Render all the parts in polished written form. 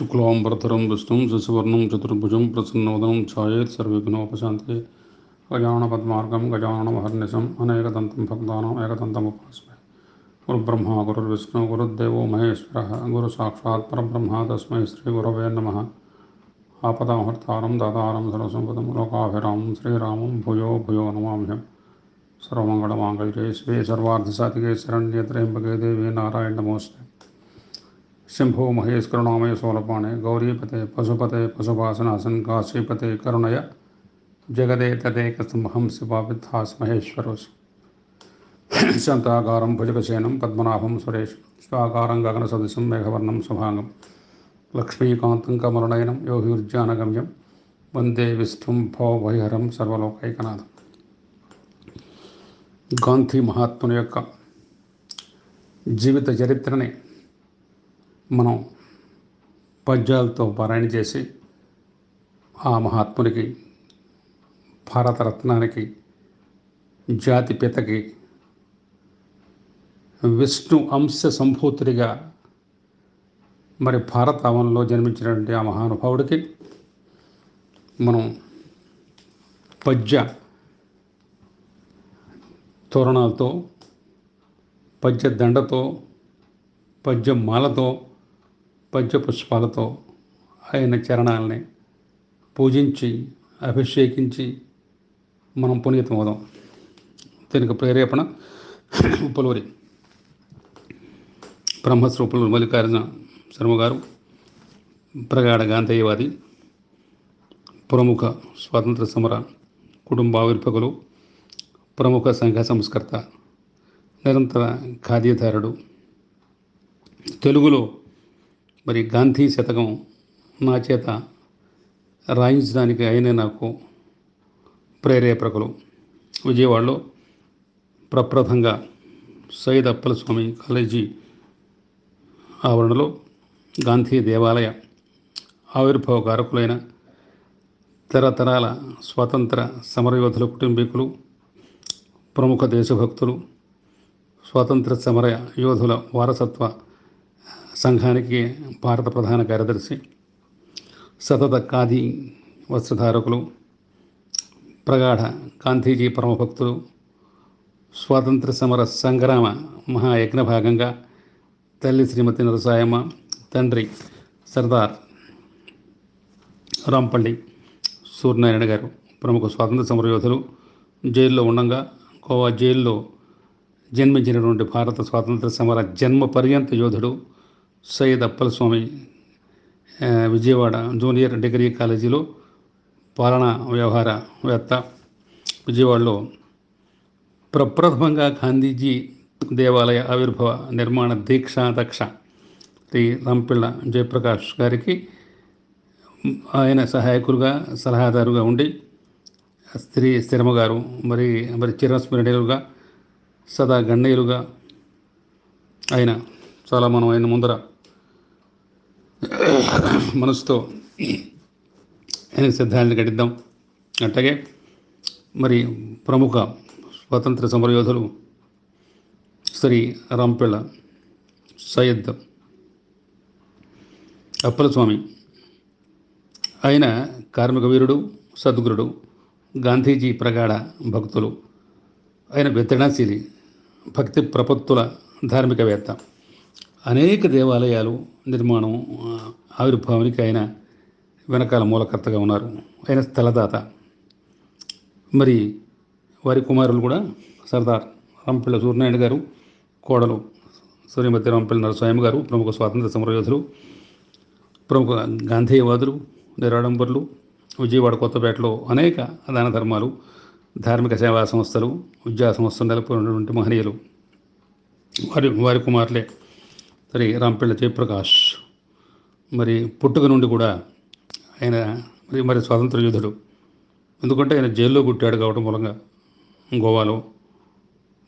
शुक्लांबरधरं विष्णुं शशिवर्णं चतुर्भुजं प्रसन्नवदनं ध्यायेत् सर्वविघ्नोपशान्तये गजाननपद्मार्गं गजाननमहर्निशम् अनेकदन्तं भक्तानाम् एकदन्तमुपास्महे। गुरुब्रह्मा गुरुर्विष्णुः गुरुर्देवो महेश्वरः गुरुसाक्षात् परब्रह्म तस्मै श्रीगुरवे नमः। आपदामहर्तारं दातारं सर्वसम्पदं लोकाभिरामं श्रीरामं भूयो भूयो नमाम्यहम्। सर्वमङ्गलमाङ्गल्ये शिवे सर्वार्थसाधिके शरण्ये त्र्यम्बके देवी नारायण नमोऽस्तुते। शंभो महेश करुणामय सोलपाणे गौरीपते पशुपते पशुपासनासन काशीपते करुणय जगदे तदेकसंहं शिवाविद्धास महेश्वरोऽसि। शान्ताकारं भुजगशयनं पद्मनाभं सुरेशं स्वाकारं गगनसदृशं मेघवर्णं शुभांगं लक्ष्मीकान्तं कमलनयनं योगिर्ज्ञानगम्यं वन्दे विष्णुं भवभयहरं सर्वलोकैकनाथं। గాంధీ మహాత్ముని యొక్క జీవిత చరిత్రని మనం పద్యాలతో పారాయణ చేసి ఆ మహాత్మునికి, భారతరత్నానికి, జాతిపితకి, విష్ణు అంశ సంభూతుడిగా మరి భారతావనంలో జన్మించినటువంటి ఆ మహానుభావుడికి మనం పద్య తోరణాలతో, పద్య దండతో, పద్య మాలతో, పద్య పుష్పాలతో ఆయన చరణాలని పూజించి అభిషేకించి మనం పునీతమవుదాం. దీనికి ప్రేరేపణ ఉప్పలూరి బ్రహ్మశ్రీ ఉప్పలూరి మల్లికార్జున శర్మ గారు, ప్రగాఢ గాంధేయవాది, ప్రముఖ స్వాతంత్ర సమర కుటుంబ ఆవిర్భకులు, ప్రముఖ సంఘ సంస్కర్త, నిరంతర ఖాదీదారుడు. తెలుగులో మరి గాంధీ శతకం నా చేత రాయించడానికి ఆయనే నాకు ప్రేరేపకులు. విజయవాడలో ప్రప్రథంగా సయ్యద్ అప్పల స్వామి కాలేజీ ఆవరణలో గాంధీ దేవాలయ ఆవిర్భావ కారకులైన తరతరాల స్వాతంత్ర సమరయోధుల కుటుంబీకులు, ప్రముఖ దేశభక్తులు, స్వాతంత్ర సమర యోధుల వారసత్వ సంఘానికి భారత ప్రధాన కార్యదర్శి, సతత ఖాదీ వస్త్రధారకులు, ప్రగాఢ గాంధీజీ పరమభక్తులు, స్వాతంత్ర సమర సంగ్రామ మహాయజ్ఞ భాగంగా తల్లి శ్రీమతి నరసాయమ్మ, తండ్రి సర్దార్ రాంపల్లి సూర్యనారాయణ గారు ప్రముఖ స్వాతంత్ర సమర యోధులు. జైల్లో ఉండగా గోవా జైల్లో జన్మించినటువంటి భారత స్వాతంత్ర సమర జన్మ పర్యంత యోధుడు సయ్యద్ అప్పల స్వామి విజయవాడ జూనియర్ డిగ్రీ కాలేజీలో పాలనా వ్యవహారవేత్త. విజయవాడలో ప్రప్రథమంగా గాంధీజీ దేవాలయ ఆవిర్భావ నిర్మాణ దీక్షాదక్ష శ్రీ రంపిళ్ళ జయప్రకాష్ గారికి ఆయన సహాయకులుగా, సలహాదారుగా ఉండి స్థిరమ గారు మరి చిరస్మరణీయులుగా, సదా గణనీయులుగా ఆయన చాలా మనం ఆయన ముందర మనసుతో ఆయన సిద్ధాన్ని గడిద్దాం. అట్లాగే మరి ప్రముఖ స్వాతంత్ర సమరయోధులు శ్రీ రాంపిళ్ళ సయ్యద్ అప్పల స్వామి, ఆయన కార్మిక వీరుడు, సద్గురుడు, గాంధీజీ ప్రగాఢ భక్తులు. ఆయన వితరణశీలి, భక్తి ప్రపత్తుల ధార్మికవేత్త. అనేక దేవాలయాలు నిర్మాణం ఆవిర్భావానికి ఆయన వెనకాల మూలకర్తగా ఉన్నారు. ఆయన స్థలదాత. మరి వారి కుమారులు కూడా సర్దార్ రాంపిళ్ళ సూర్యనారాయణ గారు, కోడలు శ్రీమతి రాంపిళ్ళ నరసాయమ్మ గారు ప్రముఖ స్వాతంత్ర సమరయోధులు, ప్రముఖ గాంధేయవాదులు, నిరాడంబరులు. విజయవాడ కొత్తపేటలో అనేక దాన ధర్మాలు, ధార్మిక సేవా సంస్థలు, విద్యా సంస్థలు నెలకొన్నటువంటి మహనీయులు. వారి కుమారులే సరే రాంపిళ్ళ జయప్రకాష్. మరి పుట్టుక నుండి కూడా ఆయన మరి స్వాతంత్ర యోధుడు. ఎందుకంటే ఆయన జైల్లో పుట్టాడు కావడం మూలంగా గోవాలో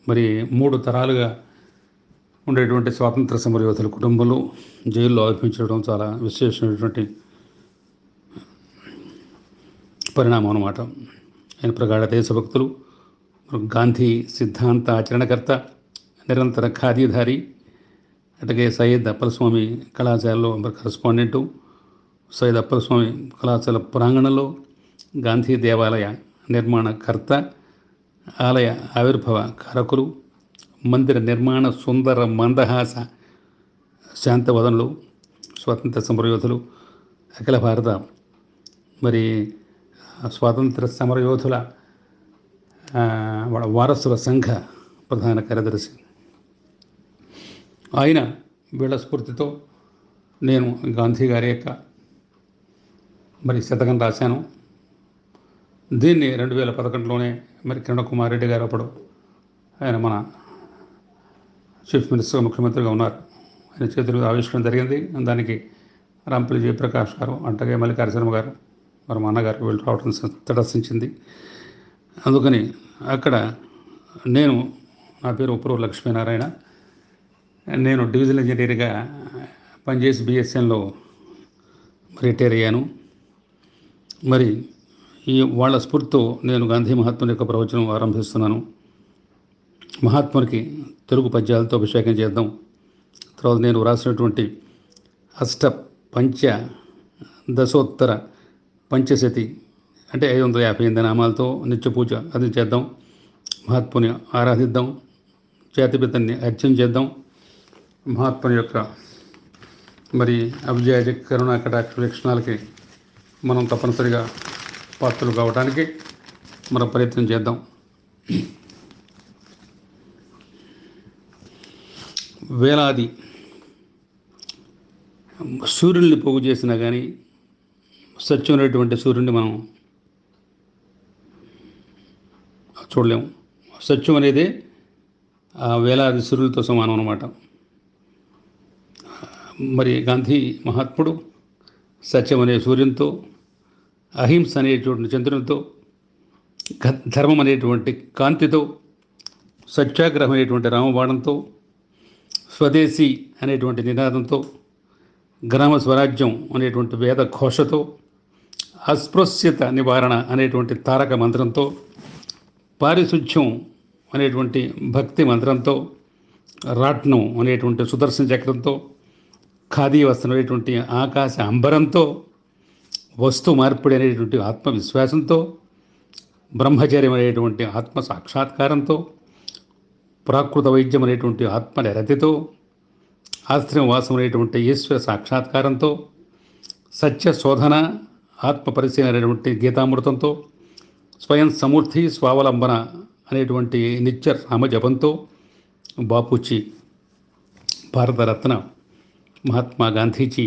మరి 3 తరాలుగా ఉండేటువంటి స్వాతంత్ర సమరయోధుల కుటుంబంలో జైల్లో ఆవిర్భించడం చాలా విశేషమైనటువంటి పరిణామం అన్నమాట. ఆయన ప్రగాఢ దేశభక్తులు, గాంధీ సిద్ధాంత ఆచరణకర్త, నిరంతర ఖాదీధారి. అట్లాగే సయ్యద్ అప్పల స్వామి కళాశాలలో కరస్పాండెంటు, సైయద్ అప్పలస్వామి కళాశాల ప్రాంగణంలో గాంధీ దేవాలయ నిర్మాణకర్త, ఆలయ ఆవిర్భావ కారకులు, మందిర నిర్మాణ సుందర మందహాస శాంతవదనులు, స్వాతంత్ర సమరయోధులు, అఖిల భారత స్వాతంత్ర సమరయోధుల వారసుల సంఘ ప్రధాన కార్యదర్శి. ఆయన వీళ్ళ స్ఫూర్తితో నేను గాంధీ గారి యొక్క శతకం రాశాను. దీన్ని 2011లోనే కిరణ్ కుమార్ రెడ్డి గారు అప్పుడు ఆయన మన చీఫ్ మినిస్టర్ ముఖ్యమంత్రిగా ఉన్నారు, ఆయన చేతులు ఆవిష్కరణ జరిగింది. దానికి రాంపల్లి జయప్రకాష్ గారు, అట్లాగే మల్లికార్జున గారు, మా అన్నగారు వీళ్ళు రావడం తటస్థించింది. అందుకని అక్కడ నా పేరు ఉప్పురూరు లక్ష్మీనారాయణ, నేను డివిజనల్ ఇంజనీర్గా పనిచేసి బిఎస్ఎన్లో రిటైర్ అయ్యాను. వాళ్ళ స్ఫూర్తితో నేను గాంధీ మహాత్ముని యొక్క ప్రవచనం ఆరంభిస్తున్నాను. మహాత్మునికి తెలుగు పద్యాలతో అభిషేకం చేద్దాం. తర్వాత నేను వ్రాసినటువంటి దశోత్తర పంచశతి అంటే 558 నామాలతో నిత్య పూజ అది చేద్దాం. మహాత్ముని ఆరాధిద్దాం, జాతిపితన్ని అర్చన చేద్దాం. మహాత్ముని యొక్క అభిజాయ కరుణా కటాక్ష వీక్షణాలకి మనం తప్పనిసరిగా పాత్రలు కావడానికి మనం ప్రయత్నం చేద్దాం. వేలాది సూర్యుల్ని పోగు చేసినా కానీ సత్యమైనటువంటి సూర్యుడిని మనం చూడలేము. సత్యం అనేది ఆ వేలాది సూర్యులతో సమానం అన్నమాట. గాంధీ మహాత్ముడు సత్యం అనే సూర్యునితో, అహింస అనేటువంటి చంద్రునితో, ధర్మం అనేటువంటి కాంతితో, సత్యాగ్రహం అనేటువంటి రామబాణంతో, స్వదేశీ అనేటువంటి నినాదంతో, గ్రామ స్వరాజ్యం అనేటువంటి వేద ఘోషతో, అస్పృశ్యత నివారణ అనేటువంటి తారక మంత్రంతో, పారిశుధ్యం అనేటువంటి భక్తి మంత్రంతో, రాట్నం అనేటువంటి సుదర్శన చక్రంతో, ఖాదీ వస్త్రం అనేటువంటి ఆకాశ అంబరంతో, వస్తు మార్పిడి అనేటువంటి ఆత్మవిశ్వాసంతో, బ్రహ్మచర్యం అనేటువంటి ఆత్మ సాక్షాత్కారంతో, ప్రాకృత వైద్యం అనేటువంటి ఆత్మ నిరతితో, ఆశ్రమ వాసం అనేటువంటి ఈశ్వర సాక్షాత్కారంతో, సత్య శోధన ఆత్మ పరిశీలన అనేటువంటి గీతామృతంతో, స్వయం సమూర్తి స్వావలంబన అనేటువంటి నిత్య రామజపంతో, బాపూజీ, భారతరత్న మహాత్మా గాంధీజీ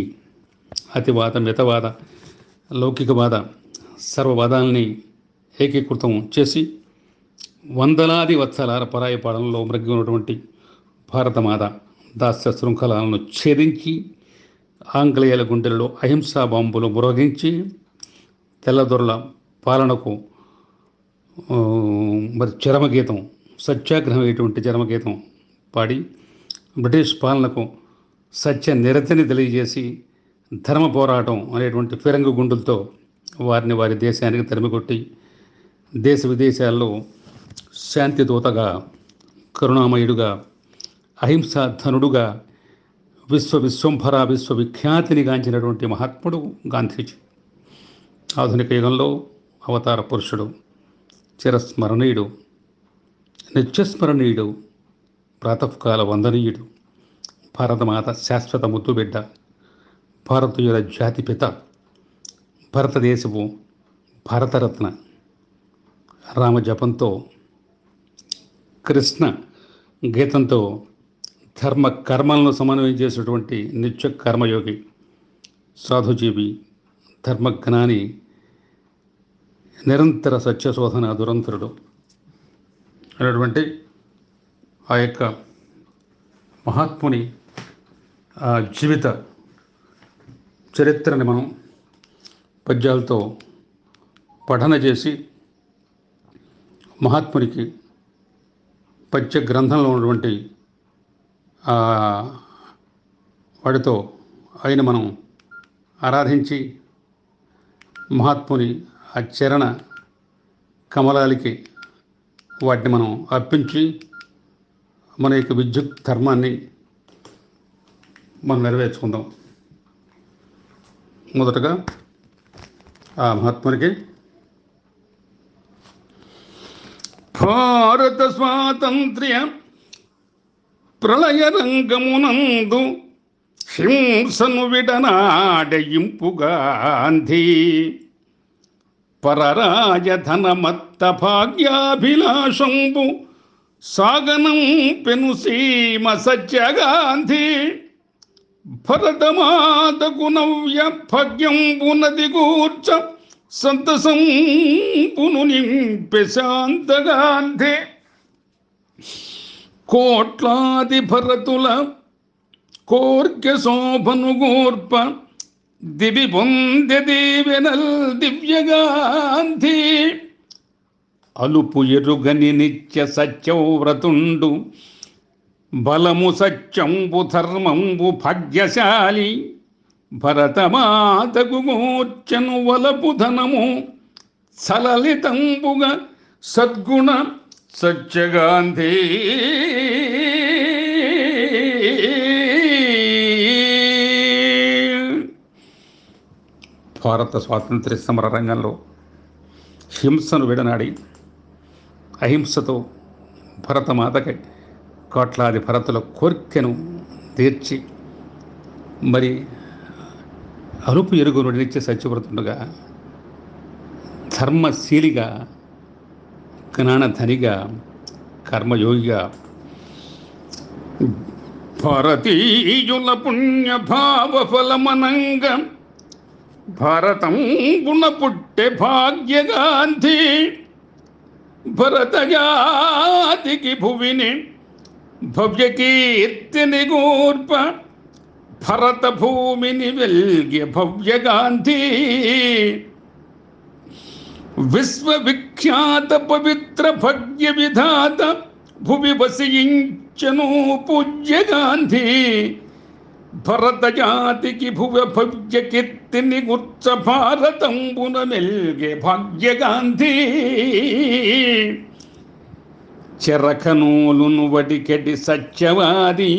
అతివాద, మితవాద, లౌకికవాద సర్వవాదాలని ఏకీకృతం చేసి వందలాది వత్సరాల పరాయి పాలనలో మ్రగ్గి ఉన్నటువంటి భారతమాత దాస్య శృంఖలాలను ఛేదించి ఆంగ్లేయుల గుండెలలో అహింసా బాంబులు మురగించి తెల్లదొరల పాలనకు చరమగీతం, సత్యాగ్రహం అయ్యేటువంటి చరమగీతం పాడి బ్రిటిష్ పాలనకు సత్య నిరతిని తెలియజేసి ధర్మ పోరాటం అనేటువంటి ఫిరంగు గుండులతో వారిని వారి దేశానికి తరిమికొట్టి దేశ విదేశాల్లో శాంతి దూతగా, కరుణామయుడుగా, అహింసాధనుడుగా విశ్వంభర విశ్వవిఖ్యాతిని గాంచినటువంటి మహాత్ముడు గాంధీజీ. ఆధునిక యుగంలో అవతార పురుషుడు, చిరస్మరణీయుడు, నిత్యస్మరణీయుడు, ప్రాతకాల వందనీయుడు, భారతమాత శాశ్వత ముద్దుబిడ్డ, భారతీయుల జాతిపిత, భారతదేశపు భారతరత్న, రామజపంతో, కృష్ణ గీతంతో ధర్మ కర్మలను సమన్వయం చేసేటువంటి నిత్య కర్మయోగి, సాధుజీవి, ధర్మజ్ఞాని, నిరంతర సత్యశోధన దురంతరుడు అనేటువంటి ఆ యొక్క మహాత్ముని జీవిత చరిత్రని మనం పద్యాలతో పఠన చేసి మహాత్మునికి పద్య గ్రంథంలో ఉన్నటువంటి వాటితో ఆయన మనం ఆరాధించి మహాత్ముని ఆ చరణ కమలాలకి వాటిని మనం అర్పించి మన యొక్క విద్యుత్ ధర్మాన్ని మనం నెరవేర్చుకుందాం. మొదటగా ఆ మహాత్మునికి భారత స్వాతంత్ర్య ప్రళయ రంగమునందు హింసను విడనాడయింపు గాంధీ పరరాజధనమత్త భాగ్యాభిలాషంబు సాగనం పెను సీమ సత్యగాంధీ భరతమాతకు నవ్య భగ్యంబునది కూర్చ సంతసంపును నింపె శాంతగాంధీ కోట్లాది భరతుల కోర్కె శోభను గూర్ప దివి పొందె దీవెనల్ దివ్యగాంధీ అలుపు ఎరుగని నిత్య సత్యవ్రతుండు బలము సత్యంబు ధర్మంబు భాగ్యశాలి భరతమాతకు గూర్చెను వలపు ధనము సలలితంబుగా సద్గుణ సత్యగాంధీ భారత స్వాతంత్ర్య సమర రంగంలో హింసను విడనాడి అహింసతో భరతమాతకి కోట్లాది భరతుల కోర్కెను తీర్చి మరి అలుపు ఎరుగును నిత్య సత్యవ్రతుండగా ధర్మశీలిగా జ్ఞానధనిగా కర్మయోగిగా భారతీయుల పుణ్యభావ ఫలమనంగా భారతం గుణ పుట్టె భాగ్యగాంధీ భరత జాతికి భువిని భవ్యకీర్తిని గూర్ప భరత భూమిని వెల్గే భవ్యగాంధీ విశ్వవిఖ్యాత పవిత్ర భగ్య విధాత భువి వసించను పూజ్యగాంధీ భరత జాతికి భువ భవ్య కీర్తిని గుర్చ భారతంబున మెల్గే భాగ్యగాంధీ చెరకనూలును వడికెడి సత్యవాది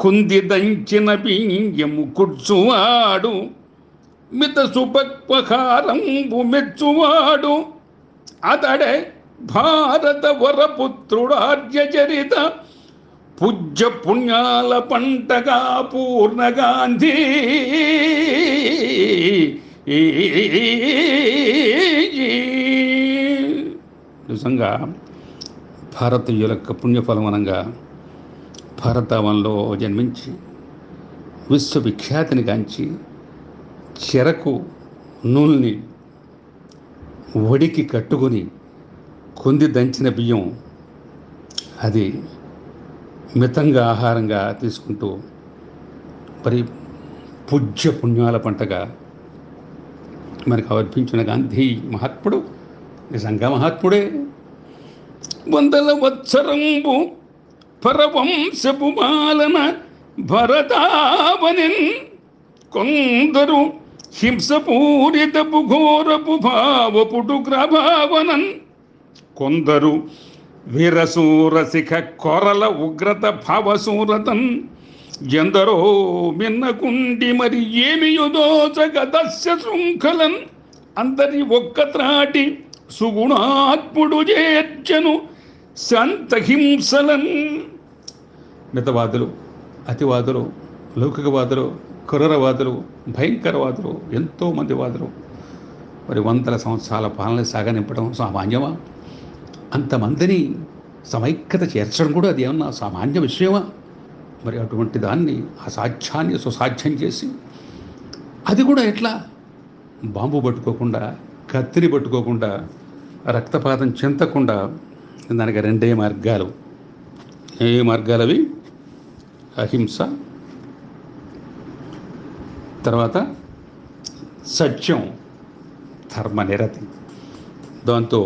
కుంది దంచిన బియ్యము కుడ్చువాడు మిత సుపక్వహారంబు మెచ్చువాడు అతడే భారత వరపుత్రుడార్య చరిత పూజ్య పుణ్యాల పంటగా పూర్ణగాంధీ నిజంగా భారతీయుల యొక్క పుణ్యఫలమనంగా భారతావనంలో జన్మించి విశ్వవిఖ్యాతిని గాంచి చెరకు నూనెని వడికి కట్టుకొని కొంది దంచిన బియ్యం అది మితంగా ఆహారంగా తీసుకుంటూ మరి పూజ్య పుణ్యాల పంటగా మనకు అర్పించిన గాంధీ మహాత్ముడు నిజంగా మహాత్ముడే. వందల వత్సరంబు పరవంశపు మాలన భరతావనిన్ కొందరు హింసపూరితపు ఘోరపు భావపుటు గ్రభావనన్ కొందరు వీరసూరశిఖ కొరల ఉగ్రత భావసూరతన్ ఎందరో మిన్నకుండి మరి ఏమియుదోచగ దస్య శృంఖలన్ అందరి ఒక్క త్రాటి సుగుణాత్ముడు చేర్చను శాంతహింసలన్. మితవాదులు, అతివాదులు, లౌకికవాదులు, క్రూరవాదులు, భయంకరవాదులు, ఎంతోమంది వాదులు మరి వందల సంవత్సరాల పాలన సాగనింపడం సామాన్యమా? అంతమందిని సమైక్యత చేర్చడం కూడా అది ఏమన్నా సామాన్య విషయమా? మరి అటువంటి దాన్ని అసాధ్యాన్ని సుసాధ్యం చేసి అది కూడా ఎట్లా బాంబు పట్టుకోకుండా, కత్తిని పట్టుకోకుండా, రక్తపాతం చెందకుండా దానికి రెండే మార్గాలు. ఏ మార్గాలు అవి? అహింస, తర్వాత సత్యం, ధర్మనిరతి. దాంతో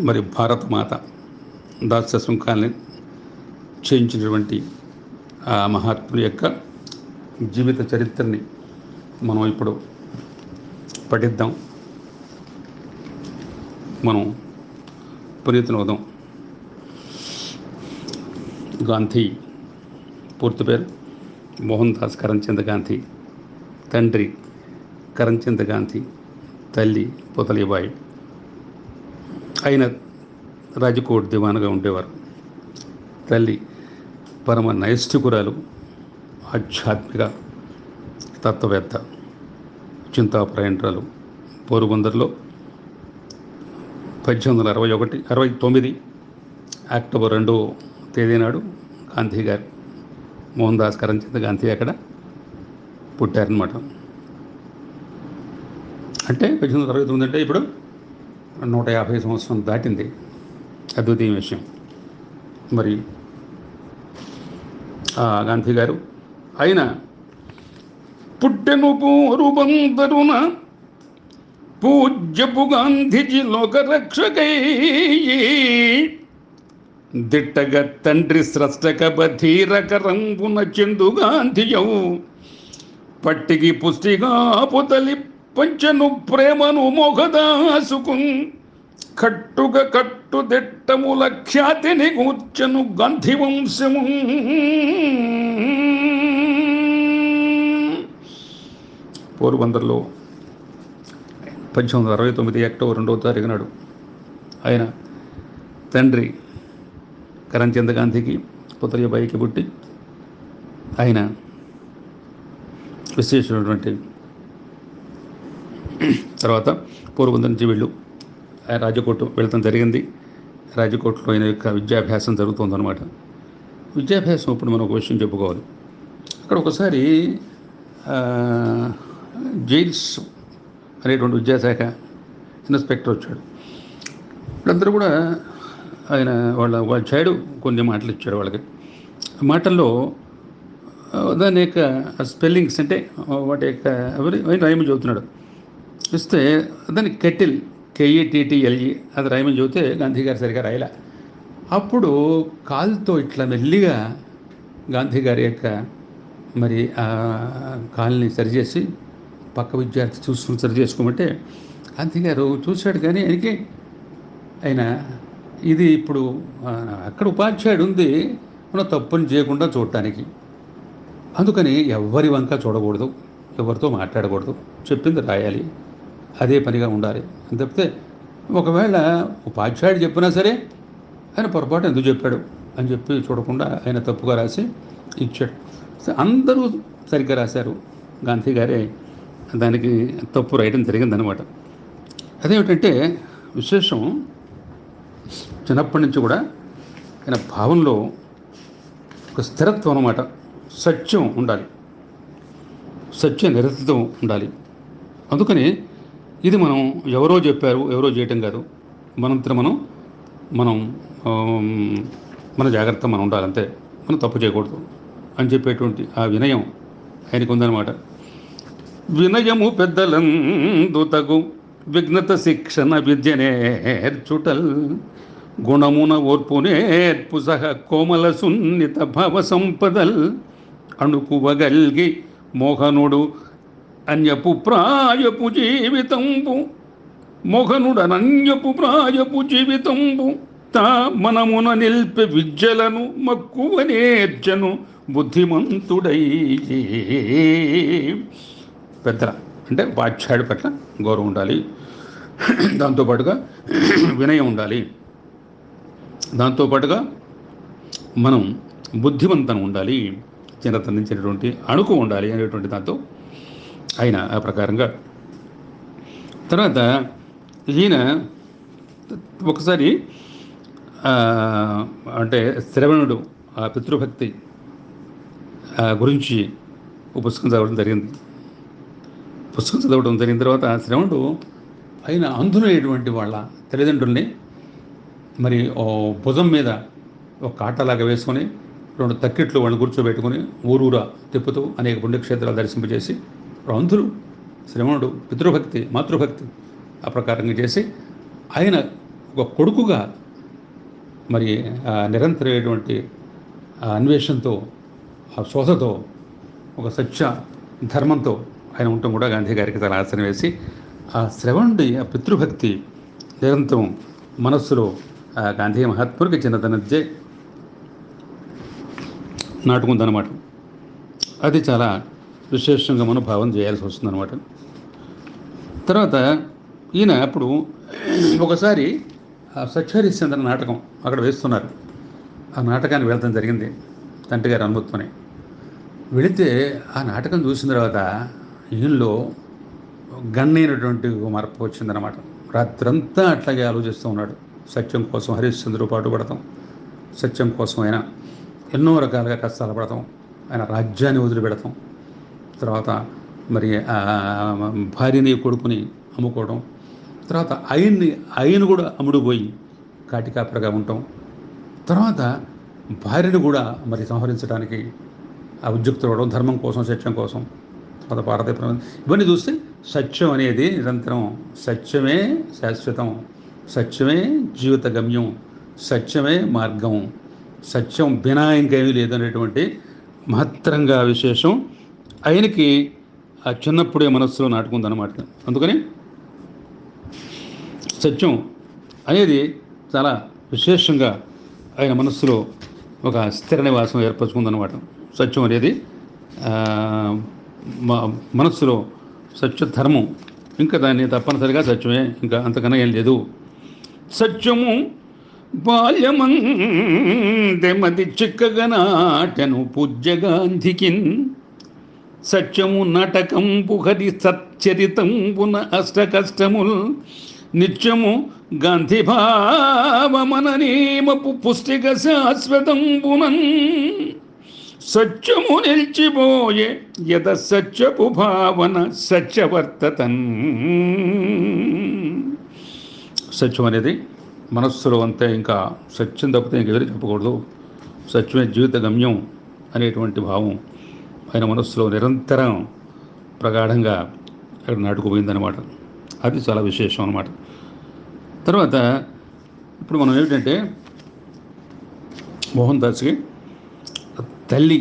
మరి భారతమాత దాస్య శృంఖాలని చేయించినటువంటి ఆ మహాత్ముల యొక్క జీవిత చరిత్రని మనం ఇప్పుడు పఠిద్దాం. మనం పునీతులవుదాం. గాంధీ పూర్తి పేరు మోహన్ దాస్ కరంచంద్ గాంధీ. తండ్రి కరంచంద్ గాంధీ, తల్లి పుతలీబాయి. ఆయన రాజ్కోట్ దివాన్గా ఉండేవారు. తల్లి పరమ నైష్ఠికురాలు, ఆధ్యాత్మిక తత్వవేత్త, చింతాప్రాయంట్రాలు. పోరుబందర్లో 1869 అక్టోబర్ 2వ తేదీ నాడు గాంధీ గారు, మోహన్ దాస్ కరంచంద్ గాంధీ అక్కడ పుట్టారనమాట. అంటే 1869 అంటే ఇప్పుడు 150 సంవత్సరం దాటింది. అద్వితీయ విషయం. మరి గాంధీ గారు ఆయన పుట్టెను పోరుబందరున పూజ్యపు గాంధీజీ లోకరక్షకై, దిట్టగ తండ్రి స్రష్టక బధీరకరంబున చెందు గాంధీయవు, పట్టికి పుష్టిగా పుతలి పంచను ప్రేమను మోహదాసుకు, కట్టుగా కట్టు దిట్టముల ఖ్యాతిని కూర్చను గాంధీ వంశము. పోరుబందర్లో 1869 అక్టోబర్ 2వ తారీఖు నాడు ఆయన తండ్రి కరంచంద్ గాంధీకి పుతలీబాయికి పుట్టి, ఆయన విశేషమైనటువంటి తర్వాత పోరుబందర్ నుంచి రాజకోట్ వెళ్తాం జరిగింది. రాజకోట్లో ఆయన యొక్క విద్యాభ్యాసం జరుగుతుందన్నమాట. విద్యాభ్యాసం ఇప్పుడు మనం ఒక విషయం చెప్పుకోవాలి. అక్కడ ఒకసారి జైల్స్ అనేటువంటి విద్యాశాఖ ఇన్స్పెక్టర్ వచ్చాడు. వీళ్ళందరూ కూడా ఆయన వాళ్ళ సైడు కొన్ని మాటలు ఇచ్చాడు వాళ్ళకి. మాటల్లో దాని యొక్క స్పెల్లింగ్స్ అంటే వాటి యొక్క రాయమని చెబుతున్నాడు. ఇస్తే దాన్ని కెటిల్, KETTLE అది రాయమని చెబితే గాంధీ గారు సరిగా రాయలే. అప్పుడు కాలుతో ఇట్లా మెల్లిగా గాంధీ గారి యొక్క మరి కాల్ని సరిచేసి పక్క విద్యార్థి చూసుకుని సరి చేసుకోమంటే గాంధీ గారు చూశాడు. కానీ ఆయన ఇది ఇప్పుడు అక్కడ ఉపాధ్యాయుడు ఉంది, మనం తప్పుని చేయకుండా చూడటానికి, అందుకని ఎవరి వంక చూడకూడదు, ఎవరితో మాట్లాడకూడదు, చెప్పింది రాయాలి, అదే పనిగా ఉండాలి అని తప్పితే ఒకవేళ ఉపాధ్యాయుడు చెప్పినా సరే ఆయన పొరపాటు ఎందుకు చెప్పాడు అని చెప్పి చూడకుండా ఆయన తప్పుగా రాసి ఇచ్చాడు. అందరూ సరిగ్గా రాశారు, గాంధీ గారే దానికి తప్పు రాయడం జరిగిందనమాట. అదేమిటంటే విశేషం, చిన్నప్పటి నుంచి కూడా ఆయన భావంలో ఒక స్థిరత్వం అన్నమాట. సత్యం ఉండాలి, సత్య నిరతితో ఉండాలి. అందుకని ఇది మనం ఎవరో చెప్పారు, ఎవరో చేయటం కాదు, మనంతా మనం మన జాగ్రత్త మనం ఉండాలంతే, మనం తప్పు చేయకూడదు అని చెప్పేటువంటి ఆ వినయం ఆయనకు ఉందన్నమాట. వినయము పెద్దలందు తగు విఘ్నత శిక్షణ విద్య నేర్చుటల్, గుణమున ఓర్పు నేర్పు సహ కోమల సున్నిత భవ సంపదల్, అణుకువగల్గి మోహనుడు అన్యపు ప్రాయపు జీవితంబు, మోహనుడనన్యపు ప్రాయపు జీవితంబు, తా మనమున నిల్పే విద్యలను మక్కువ నేర్చను బుద్ధిమంతుడై. పెద్దల అంటే ఉపాధ్యాయుడి పట్ల గౌరవం ఉండాలి, దాంతోపాటుగా వినయం ఉండాలి, దాంతోపాటుగా మనం బుద్ధిమంతం ఉండాలి, చిన్నతనందించినటువంటి అణుకు ఉండాలి అనేటువంటి దాంతో ఆయన ఆ ప్రకారంగా. తర్వాత ఈయన ఒకసారి అంటే శ్రవణుడు ఆ పితృభక్తి గురించి పుస్తకం చదవడం జరిగింది. పుస్తకం చదవడం జరిగిన తర్వాత శ్రవణుడు ఆయన అంధులైనటువంటి వాళ్ళ తల్లిదండ్రుల్ని మరి భుజం మీద ఒక కాటలాగా వేసుకొని 2 తక్కిట్లు వాళ్ళని కూర్చోబెట్టుకొని ఊరూరా తిప్పుతూ అనేక పుణ్యక్షేత్రాలు దర్శింపజేసి, అంధులు శ్రవణుడు పితృభక్తి మాతృభక్తి ఆ ప్రకారంగా చేసి ఆయన ఒక కొడుకుగా మరి నిరంతరమైనటువంటి అన్వేషణతో, ఆ శోధతో, ఒక సత్య ధర్మంతో ఆయన ఉండటం కూడా గాంధీ గారికి చాలా ఆసనం వేసి, ఆ శ్రవణుడి ఆ పితృభక్తి నిరంతరం మనస్సులో ఆ గాంధీ మహాత్ముడికి చిన్నతనద్దే నాటుకుందన్నమాట. అది చాలా విశేషంగా మనం భావం చేయాల్సి వస్తుందన్నమాట. తర్వాత ఈయన అప్పుడు ఒకసారి సత్యహరిశ్చంద్ర నాటకం అక్కడ వేస్తున్నారు. ఆ నాటకానికి వెళ్తాం జరిగింది తండ్రి గారి అనుమతితోనే. వెళితే ఆ నాటకం చూసిన తర్వాత ఈయనలో గన్నైనటువంటి మార్పు వచ్చిందనమాట. రాత్రంతా అట్లాగే ఆలోచిస్తూ ఉన్నాడు. సత్యం కోసం హరిశ్చంద్రుడు పాటుపడతాం, సత్యం కోసం ఆయన ఎన్నో రకాలుగా కష్టాలు పడతాం, ఆయన రాజ్యాన్ని వదిలిపెడతాం, తర్వాత మరి భార్యని కొడుకుని అమ్ముకోవడం, తర్వాత ఆయన కూడా అమ్ముడుపోయి కాటికాపరగా ఉండటం, తర్వాత భార్యను కూడా మరి సంహరించడానికి ఆ ఉద్యుక్తులు అవడం, ధర్మం కోసం, సత్యం కోసం, తర్వాత పారదీపం, ఇవన్నీ చూస్తే సత్యం అనేది నిరంతరం, సత్యమే శాశ్వతం, సత్యమే జీవిత గమ్యం, సత్యమే మార్గం, సత్యం బినా ఇంకేమీ లేదనేటువంటి మహత్తరంగా విశేషం ఆయనకి ఆ చిన్నప్పుడే మనస్సులో నాటుకుందన్నమాట. అందుకని సత్యం అనేది చాలా విశేషంగా ఆయన మనస్సులో ఒక స్థిర నివాసం ఏర్పరచుకుందన్నమాట. సత్యం అనేది మనస్సులో సత్యధర్మం, ఇంకా దాన్ని తప్పనిసరిగా సత్యమే, ఇంకా అంతకన్నా ఏం లేదు. సత్యము బాల్యమందెమది చిక్కగనాటను పూజ్యగాంధికిన్, సత్యము నాటకంబు హరి సచ్చరితంబున అష్ట కష్టముల్, నిత్యము గాంధీ భావమననేమపు పుష్టిక శాశ్వతంబునన్, సత్యము నిలిచిపోయే యద సత్యపు భావన సత్యవర్తతన్. సత్యం అనేది మనస్సులో అంతే, ఇంకా సత్యం తప్పితే ఇంకెవరు చెప్పకూడదు, సత్యమే జీవిత గమ్యం అనేటువంటి భావం ఆయన మనస్సులో నిరంతరం ప్రగాఢంగా అక్కడ నాటుకుపోయిందనమాట. అది చాలా విశేషం అనమాట. తర్వాత ఇప్పుడు మనం ఏమిటంటే మోహన్ దాస్కి తల్లి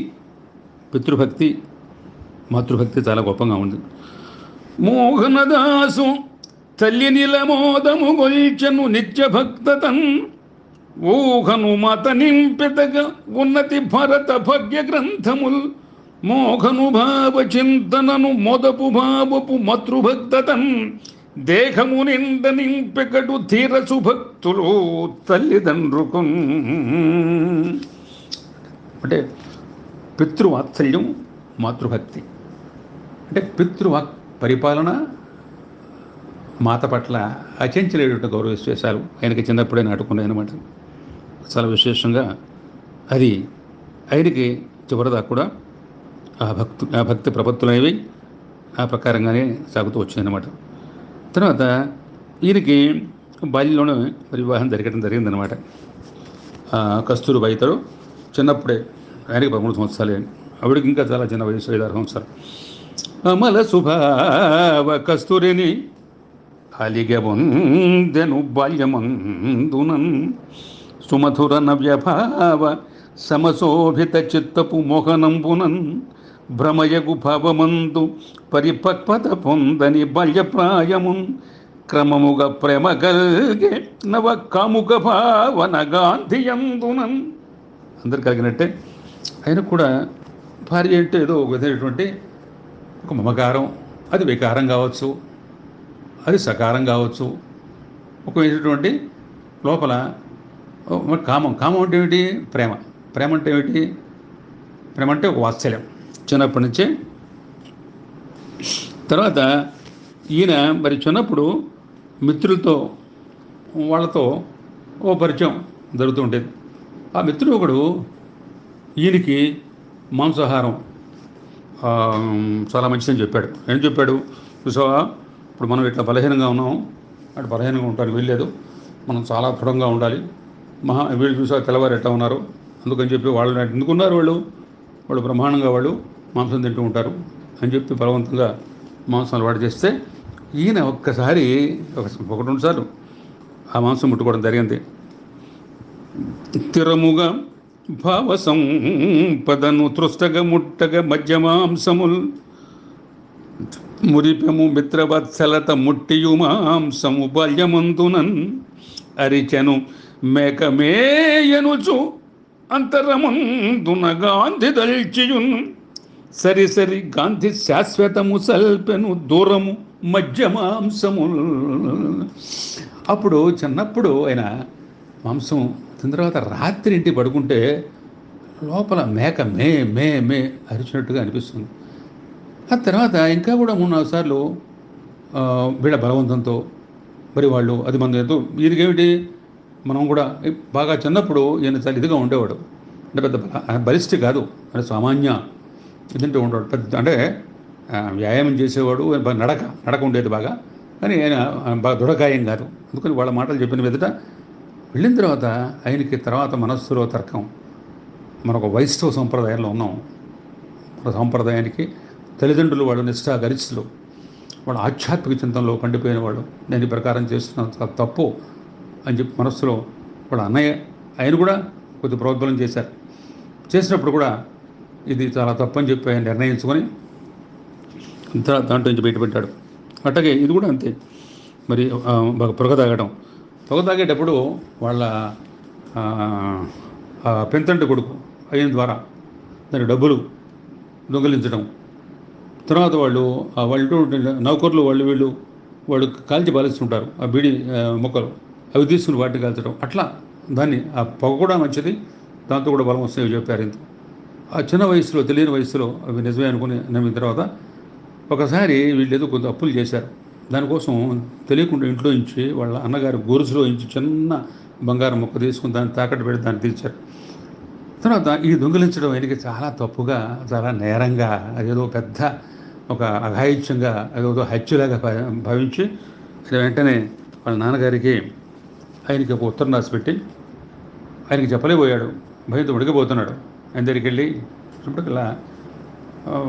పితృభక్తి మాతృభక్తి చాలా గొప్పగా ఉంది. మోహనదాసు తల్లి నిలమోదము గొల్చెను నిత్య భక్తతన్, ఊహను మత నింపెతగా ఉన్నతి భరత భగ్య గ్రంథముల్, మోహను భావ చింతనను మొదపు భావపు మాతృభక్తతన్, దేహము నిండ నింపెకటు తీరసు భక్తులు తల్లిదండ్రుకు. అంటే పితృవాత్సల్యం, మాతృభక్తి, అంటే పితృవాక్ పరిపాలన, మాత పట్ల అచంచలేటువంటి గౌరవ విశ్వేశాలు ఆయనకి చిన్నప్పుడే నాటుకున్నాయి అనమాట. చాలా విశేషంగా అది ఆయనకి చివరిదాకా కూడా ఆ భక్తి ప్రపత్తులనేవి ఆ ప్రకారంగానే సాగుతూ వచ్చిందనమాట. తర్వాత ఈయనకి బాల్యంలోనే మరి వివాహం జరిగిందనమాట. కస్తూరిబాయితో చిన్నప్పుడే, ఆయనకి 13 సంవత్సరాలే, ఆవిడకి ఇంకా చాలా చిన్న వయసు, 5-6 సంవత్సరాలు. అమల శుభావ కస్తూరిని అలిగబొందెను బాల్యమందునన్, సుమధుర నవ్యభావ సమశోభిత చిత్తపు మోహనంబునన్, భ్రమయగు భావమందు పరిపక్వత పొందని బాల్యప్రాయమున్, క్రమముగా ప్రేమ కలిగే నవ కాముక భావన గాంధీయందునన్. అందరు కలిగినట్టే ఆయన కూడా భార్య అంటే ఏదో ఒక విధమైనటువంటి ఒక మమకారం, అది వికారం కావచ్చు, అది సకారం కావచ్చు, ఒక విధమైనటువంటి లోపల కామం అంటే ఏమిటి? ప్రేమ అంటే ఏమిటి? ప్రేమ అంటే ఒక వాత్సల్యం చిన్నప్పటి నుంచే. తర్వాత ఈయన మరి చిన్నప్పుడు మిత్రులతో వాళ్ళతో ఓ పరిచయం జరుగుతూ ఉండేది. ఆ మిత్రుడు ఒకడు ఈయనకి మాంసాహారం చాలా మంచిదని చెప్పాడు. ఏం చెప్పాడు? చూసావా, ఇప్పుడు మనం ఇట్లా బలహీనంగా ఉన్నాం, అటు బలహీనంగా ఉండడానికి వీల్లేదు, మనం చాలా దృఢంగా ఉండాలి. వీళ్ళు చూసా తెల్లవారు ఎట్లా ఉన్నారు, అందుకని చెప్పి వాళ్ళు ఎందుకున్నారు, వాళ్ళు బ్రహ్మాండంగా వాళ్ళు మాంసం తింటూ ఉంటారు అని చెప్పి బలవంతంగా మాంసం అలవాటు చేస్తే ఈయన ఒక్కసారి 1-2 సార్లు ఆ మాంసం ముట్టుకోవడం జరిగింది. స్థిరముగా భావ సంపదను తృష్టగా ముట్టగా మధ్య మాంసముల్, మురిపెము మిత్రవత్సలత ముట్టియు మాంసము బాల్యమందునన్, అరిచెను మేకమేయనుచు అంతరమందున గాంధి దల్చియున్, సరి సరి గాంధీ శాశ్వతము సల్పెను దూరము మధ్య మాంసము. అప్పుడు చిన్నప్పుడు ఆయన మాంసం తిన్న తర్వాత రాత్రి ఇంటికి పడుకుంటే లోపల మేక మే మే మే అరిచినట్టుగా అనిపిస్తుంది. ఆ తర్వాత ఇంకా కూడా 3-4 సార్లు వీళ్ళ బలవంతంతో మరి వాళ్ళు అది మన ఏదో వీరికేమిటి మనం కూడా బాగా చిన్నప్పుడు ఈయన చాలా ఇదిగా ఉండేవాడు. అంటే పెద్ద బలిష్టి కాదు, అంటే సామాన్య ఇదంటే ఉండేవాడు. పెద్ద అంటే వ్యాయామం చేసేవాడు, నడక ఉండేది బాగా. కానీ ఆయన బాగా దృఢకాయం కాదు. అందుకని వాళ్ళ మాటలు చెప్పిన మీదట వెళ్ళిన తర్వాత ఆయనకి తర్వాత మనస్సులో తర్కం. మనొక వైష్ణవ సంప్రదాయంలో ఉన్నాం. మన సాంప్రదాయానికి తల్లిదండ్రులు వాళ్ళు నిష్ఠా గరిష్ఠులు, వాళ్ళు ఆధ్యాత్మిక చింతనలో పండిపోయిన వాళ్ళు. నేను ఈ ప్రకారం చేస్తున్న తప్పు అని చెప్పి మనస్సులో వాళ్ళ అన్నయ్య ఆయన కూడా కొద్ది ప్రోద్బలం చేసినప్పుడు కూడా ఇది చాలా తప్పు అని చెప్పి ఆయన నిర్ణయించుకొని దాంట్లో నుంచి బయటపెట్టాడు. అట్లాగే ఇది కూడా అంతే. మరి పొగ తాగేటప్పుడు వాళ్ళ పెంతంటి కొడుకు అయిన ద్వారా దాని డబ్బులు దొంగిలించడం, తర్వాత వాళ్ళు నౌకర్లు వాళ్ళు కాల్చి పాలిస్తుంటారు ఆ బీడి మొక్కలు, అవి తీసుకుని వాటిని కాల్చడం. అట్లా దాన్ని ఆ పొగ కూడా మంచిది, దాంతో కూడా బలం వస్తాయో చెప్పారు. ఇంత ఆ చిన్న వయసులో తెలియని వయసులో అవి నిజమే అనుకుని నమ్మిన తర్వాత ఒకసారి వీళ్ళు ఏదో కొంత అప్పులు చేశారు. దానికోసం తెలియకుండా ఇంట్లో నుంచి వాళ్ళ అన్నగారి గొలుసులో నుంచి చిన్న బంగారం మొక్క తీసుకుని దాన్ని తాకట్టు పెట్టి దాన్ని తీర్చారు. తర్వాత ఈ దొంగిలించడం ఆయనకి చాలా తప్పుగా, చాలా నేరంగా, అదేదో పెద్ద ఒక అఘాయిత్యంగా, అదేదో హత్యలాగా భావించి వెంటనే వాళ్ళ నాన్నగారికి ఆయనకి ఒక ఉత్తరం రాసి పెట్టి ఆయనకి చెప్పలేకపోయాడు. భయంతో ఉడికిపోతున్నాడు. ఆయన దగ్గరికి వెళ్ళి ఇప్పటికల్లా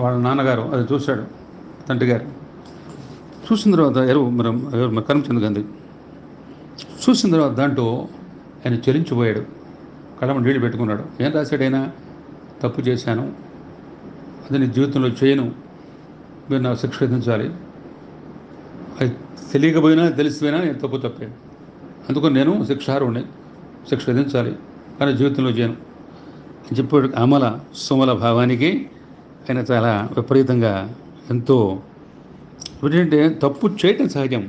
వాళ్ళ నాన్నగారు అది చూశాడు. తండ్రి గారు చూసిన తర్వాత ఎవరు కరమ్చంద్ గాంధీ చూసిన తర్వాత దాంట్లో ఆయన చెలించిపోయాడు. కళ్ళమ నీళ్ళు పెట్టుకున్నాడు. ఏం రాశాడైనా, తప్పు చేశాను, అది నీ జీవితంలో చేయను, మీరు నాకు శిక్ష విధించాలి, అది తెలియకపోయినా తెలిసిపోయినా నేను తప్పే, అందుకని నేను శిక్షార్హుడిని, శిక్ష విధించాలి, కానీ జీవితంలో చేయను అని చెప్పాడు. అమల సుమల భావానికి ఆయన చాలా విపరీతంగా ఎంతో ఏంటంటే తప్పు చేయటం సహజం,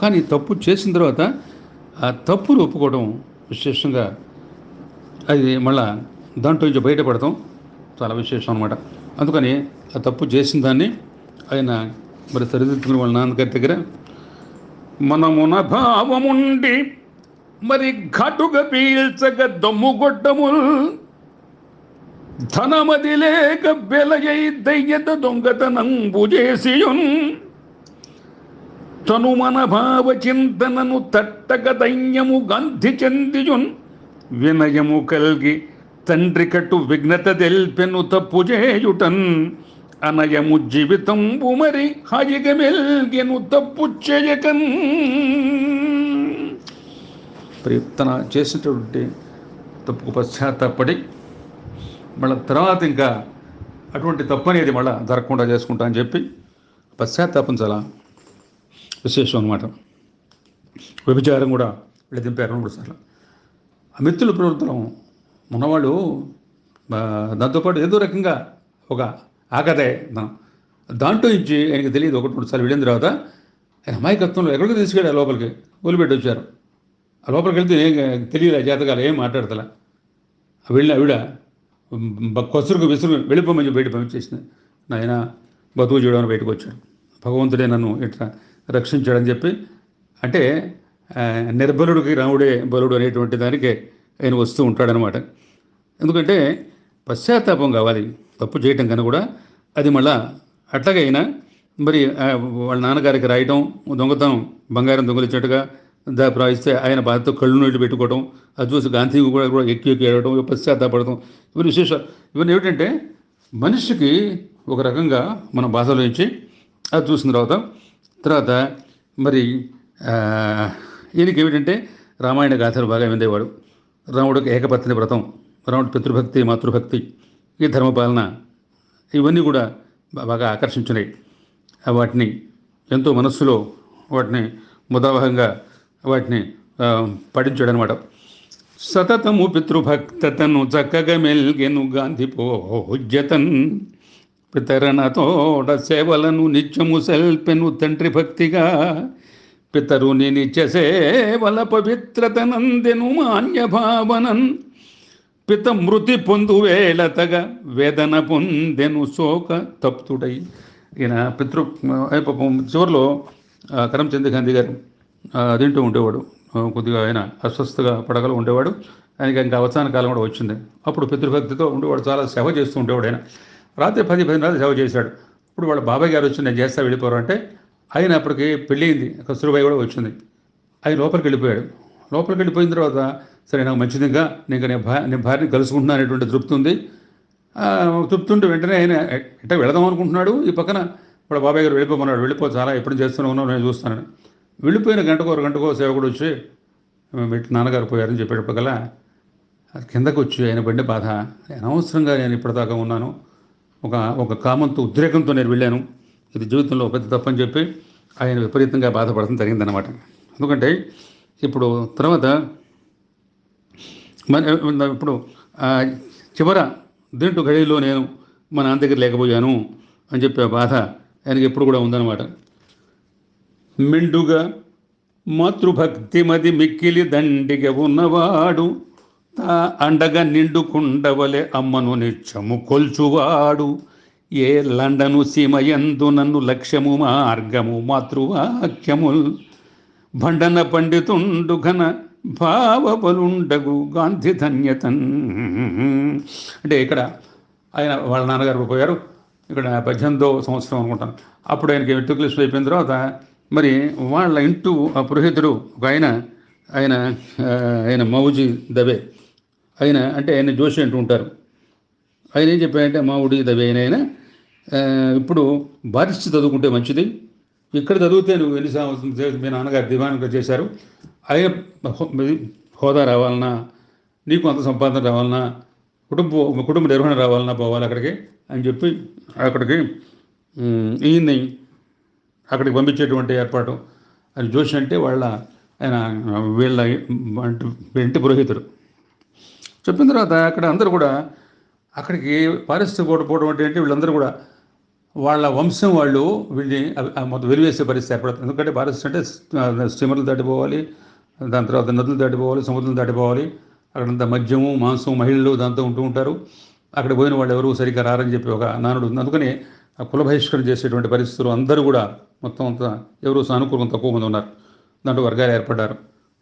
కానీ తప్పు చేసిన తర్వాత ఆ తప్పును ఒప్పుకోవడం విశేషంగా, అది మళ్ళా దాంట్లో నుంచి బయటపడతాం చాలా విశేషం అనమాట. అందుకని ఆ తప్పు చేసిన దాన్ని ఆయన మరి సరిదిద్దుకుని వాళ్ళ నాన్నగారి దగ్గర మనమున భావముండి మరి ఘటుగా పీల్చగ దమ్ముగొట్టముల్ ధనమది లేక బెలయై దయ్యత దొంగతనంబు చేసియున్ తను మన భావ చింతనను తట్టక దయ్యము గంధి చెందియున్ వినయము కల్గి తండ్రి కట్టు విఘ్నత తెల్పెను తప్పు చేయుటన్ అనయము జీవితంబు మరి హాయిగా మెల్గెను తప్పు చేయకన్. తన చేసినటువంటి తప్పుకు పశ్చాత్తాపడి మళ్ళీ తర్వాత ఇంకా అటువంటి తప్పు అనేది మళ్ళీ జరగకుండా చేసుకుంటా అని చెప్పి పశ్చాత్తాపం చాలా విశేషం అనమాట. వ్యభిచారం కూడా వీళ్ళు దింపారు 2-3 సార్లు. ఆ మిత్రుల ప్రవృత్తులం ఉన్నవాళ్ళు దాంతోపాటు ఏదో రకంగా ఒక ఆకతే దాంట్లో ఇచ్చి ఆయనకి తెలియదు. 1-2 సార్లు వెళ్ళిన తర్వాత ఆయన అమాయకత్వంలో ఎక్కడికి తీసుకెళ్ళారు, లోపలికి వదిలిపెట్టి వచ్చారు. ఆ లోపలికి వెళ్తే తెలియదు, జాతకాలు ఏం మాట్లాడతలా. వెళ్ళిన ఆవిడ కొసురుకు విసురు వెళ్ళిపోమని బయట పంపించేసింది. నాయన బతుకు చేయడానికి బయటకు వచ్చాడు, భగవంతుడే నన్ను ఇట్లా రక్షించాడని చెప్పి. అంటే నిర్బలుడికి రాముడే బలుడు అనేటువంటి దానికి ఆయన వస్తూ ఉంటాడనమాట. ఎందుకంటే పశ్చాత్తాపం కావాలి తప్పు చేయటం కన్నా కూడా. అది మళ్ళా అట్లాగే అయినా మరి వాళ్ళ నాన్నగారికి రాయటం, దొంగతనం బంగారం దొంగలించినట్టుగా ప్రాయిస్తే ఆయన బాధతో కళ్ళు నీళ్ళు పెట్టుకోవడం, అది చూసి గాంధీ కూడా ఎక్కి ఏడవడం, పశ్చాత్తాపడటం, ఇవన్నీ విశేషాలు. ఇవన్నీ ఏమిటంటే మనిషికి ఒక రకంగా మన బాధలో నుంచి అది చూసిన తర్వాత మరి ఈయనకి ఏమిటంటే రామాయణ గాథలు బాగా విందేవాడు. రాముడికి ఏకపత్ని వ్రతం, రాముడి పితృభక్తి మాతృభక్తి, ఈ ధర్మపాలన, ఇవన్నీ కూడా బాగా ఆకర్షించినాయి. వాటిని ఎంతో మనస్సులో వాటిని ముదావహంగా వాటిని పఠించాడు అనమాట. సతతము పితృభక్తతను చక్కగా మెల్గెను గాంధీ పోజ్యతన్ పితరనతోడ సేవలను నిత్యము సెల్పెను తండ్రి భక్తిగా, పితరుని నిత్య సేవల పవిత్రత నందెను మాన్య భావనన్, పిత మృతి పొందు వేళతగా వేదన పొందెను శోక తప్తుడై. ఈయన చివరిలో కరమ్చంద్ గాంధీ గారు తింటూ ఉండేవాడు. కొద్దిగా ఆయన అస్వస్థగా పడగలు ఉండేవాడు. ఆయనకి ఇంకా అవసాన కాలం కూడా వచ్చింది. అప్పుడు పితృభక్తితో ఉండేవాడు, చాలా సేవ చేస్తూ ఉండేవాడు. ఆయన రాత్రి 10 సేవ చేశాడు. ఇప్పుడు వాళ్ళ బాబాయ్ గారు వచ్చి నేను చేస్తా వెళ్ళిపోరు అంటే, ఆయన అప్పటికి పెళ్ళయింది, కస్తూరిబాయి కూడా వచ్చింది. ఆయన లోపలికి వెళ్ళిపోయాడు. లోపలికి వెళ్ళిపోయిన తర్వాత సరే నాకు మంచిదిగా నేను భార్యని కలుసుకుంటున్నా అనేటువంటి తృప్తి ఉంది. తృప్తుంటే వెంటనే ఆయన ఎట్ట వెళదాం అనుకుంటున్నాడు. ఈ పక్కన వాళ్ళ బాబాయ్ గారు వెళ్ళిపోమన్నాడు. వెళ్ళిపో, చాలా ఎప్పుడు చేస్తూనే ఉన్నావు, నేను చూస్తానని. వెళ్ళిపోయిన గంటకో సేవకుడు వచ్చి నాన్నగారు పోయారని చెప్పేటప్పటికల్లా కిందకు వచ్చి ఆయన బండి బాధ, అనవసరంగా నేను ఇప్పటిదాకా ఉన్నాను, ఒక కామంతో ఉద్రేకంతో నేను వెళ్ళాను, ఇది జీవితంలో పెద్ద తప్పని చెప్పి ఆయన విపరీతంగా బాధపడటం జరిగిందనమాట. ఎందుకంటే ఇప్పుడు తర్వాత ఇప్పుడు చివర దీంట్లో గడిలో నేను మా నాన్న దగ్గర లేకపోయాను అని చెప్పే బాధ ఆయనకి ఎప్పుడు కూడా ఉందన్నమాట. మెండుగా మాతృభక్తి మది మిక్కిలి దండిగా ఉన్నవాడు, తా అండగా నిండుకుండవలే అమ్మను నిత్యము కొల్చువాడు, ఏ లండను సీమయందు నన్ను లక్ష్యము మార్గము మాతృవాక్యముల్, భండన పండితుండు ఘన భావబలుండగు గాంధీ ధన్యతన్. అంటే ఇక్కడ ఆయన వాళ్ళ నాన్నగారు పోయారు. ఇక్కడ 18వ సంవత్సరం అనుకుంటాను. అప్పుడు ఆయనకి మెట్రికులేషన్ అయిపోయిన తర్వాత మరి వాళ్ళ ఇంటూ ఆ పురోహితుడు ఒక ఆయన మౌజీ దబే, ఆయన జోషి అంటూ ఉంటారు. ఆయన ఏం చెప్పారంటే, మావుడి దబే ఆయన ఇప్పుడు బారిస్టర్ చదువుకుంటే మంచిది, ఇక్కడ చదివితే నువ్వు ఎన్ని సంవత్సరం మీ నాన్నగారు దివాణంగా చేశారు, ఆయన హోదా రావాలన్నా, నీకు అంత సంపాదన రావాలన్నా, కుటుంబ నిర్వహణ రావాలన్నా పోవాలి అక్కడికి అని చెప్పి అక్కడికి ఈయన్ని అక్కడికి పంపించేటువంటి ఏర్పాటు. అది జోషి అంటే వీళ్ళ ఇంటి పురోహితుడు. చెప్పిన తర్వాత అక్కడ అందరూ కూడా అక్కడికి పోవడం అంటే వీళ్ళందరూ కూడా వాళ్ళ వంశం వాళ్ళు వీళ్ళని మొత్తం వెలివేసే పరిస్థితి ఏర్పడుతుంది. ఎందుకంటే పారిస్టర్ అంటే స్టీమర్లు దాటిపోవాలి, దాని తర్వాత నదులు దాటిపోవాలి, సముద్రం దాటిపోవాలి, అక్కడంతా మద్యము మాంసం మహిళలు దాంతో ఉంటూ ఉంటారు. అక్కడ పోయిన వాళ్ళు ఎవరు సరిగ్గా రారని చెప్పి ఒక నానుడు ఉంది. అందుకని కుల బహిష్కరణ చేసేటువంటి పరిస్థితులు అందరూ కూడా మొత్తం అంతా ఎవరు సానుకూలం తక్కువ మంది ఉన్నారు. దాంట్లో వర్గాలు ఏర్పడ్డారు.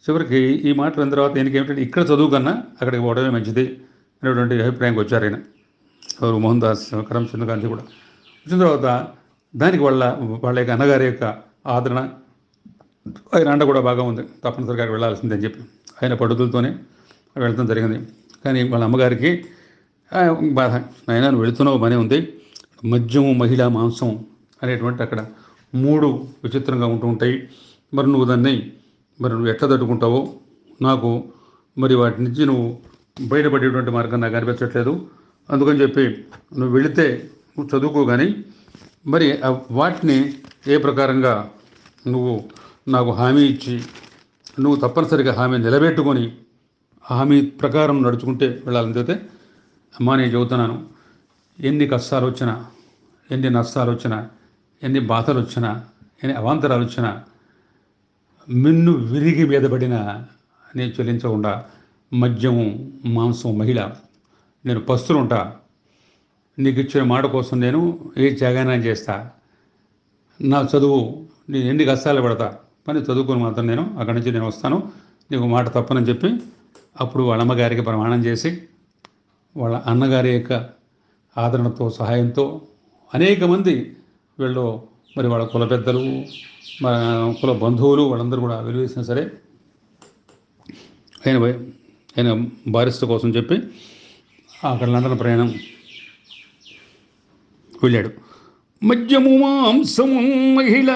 చివరికి ఈ మాటలు విన్న తర్వాత ఈయనకి ఏమిటంటే ఇక్కడ చదువు కన్నా అక్కడికి పోవడమే మంచిది అనేటువంటి అభిప్రాయంకి వచ్చారు. ఆయన ఎవరు మోహన్ దాస్ కరమ్చంద్ గాంధీ కూడా వచ్చిన తర్వాత దానికి వాళ్ళ యొక్క అన్నగారి యొక్క ఆదరణ, ఆయన అండ కూడా బాగా ఉంది, తప్పనిసరిగా వెళ్ళాల్సిందని చెప్పి ఆయన పట్టుదలతోనే వెళ్తాం జరిగింది. కానీ వాళ్ళ అమ్మగారికి బాధ, ఆయన వెళుతున్నావు బాగానే ఉంది, మద్యము మహిళ మాంసం అనేటువంటి అక్కడ 3 విచిత్రంగా ఉంటూ ఉంటాయి. మరి నువ్వు ఎట్లా తట్టుకుంటావో నాకు మరి వాటి నుంచి నువ్వు బయటపడేటువంటి మార్గం నాకు అనిపించట్లేదు. అందుకని చెప్పి నువ్వు వెళితే నువ్వు చదువుకో, కానీ మరి వాటిని ఏ ప్రకారంగా నువ్వు నాకు హామీ ఇచ్చి నువ్వు తప్పనిసరిగా హామీ నిలబెట్టుకొని హామీ ప్రకారం నడుచుకుంటే వెళ్ళాలని చెబితే, అమ్మా నేను చెబుతున్నాను, ఎన్ని కష్టాలు వచ్చినా, ఎన్ని నష్టాలు వచ్చినా, ఎన్ని బాధలు వచ్చినా, ఎన్ని అవాంతరాలు వచ్చినా, మిన్ను విరిగి మీద పడిన నేను చెల్లించకుండా మద్యము మాంసం మహిళ నేను పస్తులుంటా, నీకు ఇచ్చిన మాట కోసం నేను ఏ త్యాగాన్ని చేస్తా, నా చదువు నేను ఎన్ని కష్టాలు పడతా, పని చదువుకొని మాత్రం నేను అక్కడి నుంచి నేను వస్తాను, నీకు మాట తప్పనని చెప్పి అప్పుడు వాళ్ళ అమ్మగారికి ప్రమాణం చేసి వాళ్ళ అన్నగారి యొక్క ఆదరణతో సహాయంతో అనేక మంది వీళ్ళు మరి వాళ్ళ కుల పెద్దలు కుల బంధువులు వాళ్ళందరూ కూడా వెలువేసినా సరే ఆయన బారిస్టర్ కోసం చెప్పి అక్కడ లండన్ ప్రయాణం వెళ్ళాడు. మద్యము మాంసము మహిళ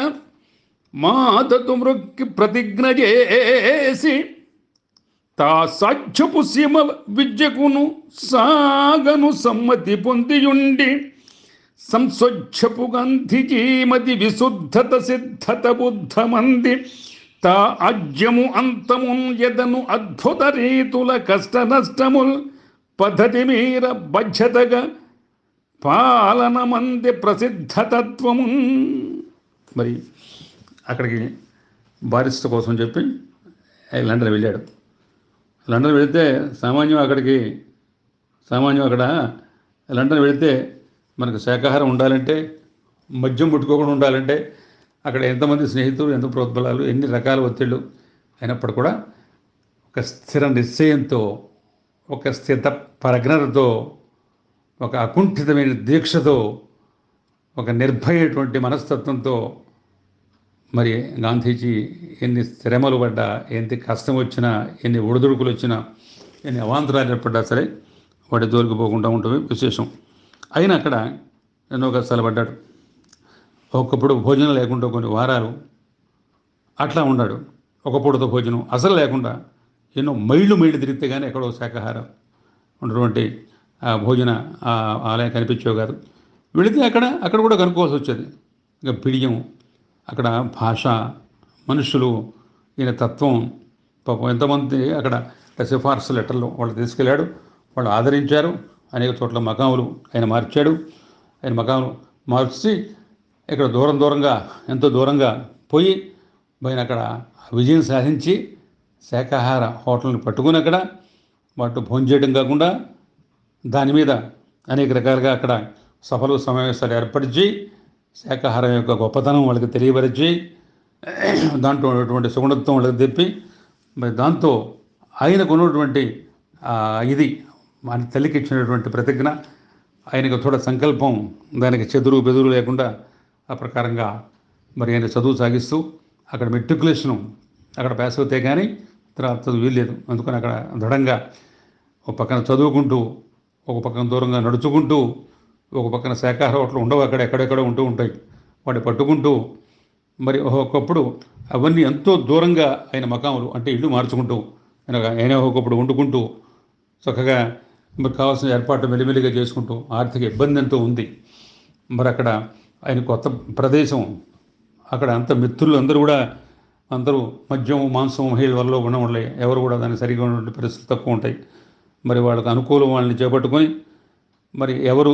మాతతో మృక్కి ప్రతిజ్ఞ చేసి తా సాధ్యపు సీమ విద్యకును సాగను సమ్మతి పొందియుండి సంస్వచ్ఛపు గాంధీజీమతి విశుద్ధత సిద్ధత బుద్ధమంది తా అజ్యము అంతమున్ ఎదను అద్భుత రీతుల కష్ట నష్టముల్ పద్ధతి మీర బధ్యతగా పాలనమంది ప్రసిద్ధతత్వము. మరి అక్కడికి బారిస్టర్ కోసం చెప్పి లండన్ వెళ్ళాడు. లండన్ వెళితే సామాన్యం అక్కడ లండన్ వెళితే మనకు శాకాహారం ఉండాలంటే, మద్యం ముట్టుకోకుండా ఉండాలంటే, అక్కడ ఎంతమంది స్నేహితులు, ఎంత ప్రోద్బలాలు, ఎన్ని రకాల ఒత్తిళ్ళు అయినప్పుడు కూడా ఒక స్థిర నిశ్చయంతో, ఒక స్థిత ప్రజ్ఞతో, ఒక అకుంఠితమైన దీక్షతో, ఒక నిర్భయటువంటి మనస్తత్వంతో మరి గాంధీజీ ఎన్ని శ్రమలు పడ్డా, ఎంత కష్టం వచ్చినా, ఎన్ని ఒడిదుడుకులు వచ్చినా, ఎన్ని అవాంతరాలు ఏర్పడ్డా సరే వాటి జోలికి పోకుండా ఉండటమే విశేషం. అయినా అక్కడ ఎన్నో కష్టాలు పడ్డాడు. ఒక్కప్పుడు భోజనం లేకుండా కొన్ని వారాలు అట్లా ఉన్నాడు. ఒక పూటతో భోజనం అసలు లేకుండా ఎన్నో మైళ్ళు తిరిగితే కానీ ఎక్కడో శాకాహారం ఉన్నటువంటి భోజన ఆలయం కనిపించేవి కాదు. వెళితే అక్కడ కూడా కనుక్కోవాల్సి వచ్చేది. ఇంకా బిడియం, అక్కడ భాష, మనుషులు, ఈయన తత్వం, పాపం ఎంతమంది అక్కడ సిఫార్సు లెటర్లు వాళ్ళు తీసుకెళ్ళాడు. వాళ్ళు ఆదరించారు. అనేక చోట్ల మకాములు ఆయన మార్చాడు. ఆయన మకాములు మార్చి ఇక్కడ ఎంతో దూరంగా పోయి ఆయన అక్కడ విజయం సాధించి శాకాహార హోటల్ని పట్టుకుని అక్కడ వాటితో భోంచేయడం కాకుండా దాని మీద అనేక రకాలుగా అక్కడ సభలు సమావేశాలు ఏర్పరిచి శాకాహారం యొక్క గొప్పతనం వాళ్ళకి తెలియపరిచి దాంట్లో ఉన్నటువంటి సుగుణత్వం వాళ్ళకి తెప్పి మరి దాంతో ఆయనకు ఉన్నటువంటి ఇది మన తల్లికి ఇచ్చినటువంటి ప్రతిజ్ఞ, ఆయనకు తోడ సంకల్పం, దానికి బెదురు లేకుండా ఆ ప్రకారంగా మరి ఆయన చదువు సాగిస్తూ అక్కడ మెట్రికులేషను అక్కడ పాస్ అవుతే కానీ తర్వాత చదువు వీల్లేదు. అందుకని అక్కడ దృఢంగా ఒక పక్కన చదువుకుంటూ, ఒక పక్కన దూరంగా నడుచుకుంటూ, ఒక పక్కన శాకాహార హోటలు ఉండవు, ఎక్కడెక్కడ ఉంటూ ఉంటాయి, వాటిని పట్టుకుంటూ మరి ఒకప్పుడు అవన్నీ ఎంతో దూరంగా ఆయన మకాములు అంటే ఇల్లు మార్చుకుంటూ ఆయన ఒకప్పుడు వండుకుంటూ చక్కగా మరి కావాల్సిన ఏర్పాట్లు మెల్లిమెల్లిగా చేసుకుంటూ ఆర్థిక ఇబ్బంది ఎంతో ఉంది. మరి అక్కడ ఆయన కొత్త ప్రదేశం, అక్కడ అంత మిత్రులు అందరూ మద్యం, మాంసం, మహిళల వల్ల ఉండలే, ఎవరు కూడా దానికి సరిగా ఉన్నటువంటి పరిస్థితులు తక్కువ ఉంటాయి. మరి వాళ్ళకి అనుకూలం వాళ్ళని చేపట్టుకొని మరి ఎవరు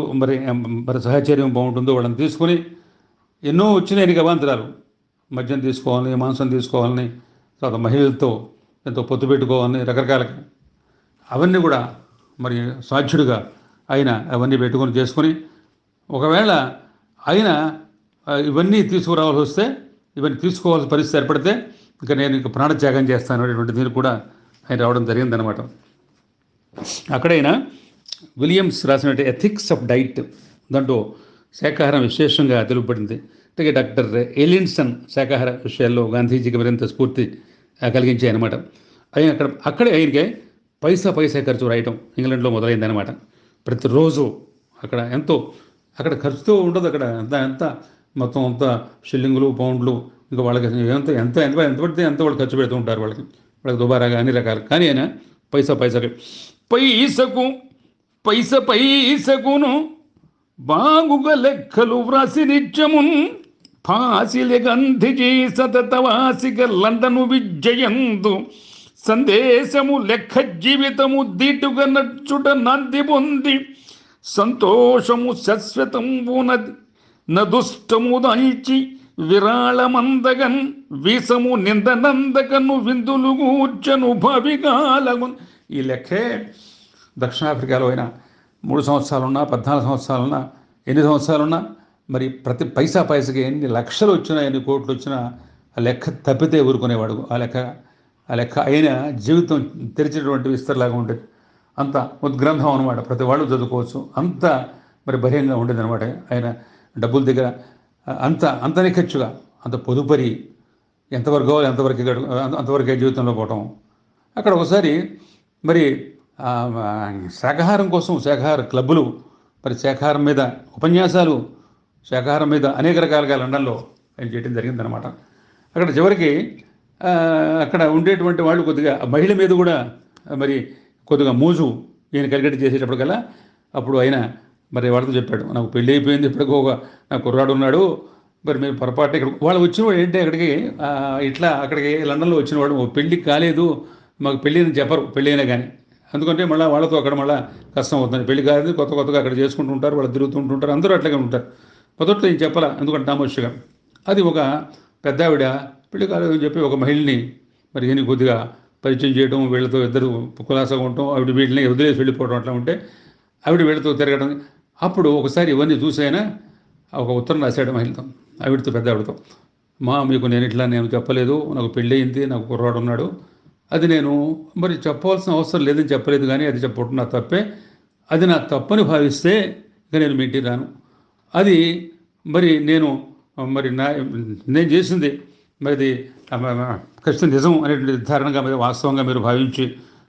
మరి సహచర్యం బాగుంటుందో వాళ్ళని తీసుకొని ఎన్నో వచ్చినాయి ఆయనకి అవాంతరాలు. మద్యం తీసుకోవాలని, మాంసం తీసుకోవాలని, తర్వాత మహిళలతో ఎంతో పొత్తు పెట్టుకోవాలని రకరకాలకి అవన్నీ కూడా మరి సాధ్యుడిగా ఆయన అవన్నీ పెట్టుకొని చేసుకొని ఒకవేళ ఆయన ఇవన్నీ తీసుకురావాల్సి వస్తే, ఇవన్నీ తీసుకోవాల్సిన పరిస్థితి ఏర్పడితే నేను ప్రాణత్యాగం చేస్తాను అనేటువంటి దీనికి కూడా ఆయన రావడం జరిగిందనమాట. అక్కడైనా విలియమ్స్ రాసినటువంటి ఎథిక్స్ ఆఫ్ డైట్ దాంట్లో శాకాహారం విశేషంగా తెలుపబడింది. అలాగే డాక్టర్ ఎలిన్సన్ శాకాహార విషయాల్లో గాంధీజీకి మరింత స్ఫూర్తి కలిగించాయన్నమాట. ఆయన అక్కడే ఆయనకే పైసా ఖర్చు రాయటం ఇంగ్లాండ్లో మొదలైందనమాట. ప్రతిరోజు అక్కడ ఖర్చుతో ఉండదు. అక్కడ ఎంత మొత్తం అంతా షిల్లింగులు, పౌండ్లు, ఇంకా వాళ్ళకి ఎంత పడితే ఎంత వాళ్ళు ఖర్చు పెడుతూ ఉంటారు. వాళ్ళకి దుబారాగా అన్ని రకాలు. కానీ ఆయన పైసకును బాగుగా లెక్కలు వ్రాసి నిత్యమున్ ఫాసిలి గంధిజీ సతతవాసిక లండను విజయందు సందేశము లెక్క జీవితము దీటుగా నచ్చుట నాంది పొంది సంతోషము శాశ్వతంబు నదుష్టము దాల్చి విరాళమందగన్ వీసము నిందనందకను విందులు కూర్చను భవిగాలగు. ఈ లెక్కే దక్షిణాఫ్రికాలో అయినా 3 సంవత్సరాలున్నా, 14 సంవత్సరాలున్నా, ఎన్ని సంవత్సరాలున్నా మరి ప్రతి పైసాకి ఎన్ని లక్షలు వచ్చినా, ఎన్ని కోట్లు వచ్చినా ఆ లెక్క తప్పితే ఊరుకునేవాడు. ఆ లెక్క ఆయన జీవితం తెరిచినటువంటి విస్తరలాగా ఉంటుంది. అంత ఉద్గ్రంథం అనమాట. ప్రతి వాళ్ళు చదువుకోవచ్చు. అంత మరి భయంగా ఉండేది అనమాట. ఆయన డబ్బుల దగ్గర అంత నిఖచ్చుగా, అంత పొదుపరి, ఎంతవరకు కావాలి అంతవరకే జీవితంలో పోవటం. అక్కడ ఒకసారి మరి శాకాహారం కోసం శాకాహార క్లబ్బులు, మరి శాకాహారం మీద ఉపన్యాసాలు, శాకాహారం మీద అనేక రకాలుగా లండన్లో ఆయన చేయడం జరిగిందనమాట. అక్కడ చివరికి అక్కడ ఉండేటువంటి వాళ్ళు కొద్దిగా మహిళ మీద కూడా మరి కొద్దిగా మోజు ఈయన కలిగట్టి చేసేటప్పటికల్లా అప్పుడు ఆయన మరి వాళ్ళతో చెప్పాడు, నాకు పెళ్ళి అయిపోయింది, ఇప్పటికో నాకు కుర్రాడు ఉన్నాడు, మరి మీరు పొరపాటు ఇక్కడ వాళ్ళు వచ్చినవాడు ఏంటి అక్కడికి లండన్లో వచ్చినవాడు పెళ్ళి కాలేదు, మాకు పెళ్ళి అని చెప్పరు, పెళ్ళి అయినా కానీ ఎందుకంటే మళ్ళీ వాళ్ళతో అక్కడ మళ్ళీ కష్టం అవుతుంది. పెళ్లి కాదు, కొత్తగా అక్కడ చేసుకుంటూ ఉంటారు, వాళ్ళు తిరుగుతుంటుంటారు, అందరూ అట్లాగే ఉంటారు. మొదట్లో ఏం చెప్పాలా, ఎందుకంటే నామోషిగా అది ఒక పెద్ద ఆవిడ పెళ్లి కాలేదని చెప్పి ఒక మహిళని మరి ఈయన కొద్దిగా పరిచయం చేయడం, వీళ్ళతో ఇద్దరు కులాసగా ఉండటం, ఆవిడ వీళ్ళని వదిలేసి వెళ్ళిపోవడం అట్లా ఉంటే ఆవిడ వీళ్ళతో తిరగడం. అప్పుడు ఒకసారి ఇవన్నీ చూసైనా ఒక ఉత్తరం రాశాడు మహిళతో, ఆవిడతో, పెద్ద ఆవిడతో. మీకు నేను చెప్పలేదు, నాకు పెళ్ళి అయింది, నాకు కుర్రాడు ఉన్నాడు, అది నేను మరి చెప్పవలసిన అవసరం లేదని చెప్పలేదు, కానీ అది చెప్పడం నా తప్పే, అది నా తప్పని భావిస్తే ఇక నేను మీ ఇంటికి రాను. అది మరి నేను చేసింది మరి ఖచ్చితంగా నిజం అనేటువంటి నిర్ధారణగా మీరు వాస్తవంగా మీరు భావించి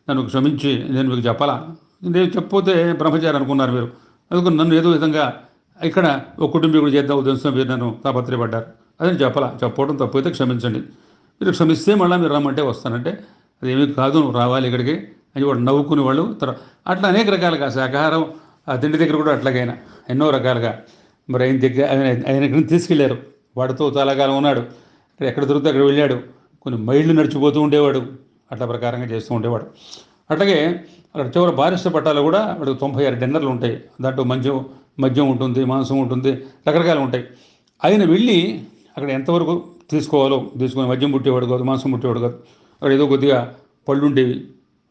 నన్ను క్షమించి నేను మీకు చెప్పాలా, నేను చెప్పకపోతే బ్రహ్మచారి అనుకున్నారు మీరు, అందుకని నన్ను ఏదో విధంగా ఇక్కడ ఒక కుటుంబీకుడు చేద్దాం ఉద్దేశంతో మీరు నన్ను తాపత్రయపడ్డారు, అదని చెప్పడం తప్పైతే క్షమించండి, మీరు క్షమిస్తే మళ్ళీ మీరు రమ్మంటే వస్తానంటే అదేమీ కాదు, నువ్వు రావాలి ఇక్కడికి అని వాడు నవ్వుకునే వాళ్ళు. అట్లా అనేక రకాలుగా శాకాహారం ఆ తిండి దగ్గర కూడా అట్లాగైనా ఎన్నో రకాలుగా మరి ఆయన ఇక్కడికి తీసుకెళ్లారు, వాడితో చాలా కాలం ఉన్నాడు, ఎక్కడ దొరికితే అక్కడ వెళ్ళాడు, కొన్ని మైళ్ళు నడిచిపోతూ ఉండేవాడు, అట్లా ప్రకారంగా చేస్తూ ఉండేవాడు. అట్లాగే అక్కడ చివరి బారిస్టర్ పట్టాలు కూడా వాడికి 96 డిన్నర్లు ఉంటాయి, దాంట్లో మద్యం ఉంటుంది, మాంసం ఉంటుంది, రకరకాలు ఉంటాయి. ఆయన వెళ్ళి అక్కడ ఎంతవరకు తీసుకోవాలో తీసుకొని మద్యం పుట్టేవాడు కాదు, మాంసం పుట్టేవాడు కాదు, అక్కడ ఏదో కొద్దిగా పళ్ళు ఉండేవి,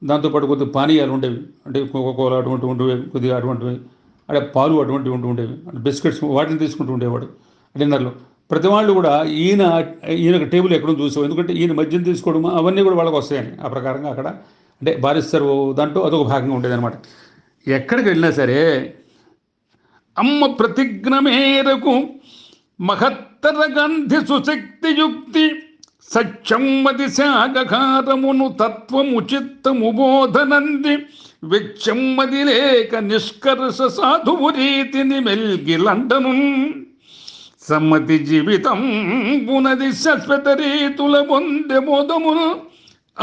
దాంతోపాటు కొద్దిగా పానీయాలు ఉండేవి, అంటే కోకోకోలా అటువంటి ఉండేవి, కొద్దిగా అటువంటివి, అంటే పాలు అటువంటివి ఉండేవి, బిస్కెట్స్ వాటిని తీసుకుంటూ ఉండేవాడు డిన్నర్లో. ప్రతి వాళ్ళు కూడా ఈయనకు టేబుల్ ఎక్కడో చూసావు, ఎందుకంటే ఈయన మద్యం తీసుకోవడం అవన్నీ కూడా వాళ్ళకి వస్తాయని ఆ ప్రకారంగా అక్కడ అంటే బారిస్తారు దాంట్లో అదొక భాగంగా ఉండేది అనమాట. ఎక్కడికి వెళ్ళినా సరే అమ్మ ప్రతిజ్ఞ మేరకు మహత్తర గంధి సుశక్తియుక్తి సత్యమ్మది శాగకారమును తత్వము చిత్తము బోధనంది వెచ్చమ్మది లేక నిష్కర్ష సాధువు రీతిని మెల్గి లండను సమ్మతి జీవితం పునది శాశ్వత రీతుల పొందె మోదమును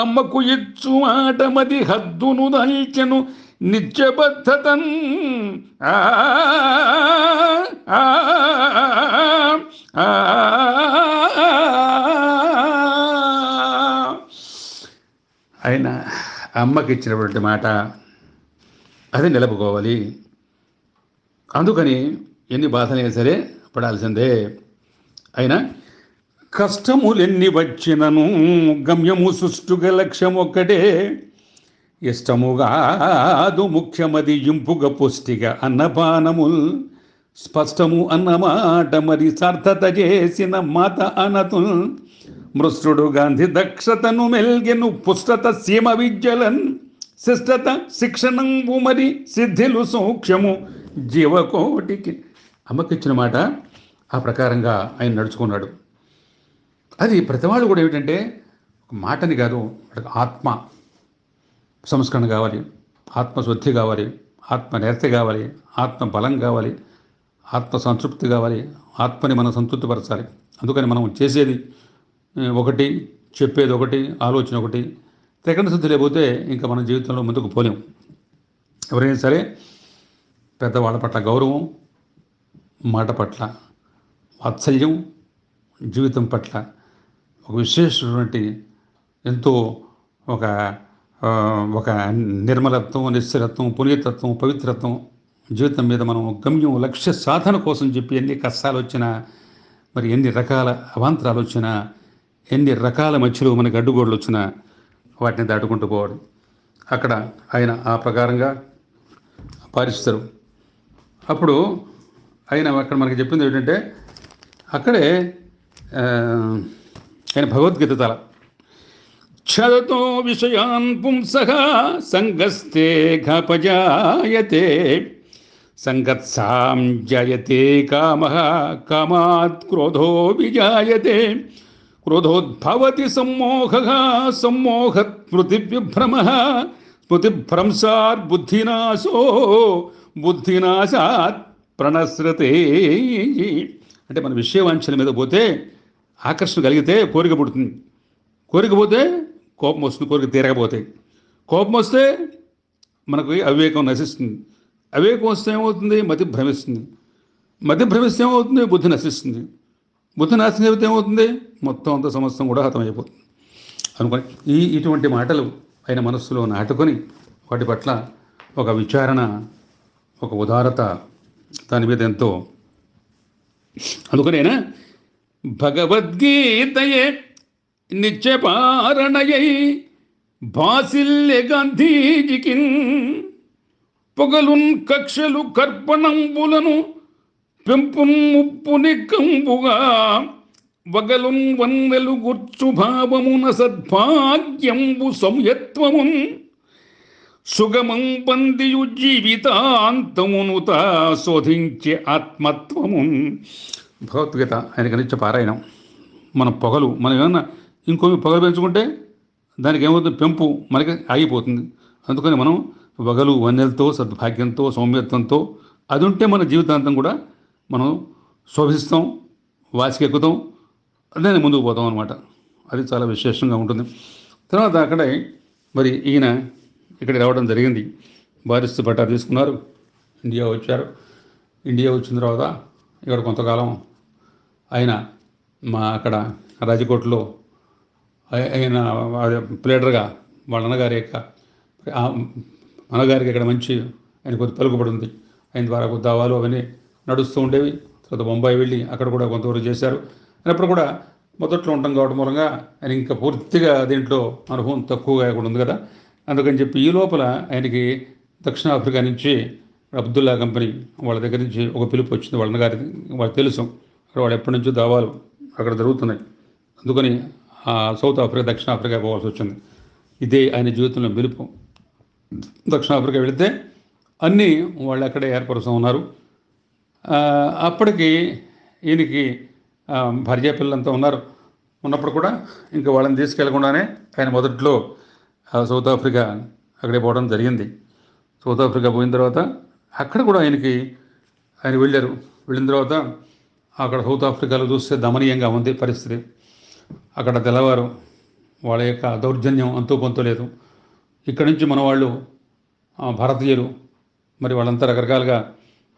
అమ్మకు ఇచ్చు ఆటమది హద్దును దాల్చెను నిత్యబద్ధతన్ ఆయన అమ్మకి ఇచ్చినటువంటి మాట అది నిలుపుకోవాలి. అందుకని ఎన్ని బాధలైనా సరే పడాల్సిందే. అయినా కష్టములెన్ని వచ్చినను గమ్యము సుష్టుగా లక్ష్యం ఒక్కటే, ఇష్టముగాదు ముఖ్యమది ఇంపుగా పుష్టిగా అన్నపానముల్ స్పష్టము అన్నమాట మరి సార్థత చేసిన మాత అనతుల్ మృష్టుడు గాంధీ దక్షతను మెల్గెను పుష్టత సీమ విద్యలన్ శిష్టత శిక్షణంబు మరి సిద్ధిలు సూక్ష్యము జీవకోటికి. అమ్మకిచ్చిన మాట ఆ ప్రకారంగా ఆయన నడుచుకున్నాడు. అది ప్రతివాళ్ళు కూడా ఏమిటంటే ఒక మాటని కాదు, ఆత్మ సంస్కరణ కావాలి, ఆత్మశుద్ధి కావాలి, ఆత్మ నేర్త కావాలి, ఆత్మ బలం కావాలి, ఆత్మ సంతృప్తి కావాలి, ఆత్మని మనం సంతృప్తిపరచాలి. అందుకని మనం చేసేది ఒకటి, చెప్పేది ఒకటి, ఆలోచన ఒకటి. త్రికరణ శుద్ధి లేకపోతే ఇంకా మన జీవితంలో ముందుకు పోలేం. ఎవరైనా సరే పెద్దవాళ్ళ పట్ల గౌరవం, మాట పట్ల వాత్సల్యం, జీవితం పట్ల ఒక విశేషమైనటువంటి ఎంతో ఒక నిర్మలత్వం, నిశ్చలత్వం, పునీతత్వం, పవిత్రత్వం జీవితం మీద మనం గమ్యం, లక్ష్య సాధన కోసం చెప్పి ఎన్ని కష్టాలు వచ్చినా, మరి ఎన్ని రకాల అవాంతరాలు వచ్చినా, ఎన్ని రకాల మధ్యలో మనకి అడ్డుగోడలు వచ్చినా వాటిని దాటుకుంటూ పోవడం. అక్కడ ఆయన ఆ ప్రకారంగా పాటిస్తారు. అప్పుడు ఆయన అక్కడ మనకి చెప్పింది ఏంటంటే అక్కడే ఆయన భగవద్గీత తల క్షదతో విషయాన్ పుంసః సంగస్తే ఘపజాయతే సంగత్సాం జాయతే కామః కామాత్ క్రోధో విజాయతే క్రోధోద్భవతి సమ్మోహః సమ్మోహత్ స్మృతివిభ్రమః స్మృతిభ్రంశాత్ బుద్ధినాశో బుద్ధినాశాత్ ప్రణశ్రతే. అంటే మన విషయవాంఛల మీద పోతే ఆకర్షణ కలిగితే కోరిక పుడుతుంది, కోరిక పోతే కోపం వస్తుంది, కోరిక తీరకపోతాయి, కోపం వస్తే మనకు అవివేకం నశిస్తుంది, అవివేకం వస్తే ఏమవుతుంది, మతి భ్రమిస్తుంది, మతి భ్రమిస్తే ఏమవుతుంది, బుద్ధి నశిస్తుంది, బుద్ధి నాశనం అయిపోతే ఏమవుతుంది, మొత్తం అంత సమస్తం కూడా హతమైపోతుంది. అనుకొని ఇటువంటి మాటలు ఆయన మనస్సులో నాటుకొని వాటి పట్ల ఒక విచారణ, ఒక ఉదారత దాని మీద ఎంతో. అందుకనేనా భగవద్గీతయే నిత్యపారణయై భాసిల్య గాంధీజికిన్ పొగలున్ కక్షలు కర్పణంబులను పెంపున్ ముప్పు నిక్కంబుగా వగలున్ వన్నెలు గుర్చు భావమున సద్భాగ్యంబు సంయత్వమున్ సుగమం పందియు జీవితాంతమును తా శోధించే ఆత్మత్వమున్. భగవద్గీత ఆయనకి నిత్య పారాయణం. మన పొగలు మనం ఏమన్నా ఇంకొన్ని పొగలు పెంచుకుంటే దానికి ఏమవుతుంది, పెంపు మనకి ఆగిపోతుంది. అందుకని మనం వగలు వన్నెలతో సద్భాగ్యంతో సౌమ్యత్వంతో అది ఉంటే మన జీవితాంతం కూడా మనం శోభిస్తాం, వాసికెక్కుతాం, అదే ముందుకు పోతాం అనమాట. అది చాలా విశేషంగా ఉంటుంది. తర్వాత అక్కడే మరి ఈయన ఇక్కడ రావడం జరిగింది. బారిస్టర్ పట్టా తీసుకున్నారు, ఇండియా వచ్చారు. ఇండియా వచ్చిన తర్వాత ఇక్కడ కొంతకాలం ఆయన అక్కడ రాజకోట్లో ఆయన ప్లేడర్గా వాళ్ళ అన్నగారి యొక్క అన్నగారికి ఇక్కడ మంచి ఆయన కొద్ది పలుకుబడి ఉంది. ఆయన ద్వారా కొద్ది దావాలు అవన్నీ నడుస్తూ ఉండేవి. తర్వాత బొంబాయి వెళ్ళి అక్కడ కూడా కొంతవరకు చేశారు. అయినప్పుడు కూడా మొదట్లో ఉండటం కావడం మూలంగా ఆయన ఇంకా పూర్తిగా దీంట్లో అనుభవం తక్కువగా కూడా ఉంది కదా. అందుకని చెప్పి ఈ లోపల ఆయనకి దక్షిణాఫ్రికా నుంచి అబ్దుల్లా కంపెనీ వాళ్ళ దగ్గర నుంచి ఒక పిలుపు వచ్చింది. వాళ్ళ అన్నగారికి వాళ్ళకి తెలుసు వాళ్ళు ఎప్పటి నుంచో దావాలు అక్కడ జరుగుతున్నాయి. అందుకని సౌత్ ఆఫ్రికా దక్షిణాఫ్రికా పోవాల్సి వచ్చింది. ఇదే ఆయన జీవితంలో పిలుపు. దక్షిణాఫ్రికా వెళితే అన్నీ వాళ్ళు అక్కడే ఏర్పరుస్తూ ఉన్నారు. అప్పటికి ఈయనకి భార్య పిల్లలంతా ఉన్నారు. ఉన్నప్పుడు కూడా ఇంకా వాళ్ళని తీసుకెళ్లకుండానే ఆయన మొదట్లో సౌత్ ఆఫ్రికా అక్కడే పోవడం జరిగింది. సౌత్ ఆఫ్రికా పోయిన తర్వాత అక్కడ కూడా ఆయన వెళ్ళారు. వెళ్ళిన తర్వాత అక్కడ సౌత్ ఆఫ్రికాలో చూస్తే దమనీయంగా ఉంది పరిస్థితి. అక్కడ తెల్లవారు వాళ్ళ యొక్క దౌర్జన్యం అంతూ పొంతూ లేదు. ఇక్కడి నుంచి మన వాళ్ళు భారతీయులు మరి వాళ్ళంతా రకరకాలుగా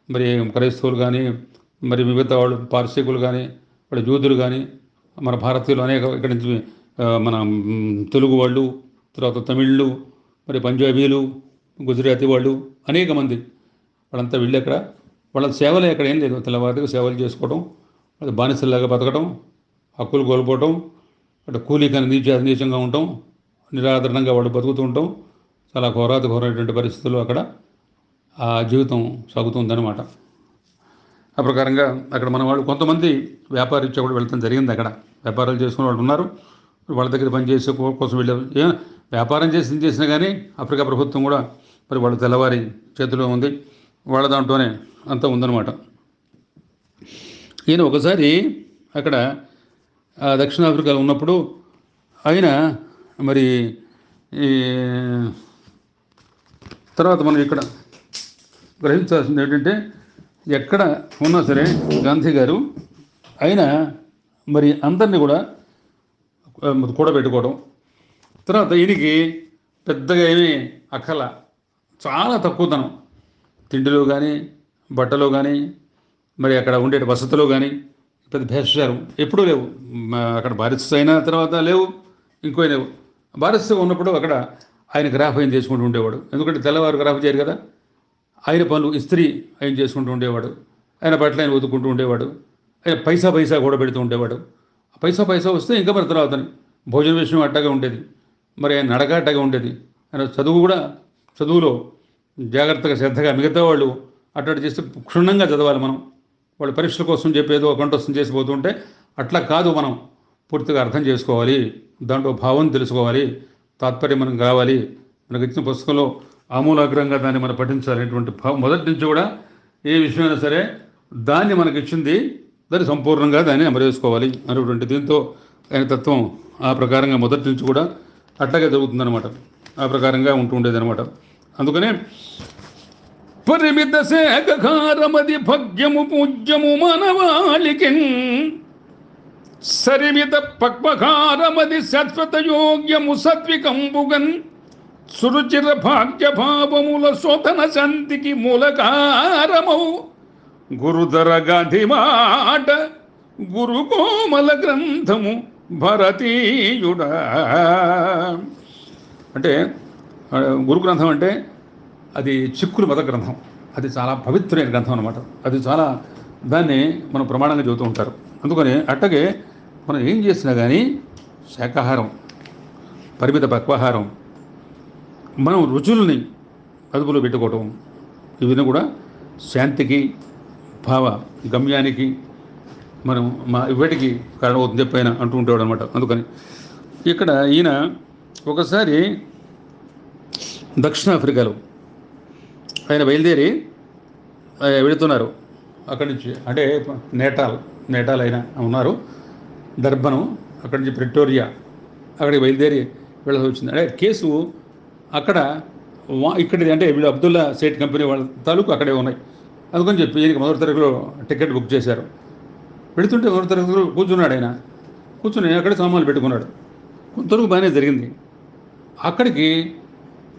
మరి క్రైస్తవులు కానీ మరి మిగతా వాళ్ళు పార్సీకులు కానీ వాళ్ళ జూదులు కానీ మన భారతీయులు అనేక ఇక్కడి నుంచి మన తెలుగు వాళ్ళు, తర్వాత తమిళ్ళు, మరి పంజాబీలు, గుజరాతీ వాళ్ళు అనేక మంది వాళ్ళంతా వెళ్ళి అక్కడ వాళ్ళ సేవలు ఎక్కడ ఏం లేదు. తెల్లవారిగా సేవలు చేసుకోవడం, అది బానిసల్లాగా బతకడం, హక్కులు కోల్పోవటం, అటు కూలీ కానీ నీచంగా ఉండటం, నిరాదరణంగా వాళ్ళు బతుకుతూ ఉండటం, చాలా ఘోరమైనటువంటి పరిస్థితుల్లో అక్కడ ఆ జీవితం సాగుతుందన్నమాట. ఆ ప్రకారంగా అక్కడ మన వాళ్ళు కొంతమంది వ్యాపారీత్యా కూడా వెళ్తాం జరిగింది. అక్కడ వ్యాపారాలు చేసుకునే వాళ్ళు ఉన్నారు. వాళ్ళ దగ్గర పనిచేసే కోసం వెళ్ళారు. వ్యాపారం చేసినా కానీ ఆఫ్రికా ప్రభుత్వం కూడా మరి వాళ్ళ తెల్లవారి చేతిలో ఉంది. వాళ్ళ దాంట్లోనే అంతా ఉందన్నమాట. ఈయన ఒకసారి అక్కడ దక్షిణాఫ్రికాలో ఉన్నప్పుడు ఆయన మరి ఈ తర్వాత మనం ఇక్కడ గ్రహించాల్సింది ఏంటంటే ఎక్కడ ఉన్నా సరే గాంధీ గారు ఆయన మరి అందరినీ కూడా కూడబెట్టుకోవడం. తర్వాత ఈయనకి పెద్దగా ఏమీ అక్కల, చాలా తక్కువతనం, తిండిలో కానీ బట్టలో కానీ మరి అక్కడ ఉండే వసతులు కానీ పెద్ద భేషాలు ఎప్పుడూ లేవు. అక్కడ బారిస్టర్ అయిన తర్వాత లేవు, ఇంకో లేవు. బారిస్టర్ ఉన్నప్పుడు అక్కడ ఆయన గ్రాఫ్ ఆయన చేసుకుంటూ ఉండేవాడు. ఎందుకంటే తెల్లవారు గ్రాఫ్ చేయరు కదా. ఆయన పనులు ఇస్త్రీ ఆయన చేసుకుంటూ ఉండేవాడు. ఆయన బట్టలు ఆయన ఉతుక్కుంటూ ఉండేవాడు. ఆయన పైసా కూడా పెడుతూ ఉండేవాడు. పైసా వస్తే ఇంకా మరి తర్వాత భోజన విషయం అట్టగా ఉండేది. మరి ఆయన నడక అట్టగా ఉండేది. ఆయన చదువులో జాగ్రత్తగా శ్రద్ధగా, మిగతా వాళ్ళు అట్టడి చేస్తే క్షుణ్ణంగా చదవాలి. మనం వాళ్ళు పరీక్షల కోసం చెప్పేదో కంఠస్థం చేసిపోతుంటే అట్లా కాదు. మనం పూర్తిగా అర్థం చేసుకోవాలి, దాంట్లో భావం తెలుసుకోవాలి, తాత్పర్యం మనకు కావాలి. మనకు ఇచ్చిన పుస్తకంలో ఆమూలాగ్రంగా దాన్ని మనం పఠించాలనేటువంటి భావం మొదటి నుంచి కూడా ఏ విషయమైనా సరే దాన్ని మనకి ఇచ్చింది దాన్ని సంపూర్ణంగా దాన్ని అమరేసుకోవాలి అనేటువంటి దీంతో ఆయన తత్వం ఆ ప్రకారంగా మొదటి నుంచి కూడా అట్లాగే జరుగుతుందన్నమాట. ఆ ప్రకారంగా ఉంటూ ఉండేదన్నమాట. అందుకనే పరిమిత శాఖారమది భగ్యము పూజ్యము మానవాళికిన్ సరిమిత పక్వకారమది శాశ్వత యోగ్యము సత్వికంబుగన్ సురుచిర భాగ్య భావముల శోధన శాంతికి మూలకారమౌ గురుధర గాంధీ మాట గురు కోమల గ్రంథము భారతీయుడా. అంటే గురు గ్రంథం అంటే అది చిక్కులు మత గ్రంథం, అది చాలా పవిత్రమైన గ్రంథం అనమాట. అది చాలా దాన్ని మనం ప్రమాణంగా చెబుతూ ఉంటారు. అందుకని అట్టగే మనం ఏం చేసినా కానీ శాకాహారం, పరిమిత పక్వాహారం, మనం రుచుల్ని అదుపులో పెట్టుకోవటం, ఇవన్నీ కూడా శాంతికి, భావ గమ్యానికి మనం ఇవాటికి కారణమవుతుంది చెప్పి ఆయన అంటూ ఉంటాడు అనమాట. అందుకని ఇక్కడ ఈయన ఒకసారి దక్షిణాఫ్రికాలో ఆయన బయలుదేరి వెళుతున్నారు. అక్కడి నుంచి అంటే నేటాల్ అయినా ఉన్నారు, డర్బను, అక్కడి నుంచి ప్రిటోరియా, అక్కడికి బయలుదేరి వెళ్ళాల్సి వచ్చింది. అంటే కేసు అక్కడ ఇక్కడిది అంటే వీళ్ళు అబ్దుల్లా సేట్ కంపెనీ వాళ్ళ తాలూకు అక్కడే ఉన్నాయి. అందుకని చెప్పి ఈయనకి మొదటి తరగతిలో టికెట్ బుక్ చేశారు. వెళుతుంటే మొదటి తరగతిలో కూర్చున్నాడు. ఆయన కూర్చుని అక్కడే సామాన్లు పెట్టుకున్నాడు. కొంతవరకు బాగానే జరిగింది. అక్కడికి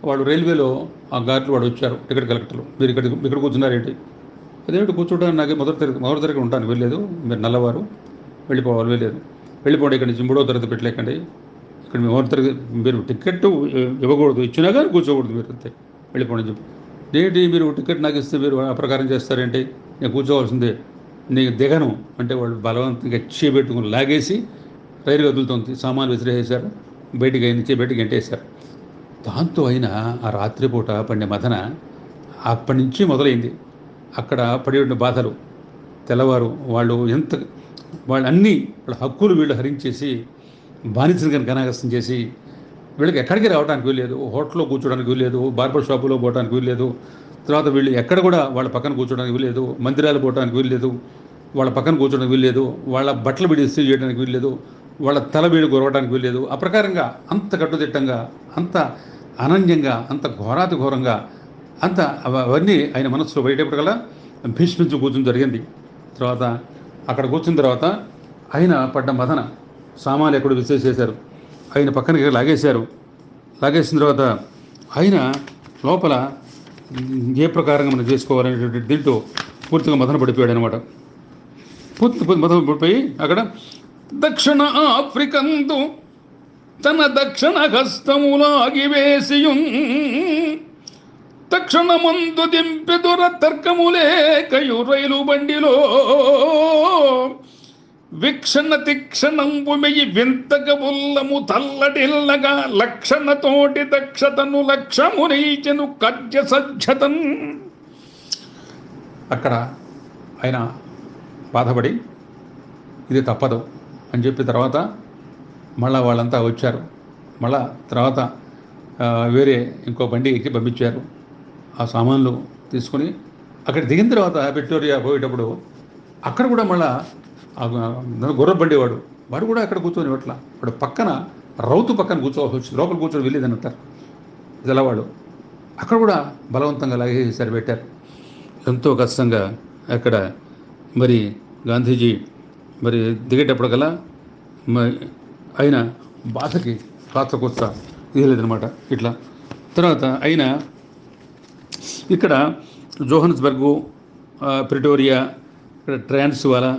వాడు రైల్వేలో ఆ గార్డులు వాడు వచ్చారు, టికెట్ కలెక్టర్లు, మీరు ఇక్కడ కూర్చున్నారేంటి? అదేమిటి కూర్చోవడానికి నాకు మొదటి తరగతి ఉంటాను, వెళ్ళలేదు, మీరు నల్లవారు, వెళ్ళిపోవాలి, వెళ్ళిపోండి ఇక్కడి నుంచి, 3వ తరగతి పెట్టలేకండి, ఇక్కడ మొదటి తరగతి మీరు టికెట్ ఇవ్వకూడదు, ఇచ్చినా కానీ కూర్చోకూడదు, మీరు అంతే, వెళ్ళిపోండి చెప్పి. ఏంటి మీరు టికెట్ నాకు ఇస్తే మీరు ఆ ప్రకారం చేస్తారేంటి, నేను కూర్చోవాల్సిందే, నీకు దిగను అంటే వాళ్ళు బలవంతంగా చేపెట్టుకుని లాగేసి రైలు వదులుతుంది, సామాన్లు విసిరేసారు, బయటికి ఎంటేశారు. దాంతో అయినా ఆ రాత్రిపూట పడిన మదన అప్పటి నుంచి మొదలైంది. అక్కడ పడి ఉన్న బాధలు, తెల్లవారు వాళ్ళు వాళ్ళ హక్కులు వీళ్ళు హరించేసి బానిసలు కనుక అనాగస్తం చేసి వీళ్ళకి ఎక్కడికి రావడానికి వీల్లేదు, హోటల్లో కూర్చోడానికి వీల్లేదు, బార్బర్ షాపులో పోవడానికి వీల్లేదు, తర్వాత వీళ్ళు ఎక్కడ కూడా వాళ్ళ పక్కన కూర్చోడానికి వీల్లేదు, మందిరాలు పోవడానికి వీల్లేదు, వాళ్ళ పక్కన కూర్చోడానికి వీల్లేదు, వాళ్ళ బట్టలు వీడి ఇస్త్రీ చేయడానికి వీల్లేదు, వాళ్ళ తల వీడు గొరవడానికి వీల్లేదు. ఆ ప్రకారంగా అంత కట్టుదిట్టంగా, అంత అనన్యంగా, అంత ఘోరాతి ఘోరంగా, అంత అవన్నీ ఆయన మనసులో బయటపడగల భీష్మించి కూర్చుని జరిగింది. తర్వాత అక్కడ కూర్చున్న తర్వాత ఆయన పడ్డ మదన, సామాన్లు ఎక్కడో విసిరేసేశారు, ఆయన పక్కనకి లాగేసిన తర్వాత ఆయన లోపల ఏ ప్రకారంగా మనం చేసుకోవాలనేటువంటి దీంట్లో పూర్తిగా మదన పడిపోయాడు అనమాట. పూర్తి మదన పడిపోయి అక్కడ దక్షిణ ఆఫ్రికందు తన దక్షిణ హస్తములాగివేసియున్ తక్షణమందు దింపెదుర తర్కములేకయు రైలు బండిలో వీక్షణ తీక్షణంబు మెయి వింతగ ఉల్లము తల్లడిల్లగా లక్షణతోటి దక్షతను లక్ష్యమునైచెను కార్య సజ్జతన్. అక్కడ ఆయన బాధపడి ఇది తప్పదు అని చెప్పి తర్వాత మళ్ళా వాళ్ళంతా వచ్చారు. మళ్ళా తర్వాత వేరే ఇంకో బండి ఎక్కి పంపించారు. ఆ సామాన్లు తీసుకుని అక్కడ దిగిన తర్వాత విక్టోరియా పోయేటప్పుడు అక్కడ కూడా మళ్ళా గుర్ర బండి వాడు కూడా అక్కడ కూర్చొని ఇవ్వట్లా, వాడు పక్కన రౌతు పక్కన కూర్చోవాల్సి వచ్చింది, లోపల కూర్చొని వెళ్ళేదని అంటారు జలవాడు. అక్కడ కూడా బలవంతంగా లాగేసారి పెట్టారు. ఎంతో కష్టంగా అక్కడ మరి గాంధీజీ మరి దిగేటప్పటికల్లా ఆయన బాధకి కాచకూర్చ ఇదలేదనమాట. ఇట్లా తర్వాత ఆయన ఇక్కడ జోహన్స్బర్గు, ప్రిటోరియా, ఇక్కడ ట్రాన్స్వాలా,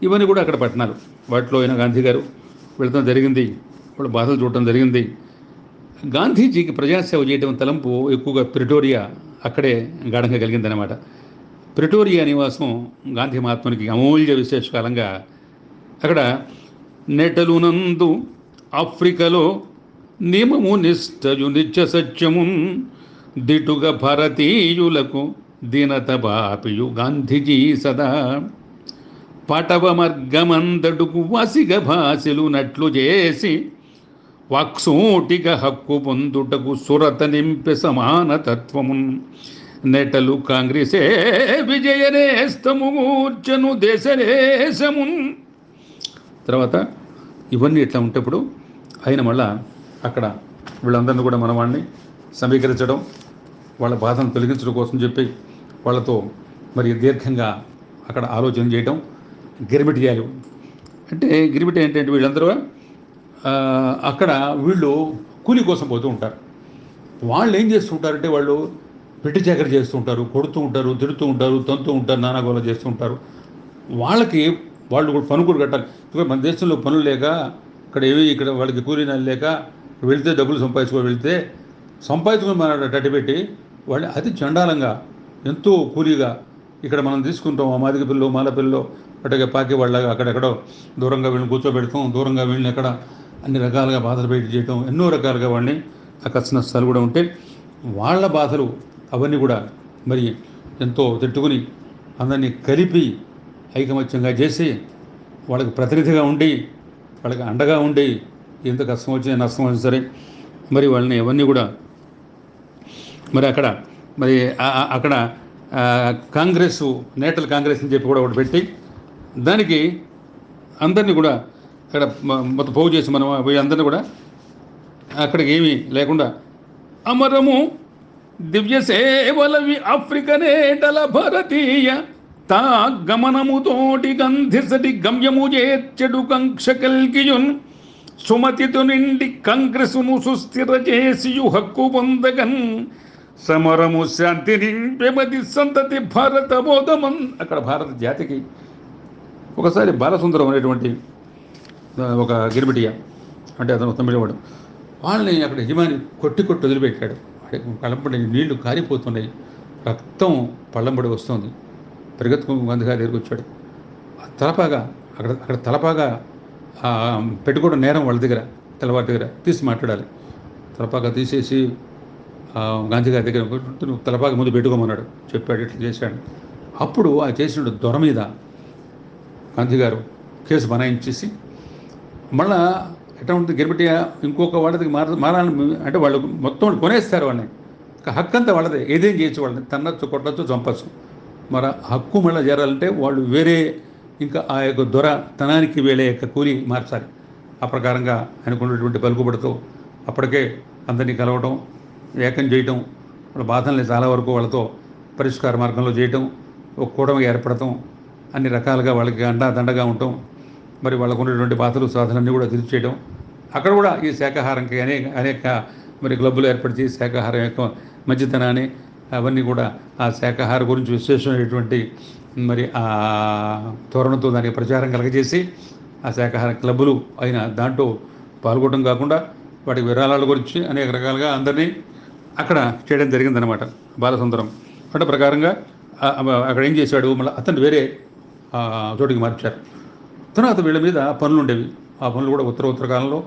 ఇవన్నీ కూడా అక్కడ పట్టణాలు. వాటిలో అయినా గాంధీ గారు వెళ్ళడం జరిగింది, వాళ్ళ బాధలు చూడటం జరిగింది. గాంధీజీకి ప్రజాసేవ చేయడం తలంపు ఎక్కువగా ప్రిటోరియా అక్కడే గాఢంగా కలిగిందనమాట. ప్రిటోరియా నివాసం గాంధీ మహాత్మునికి అమూల్య విశేషకాలంగా అక్కడ నెటలునందు ఆఫ్రికాలో నియమము నిష్టయు నిత్య సత్యము దిటుగా భారతీయులకు దీనత బాపియు గాంధీజీ సదా పటవ మార్గమందడుకు వాసిగ భాషలు నట్లు చేసి వాక్సూటిగా హక్కు పొందుటకు సురత నింపె సమానతత్వమున్ నెటలు కాంగ్రెసే విజయనేస్తము కూర్చను దేశదేశమున్. తర్వాత ఇవన్నీ ఇట్లా ఉంటేప్పుడు ఆయన మళ్ళా అక్కడ వీళ్ళందరినీ కూడా మనవాడిని సమీకరించడం, వాళ్ళ బాధను తొలగించడం కోసం చెప్పి వాళ్ళతో మరి దీర్ఘంగా అక్కడ ఆలోచన చేయడం, గిరిమిటి చేయాలి. అంటే గిరిమిటి ఏంటంటే వీళ్ళందరూ అక్కడ వీళ్ళు కూలి కోసం పోతూ ఉంటారు. వాళ్ళు ఏం చేస్తూ ఉంటారంటే వాళ్ళు పెట్టి చాకరీ చేస్తూ ఉంటారు, కొడుతూ ఉంటారు, తిడుతూ ఉంటారు, తంతూ ఉంటారు, నానాగోళ చేస్తూ ఉంటారు. వాళ్ళు కూడా పనులు కూడా కట్టాలి. మన దేశంలో పనులు లేక ఇక్కడ వాళ్ళకి కూలీ నెల లేక వెళితే డబ్బులు సంపాదించుకొని వెళితే సంపాదించుకుని మన పెట్టి వాళ్ళు అతి చండాలంగా ఎంతో కూలీగా ఇక్కడ మనం తీసుకుంటాం ఆ మాదిగ పిల్లు మాల పిల్లు అటుగా పాకి వాళ్ళగా అక్కడెక్కడో దూరంగా వీళ్ళని కూర్చోబెడతాం, దూరంగా వీళ్ళని ఎక్కడ అన్ని రకాలుగా బాధలు పెట్టి చేయటం, ఎన్నో రకాలుగా వాళ్ళని ఆ కష్ట నష్టాలు కూడా ఉంటే వాళ్ళ బాధలు అవన్నీ కూడా మరి ఎంతో తిట్టుకుని అందరినీ కలిపి ఐకమత్యంగా చేసి వాళ్ళకి ప్రతినిధిగా ఉండి వాళ్ళకి అండగా ఉండి ఎంత కష్టం వచ్చినా నష్టం వచ్చినా సరే మరి వాళ్ళని అవన్నీ కూడా మరి అక్కడ కాంగ్రెస్ నేటల్ కాంగ్రెస్ అని చెప్పి కూడా ఒకటి పెట్టి దానికి అందరినీ కూడా అక్కడ మొత్తం పోగు చేసి మనం అందరినీ కూడా అక్కడికి ఏమీ లేకుండా అమరము దివ్య సేవలవి ఆఫ్రికనేటల భారతీయ తా గమనముతోటి గంధిసటి గమ్యము చేర్చెడు కంక్ష కల్కియున్ సుమతితో నిండి కాంగ్రెసును సుస్థిర చేసియు హక్కు పొందగన్ సమరము శాంతి నింపెమది సంతతి భారత బోధమన్. అక్కడ భారత జాతికి ఒకసారి బాలసుందరం అనేటువంటి ఒక గిరిబిటియ అంటే అతను తమిళవాడు, వాళ్ళని అక్కడ యజమాని కొట్టి వదిలిపెట్టాడు. కళ్ళంపడి నీళ్లు కారిపోతున్నాయి, రక్తం పళ్ళంబడి వస్తుంది. పరిగెత్తుకు గాంధీగారి దగ్గరికి వచ్చాడు. తలపాగా అక్కడ తలపాగా పెట్టుకోవడం నేరం వాళ్ళ దగ్గర, తెల్లవారి దగ్గర తీసి మాట్లాడాలి. తలపాగా తీసేసి గాంధీగారి దగ్గర నువ్వు తలపాగా ముందు పెట్టుకోమన్నాడు. చెప్పాడు, ఇట్లా చేశాడు. అప్పుడు ఆ చేసిన దొర మీద గాంధీగారు కేసు బనాయించేసి మళ్ళా ఎట్లా ఉంటుంది గిరిబిటియా ఇంకొక వాళ్ళకి మారాలని అంటే వాళ్ళు మొత్తం కొనేస్తారు వాళ్ళని. హక్కు అంతా వాళ్ళదే, ఏదేం చేయొచ్చు వాళ్ళని, తన్నచ్చు కొట్టచ్చు చంపచ్చు. మరి హక్కు మళ్ళీ చేరాలంటే వాళ్ళు వేరే ఇంకా ఆ యొక్క దొరతనానికి వేళ యొక్క కూలి మార్చాలి. ఆ ప్రకారంగా అనుకున్నటువంటి పలుకుబడితో అప్పటికే అందరినీ కలవటం, ఏకం చేయటం, వాళ్ళ బాధల్ని చాలా వరకు వాళ్ళతో పరిష్కార మార్గంలో చేయటం, ఒక కూటమిగా ఏర్పడటం, అన్ని రకాలుగా వాళ్ళకి దండగా ఉండటం, మరి వాళ్ళకు ఉన్నటువంటి బాధలు సాధనన్నీ కూడా తీర్చేయడం. అక్కడ కూడా ఈ శాకాహారంకి అనేక మరి క్లబ్బులు ఏర్పరిచి శాకాహారం యొక్క మంచితనాన్ని అవన్నీ కూడా ఆ శాకాహార గురించి విశేషమైనటువంటి మరి ఆ ధోరణితో దానికి ప్రచారం కలగజేసి ఆ శాకాహార క్లబ్బులు అయిన దాంట్లో పాల్గొనడం కాకుండా వాటి విరాళాల గురించి అనేక రకాలుగా అందరినీ అక్కడ చేయడం జరిగిందనమాట బాలసుందరం. అంటే ప్రకారంగా అక్కడ ఏం చేశాడు, మళ్ళీ అతను వేరే చోటికి మార్చారు. తర్వాత వీళ్ళ మీద పనులు ఉండేవి. ఆ పనులు కూడా ఉత్తర కాలంలో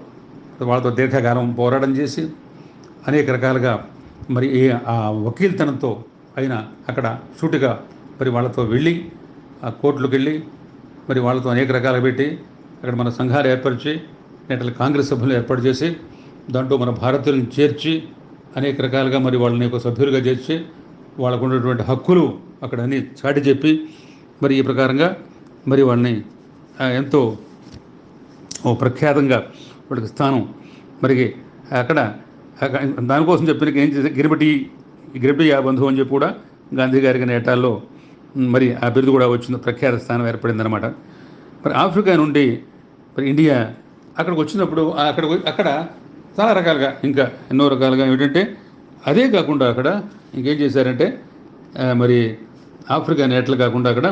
వాళ్ళతో దీర్ఘకాలం పోరాటం చేసి అనేక రకాలుగా మరి ఆ వకీల్తనంతో అయినా అక్కడ సూటిగా మరి వాళ్ళతో వెళ్ళి ఆ కోర్టులకు వెళ్ళి మరి వాళ్ళతో అనేక రకాలుగా పెట్టి అక్కడ మన సంఘాలు ఏర్పరిచి నేటల్ కాంగ్రెస్ సభ్యులు ఏర్పాటు చేసి దాంట్లో మన భారతీయులను చేర్చి అనేక రకాలుగా మరి వాళ్ళని ఒక సభ్యులుగా చేర్చి వాళ్ళకు ఉన్నటువంటి హక్కులు అక్కడ అన్నీ చాటి చెప్పి మరి ఈ ప్రకారంగా మరి వాళ్ళని ఎంతో ప్రఖ్యాతంగా వాళ్ళకి స్థానం మరి అక్కడ దానికోసం చెప్పిన ఏం చేసి గిరిబిటియా బంధువు అని చెప్పి కూడా గాంధీ గారికి నేటాల్లో మరి ఆ బిరుదు కూడా వచ్చింది, ప్రఖ్యాత స్థానం ఏర్పడిందనమాట. మరి ఆఫ్రికా నుండి మరి ఇండియా అక్కడికి వచ్చినప్పుడు అక్కడ చాలా రకాలుగా ఇంకా ఎన్నో రకాలుగా ఏమిటంటే అదే కాకుండా అక్కడ ఇంకేం చేశారంటే మరి ఆఫ్రికా నేటలు కాకుండా అక్కడ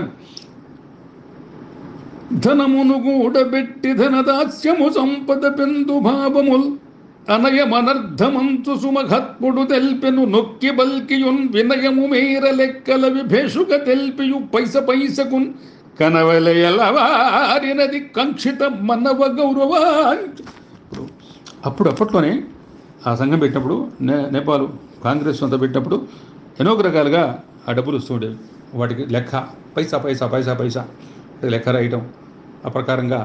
ధనమును కూడబెట్టి ధనదాస్యము సంపద పెందు భావముల్ అనయమనర్థమంతు సుమఘత్ముడు తెల్పెను నొక్కి బల్కియున్ వినయము మేర లెక్కల విభేషుక తెల్పియు పైసకున్ కనవలయలవారినది కంక్షిత మనవ గౌరవా. అప్పట్లోనే ఆ సంఘం పెట్టినప్పుడు నేపాల్ కాంగ్రెస్ అంతా పెట్టినప్పుడు ఎన్నో రకాలుగా ఆ డబ్బులు వస్తుండేవి. వాటికి లెక్క పైసా పైసా పైసా పైసా లెక్క రాయటం, ఆ ప్రకారంగా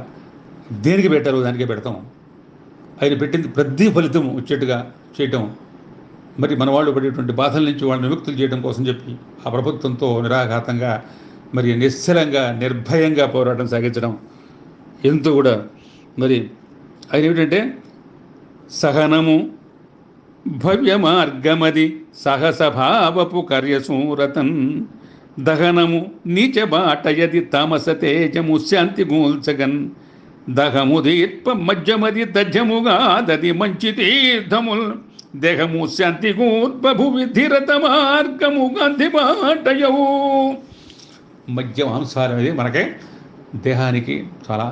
దేనికి పెట్టారు దానికే పెడతాం, ఆయన పెట్టింది ప్రతి ఫలితం వచ్చేట్టుగా చేయటం, మరి మన వాళ్ళు పడేటువంటి బాధల నుంచి వాళ్ళని విముక్తులు చేయడం కోసం చెప్పి ఆ ప్రభుత్వంతో నిరాఘాతంగా మరి నిశ్చలంగా నిర్భయంగా పోరాటం సాగించడం ఎంతో కూడా మరి ఆయన ఏమిటంటే సహనము భవ్య మార్గమది సహసభావపు కార్యసూరతన్ దహనము నీచ బాటయది తామస తేజము శాంతి గూల్చగన్ దహము దీర్ప మధ్యమది దధ్యముగాదది మంచి తీర్థముల్ దేహము శాంతి గూర్భువి ధీరత మార్గము గాంధీ బాటయవు. మధ్య మాంసాలు అనేది మనకే దేహానికి చాలా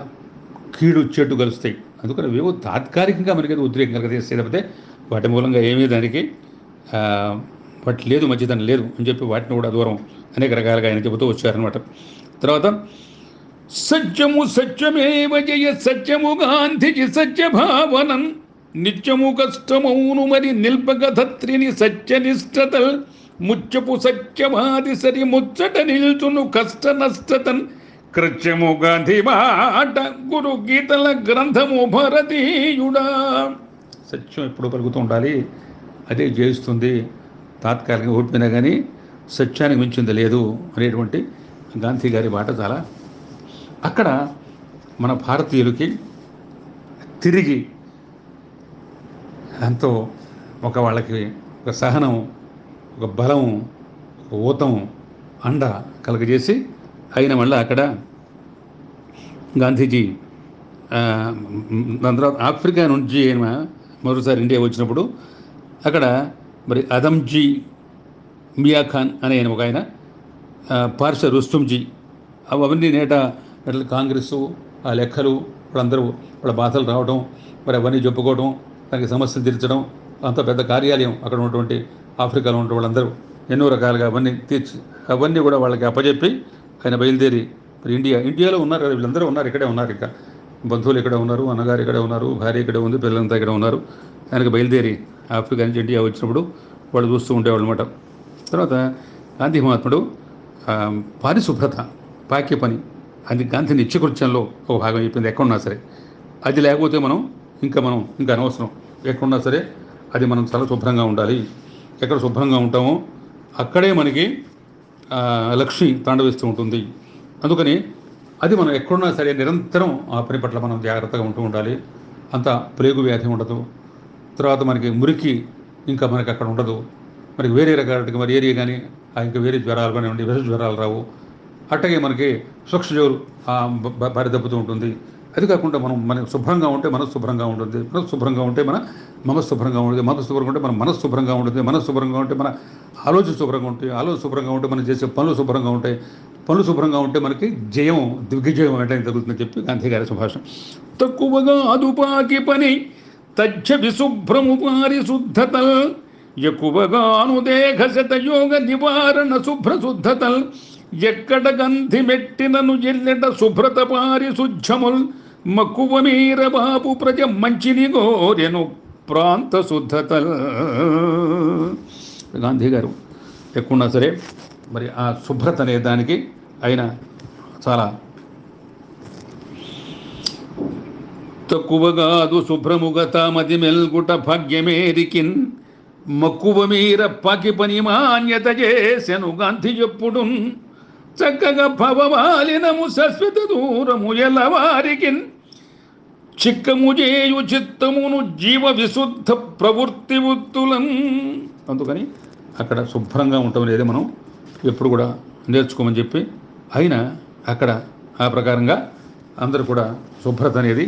కీడు చెట్టు కలుస్తాయి. అందుకని ఏవో తాత్కాలికంగా మనకి ఉద్రేకం కలగజేస్తే తప్పితే వాటి మూలంగా ఏమీ దానికి వాటి లేదు, మంచిదనం లేదు అని చెప్పి వాటిని కూడా దూరం అనేక రకాలుగా ఆయన చెబుతూ వచ్చారనమాట. తర్వాత సత్యము సత్యమేవ జయ సత్యము గాంధీజీ సత్యభావనం నిత్యము కష్టమౌను మరి నిల్పక ధత్రిని సత్యనిష్టతల్ ముచ్చపు సత్యవాది సరి ముచ్చట నిల్చును కష్ట నష్టతన్ కృత్యము గాంధీ మాట గురు గీతల గ్రంథము భారతీయుడా. సత్యం ఎప్పుడు పలుకుతూ ఉండాలి, అదే జయిస్తుంది. తాత్కాలికంగా ఓడిపోయినా కానీ సత్యానికి మించింది లేదు అనేటువంటి గాంధీ గారి మాట చాలా అక్కడ మన భారతీయులకి తిరిగి ఎంతో వాళ్ళకి ఒక సహనం, ఒక బలం, ఒక ఊతం, అండ కలగజేసి అయిన మళ్ళీ అక్కడ గాంధీజీ దాని తర్వాత ఆఫ్రికా నుంచి ఆయన మరోసారి ఇండియా వచ్చినప్పుడు అక్కడ మరి అదమ్జీ మియా ఖాన్ అనే ఒక ఆయన, పార్షా రుస్తుంజీ, అవన్నీ కాంగ్రెస్సు ఆ లెక్కలు వాళ్ళందరూ వాళ్ళ బాధలు రావడం, మరి అవన్నీ చెప్పుకోవడం, దానికి సమస్యలు తీర్చడం, అంత పెద్ద కార్యాలయం అక్కడ ఉన్నటువంటి ఆఫ్రికాలో ఉన్న వాళ్ళందరూ ఎన్నో రకాలుగా అవన్నీ తీర్చి అవన్నీ కూడా వాళ్ళకి అప్పచెప్పి ఆయన బయలుదేరి మరి ఇండియాలో ఉన్నారు కదా, వీళ్ళందరూ ఉన్నారు, ఇక్కడే ఉన్నారు, ఇంకా బంధువులు ఇక్కడే ఉన్నారు, అన్నగారు ఇక్కడే ఉన్నారు, భార్య ఇక్కడే ఉంది, పిల్లలంతా ఇక్కడ ఉన్నారు. ఆయనకు బయలుదేరి ఆఫ్రికా నుంచి ఇండియా వచ్చినప్పుడు వాళ్ళు చూస్తూ ఉండేవాళ్ళు అనమాట. తర్వాత గాంధీ మహాత్ముడు పారిశుభ్రత, పాక్య పని, అది గాంధీ నిత్యకృత్యంలో ఒక భాగం అయిపోయింది. ఎక్కడున్నా సరే అది లేకపోతే మనం ఇంకా అనవసరం. ఎక్కడున్నా సరే అది మనం చాలా శుభ్రంగా ఉండాలి. ఎక్కడ శుభ్రంగా ఉంటామో అక్కడే మనకి లక్ష్మి తాండవిస్తూ ఉంటుంది. అందుకని అది మనం ఎక్కడున్నా సరే నిరంతరం ఆ పని పట్ల మనం జాగ్రత్తగా ఉంటూ ఉండాలి. అంత ప్లేగు వ్యాధి ఉండదు. తర్వాత మనకి మురికి ఇంకా మనకి అక్కడ ఉండదు. మనకి వేరే రకాల మలేరియా కానీ ఇంకా వేరే జ్వరాలు కానివ్వండి, విష జ్వరాలు రావు. అట్టగే మనకి సూక్ష్మజీవులు భారీ దెబ్బతూ ఉంటుంది. అది కాకుండా మనం శుభ్రంగా ఉంటే మనసు శుభ్రంగా ఉంటుంది, మనసు శుభ్రంగా ఉంటే మన మనసు శుభ్రంగా ఉంటుంది, మనసు శుభ్రంగా ఉంటే మన మనసు శుభ్రంగా ఉంటుంది, మనసు శుభ్రంగా ఉంటే మన ఆలోచన శుభ్రంగా ఉంటాయి, ఆలోచన శుభ్రంగా ఉంటే మనం చేసే పనులు శుభ్రంగా ఉంటాయి, పనులు శుభ్రంగా ఉంటే మనకి జయం, దిగ్విజయం వెంటనే జరుగుతుందని చెప్పి గాంధీ గారి సుభాషం. తక్కువగా అదుపాకి పని తజ్జ విశుభ్రము పారిశుద్ధతల్ ఎక్కువగాను దేహశత యోగ నివారణ శుభ్రశుద్ధతల్ ఎక్కడ గంధి మెట్టినను ఎల్లెట శుభ్రత పారిశుధ్యముల్ మక్కువ మీర బాపు ప్రజ మంచిని గోరెను ప్రాంత శుద్ధతల్. గాంధీ గారు ఎక్కువన్నా సరే మరి ఆ శుభ్రత అనే దానికి ఆయన చాలా తక్కువగాదు శుభ్రముగ తామది మెల్గుట భాగ్యమేరికిన్ మక్కువ మీర పాకి పని మాన్యత చేసెను గాంధీ ఎప్పుడు చక్కగా భవమాలినము శాశ్వత దూరము ఎలవారికిన్ చిక్కము చేయు చిత్తమును జీవ విశుద్ధ ప్రవృత్తి వృత్తులం. అందుకని అక్కడ శుభ్రంగా ఉండటం అనేది మనం ఎప్పుడు కూడా నేర్చుకోమని చెప్పి ఆయన అక్కడ ఆ ప్రకారంగా అందరూ కూడా శుభ్రత అనేది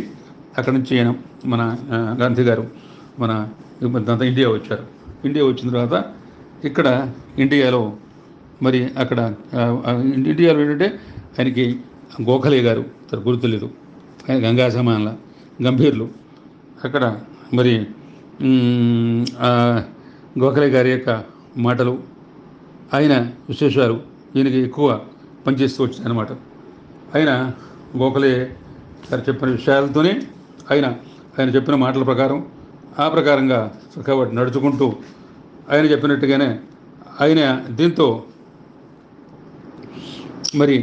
అక్కడి నుంచి ఆయన మన గాంధీ గారు మన ఇండియా వచ్చారు. ఇండియా వచ్చిన తర్వాత ఇక్కడ ఇండియాలో మరి అక్కడ ఇండియాలో ఏంటంటే ఆయనకి గోఖలే గారు గుర్తు తెలియదు, ఆయన గంగా సమానుల గంభీర్లు అక్కడ మరి గోఖలే గారి యొక్క మాటలు, ఆయన విశేషాలు ఈయనకి ఎక్కువ పనిచేస్తూ వచ్చిందనమాట. ఆయన గోఖలే గారు చెప్పిన విషయాలతోనే ఆయన చెప్పిన మాటల ప్రకారం ఆ ప్రకారంగా చక్కగా నడుచుకుంటూ ఆయన చెప్పినట్టుగానే ఆయన దీంతో మరి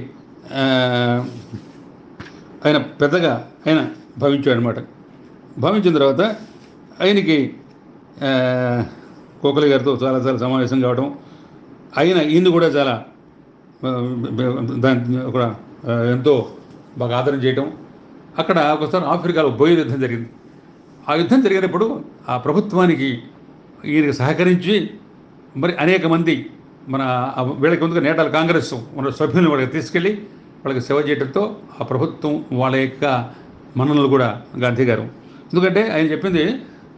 ఆయన పెద్దగా ఆయన భావించాడు అనమాట. భావించిన తర్వాత ఆయనకి గోఖలే గారితో చాలా సమావేశం కావడం, ఈయన కూడా చాలా దాని కూడా ఎంతో బాగా ఆదరణ చేయడం. అక్కడ ఒకసారి ఆఫ్రికాలో బోయర్ యుద్ధం జరిగింది. ఆ యుద్ధం జరిగినప్పుడు ఆ ప్రభుత్వానికి ఈయనకి సహకరించి మరి అనేక మంది మన వీళ్ళకి ముందుగా నేటాల కాంగ్రెస్ మన సభ్యులను వాళ్ళకి తీసుకెళ్ళి వాళ్ళకి సేవ చేయడంతో ఆ ప్రభుత్వం వాళ్ళ యొక్క మన్ననలు కూడా గాంధీ గారు, ఎందుకంటే ఆయన చెప్పింది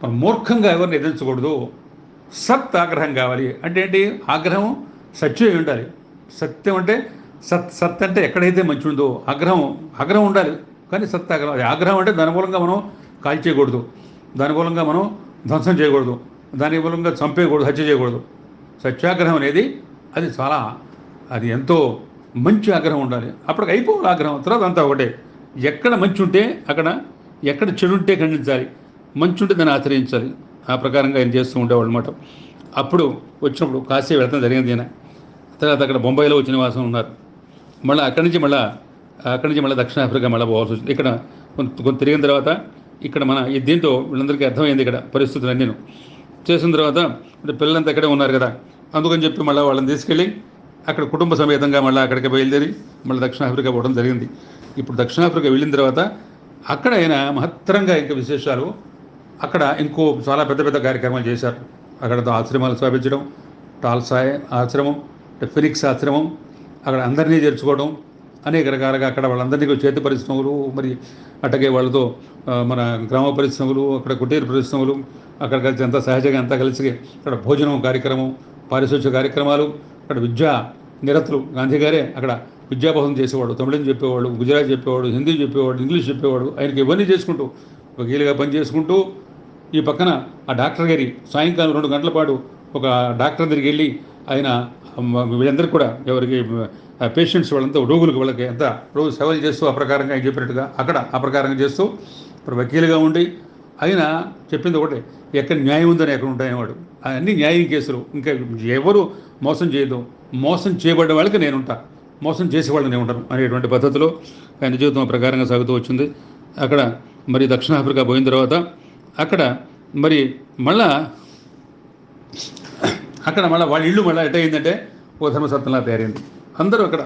మనం మూర్ఖంగా ఎవరిని ఎదిరించకూడదు, సత్ ఆగ్రహం కావాలి. అంటే ఏంటి? ఆగ్రహం సత్యం ఉండాలి. సత్యం అంటే సత్ అంటే ఎక్కడైతే మంచి ఉందో ఆగ్రహం ఉండాలి, కానీ సత్ ఆగ్రహం. ఆగ్రహం అంటే దాని మూలంగా మనం కాల్చేయకూడదు, దాని మూలంగా మనం ధ్వంసం చేయకూడదు. దాని మూలంగా చంపేయకూడదు, హత్య చేయకూడదు. సత్యాగ్రహం అనేది అది చాలా, అది ఎంతో మంచి ఆగ్రహం ఉండాలి. అప్పటికి అయిపోవాలి ఆగ్రహం, తర్వాత అంతా ఒకటే. ఎక్కడ మంచి ఉంటే అక్కడ, ఎక్కడ చెడు ఉంటే ఖండించాలి, మంచి ఉంటే దాన్ని ఆచరించాలి. ఆ ప్రకారంగా ఆయన చేస్తూ ఉండేవాళ్ళు అనమాట. అప్పుడు వచ్చినప్పుడు కాశీ వెళతాం జరిగింది ఈయన. తర్వాత అక్కడ బొంబాయిలో వచ్చి నివాసం ఉన్నారు. మళ్ళీ అక్కడి నుంచి మళ్ళీ దక్షిణాఫ్రికా మళ్ళీ పోవాల్సి వచ్చింది. ఇక్కడ కొంత తిరిగిన తర్వాత ఇక్కడ మన ఈ దీంతో వీళ్ళందరికీ అర్థమైంది ఇక్కడ పరిస్థితులు నేను చేసిన తర్వాత. అంటే పిల్లలంతా ఇక్కడే ఉన్నారు కదా, అందుకని చెప్పి మళ్ళీ వాళ్ళని తీసుకెళ్ళి అక్కడ కుటుంబ సమేతంగా మళ్ళీ అక్కడికి బయలుదేరి మళ్ళీ దక్షిణాఫ్రికా పోవడం జరిగింది. ఇప్పుడు దక్షిణాఫ్రికా వెళ్ళిన తర్వాత అక్కడ ఆయన మహత్తరంగా ఇంకా విశేషాలు, అక్కడ ఇంకో చాలా పెద్ద పెద్ద కార్యక్రమాలు చేశారు. అక్కడ ఆశ్రమాలు స్థాపించడం, టాల్సాయ్ ఆశ్రమం, ఫినిక్స్ ఆశ్రమం, అక్కడ అందరినీ చేర్చుకోవడం, అనేక రకాలుగా అక్కడ వాళ్ళందరినీ చేతి పరిశ్రమలు, మరి అట్టగే వాళ్ళతో మన గ్రామ పరిశ్రమలు, అక్కడ కుటీర పరిశ్రమలు, అక్కడ కలిసి అంతా సహజంగా అంతా కలిసి అక్కడ భోజనం కార్యక్రమం, పారిశుధ్య కార్యక్రమాలు, అక్కడ విద్యా నిరతులు. గాంధీ గారే అక్కడ విద్యాబోధన చేసేవాడు, తమిళం చెప్పేవాడు, గుజరాతీ చెప్పేవాడు, హిందీ చెప్పేవాడు, ఇంగ్లీష్ చెప్పేవాడు. ఆయనకి ఇవన్నీ చేసుకుంటూ వకీలుగా పని చేసుకుంటూ ఈ పక్కన ఆ డాక్టర్ గారి సాయంకాలం 2 గంటల పాటు ఒక డాక్టర్ దగ్గరికి వెళ్ళి ఆయన వీళ్ళందరికీ కూడా ఎవరికి పేషెంట్స్ వాళ్ళంతా రోగులకు వాళ్ళకి ఎంత రోజు సేవలు చేస్తూ ఆ ప్రకారంగా ఆయన చెప్పినట్టుగా అక్కడ ఆ ప్రకారంగా చేస్తూ ఇప్పుడు వకీలుగా ఉండి ఆయన చెప్పింది ఒకటే, ఎక్కడ న్యాయం ఉందని ఎక్కడ ఉంటాయనేవాడు. అన్ని న్యాయం కేసులు, ఇంకా ఎవరు మోసం చేయదు, మోసం చేయబడ్డ వాళ్ళకి నేనుంటా, మోసం చేసేవాళ్ళని నేను ఉంటాను అనేటువంటి పద్ధతిలో ఆయన జీవితం ప్రకారంగా సాగుతూ వచ్చింది. అక్కడ మరి దక్షిణాఫ్రికా పోయిన తర్వాత అక్కడ మరి మళ్ళా వాళ్ళ ఇల్లు మళ్ళీ ఎట్ అయిందంటే ఓ ధర్మసత్రంలా తయారైంది. అందరూ అక్కడ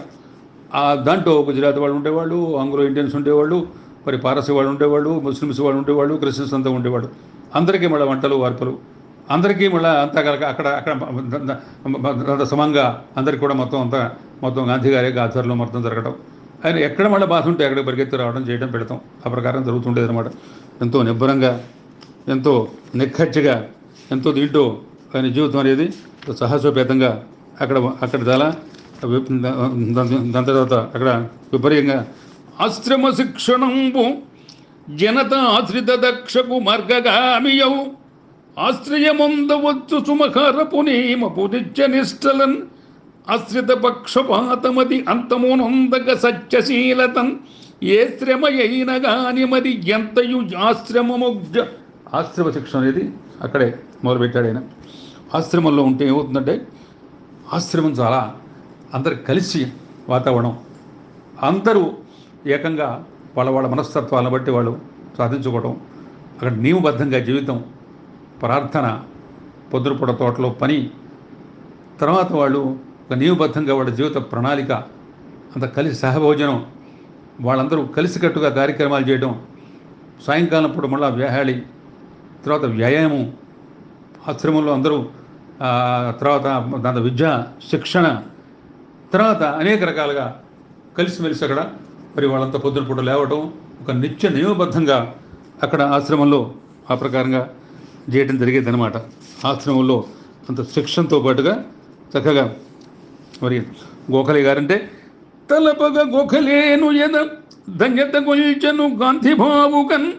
దాంట్లో గుజరాత్ వాళ్ళు ఉండేవాళ్ళు, ఆంగ్లో ఇండియన్స్ ఉండేవాళ్ళు, మరి పారసీ వాళ్ళు ఉండేవాళ్ళు, ముస్లిమ్స్ వాళ్ళు ఉండేవాళ్ళు, క్రిస్టియన్స్ అంతా ఉండేవాళ్ళు. అందరికీ మళ్ళీ వంటలు వార్పలు, అందరికీ మళ్ళీ అంతా కనుక అక్కడ సమంగా అందరికీ కూడా మొత్తం గాంధీ గారి ఆధ్వర్యంలో మొత్తం జరగడం. ఆయన ఎక్కడ మళ్ళీ బాధ ఉంటే అక్కడికి పరిగెత్తి రావడం, చేయడం, పెడతాం. ఆ ప్రకారం జరుగుతుండేది అనమాట. ఎంతో నిబ్బరంగా, ఎంతో నిక్కచ్చిగా, ఎంతో దీంట్లో ఆయన జీవితం అనేది సాహసోపేతంగా అక్కడ చాలా దాని తర్వాత అక్కడ విపరీతంగా ఆశ్రమ శిక్షణంబు జనత ఆశ్రిత దక్షకు మార్గగామియవు ఆశ్రయముందవచ్చు సుమకారపు నియమపు నిత్య నిష్టలన్ ఆశ్రిత పక్షపాతమది అంతమునొందగ సత్యశీలతన్ ఏ శ్రమ అయిన గాని మరి ఎంతయు ఆశ్రమ శిక్షణ అనేది అక్కడే మొదలుపెట్టాడు ఆయన. ఆశ్రమంలో ఉంటే ఏమవుతుందంటే, ఆశ్రమం చాలా అందరు కలిసి వాతావరణం, అందరూ ఏకంగా వాళ్ళ మనస్తత్వాలను బట్టి వాళ్ళు సాధించుకోవడం, అక్కడ నియమబద్ధంగా జీవితం, ప్రార్థన, పొద్దురుపూట తోటలో పని, తర్వాత వాళ్ళు ఒక నియమబద్ధంగా వాళ్ళ జీవిత ప్రణాళిక, అంత కలిసి సహభోజనం, వాళ్ళందరూ కలిసికట్టుగా కార్యక్రమాలు చేయడం, సాయంకాలం పూట మళ్ళీ వ్యాయాలి, తర్వాత వ్యాయామం, ఆశ్రమంలో అందరూ తర్వాత దాని విద్య శిక్షణ, తర్వాత అనేక రకాలుగా కలిసిమెలిసి అక్కడ మరి వాళ్ళంతా పొద్దున పూట లేవటం, ఒక నిత్య నియమబద్ధంగా అక్కడ ఆశ్రమంలో ఆ ప్రకారంగా చేయడం జరిగేది అనమాట. ఆశ్రమంలో అంత శిక్షణతో పాటుగా చక్కగా మరి గోఖలే గారంటే తలపగా గోఖలేను ఎద ధన్యత గొల్చెను గాంధీభావుకన్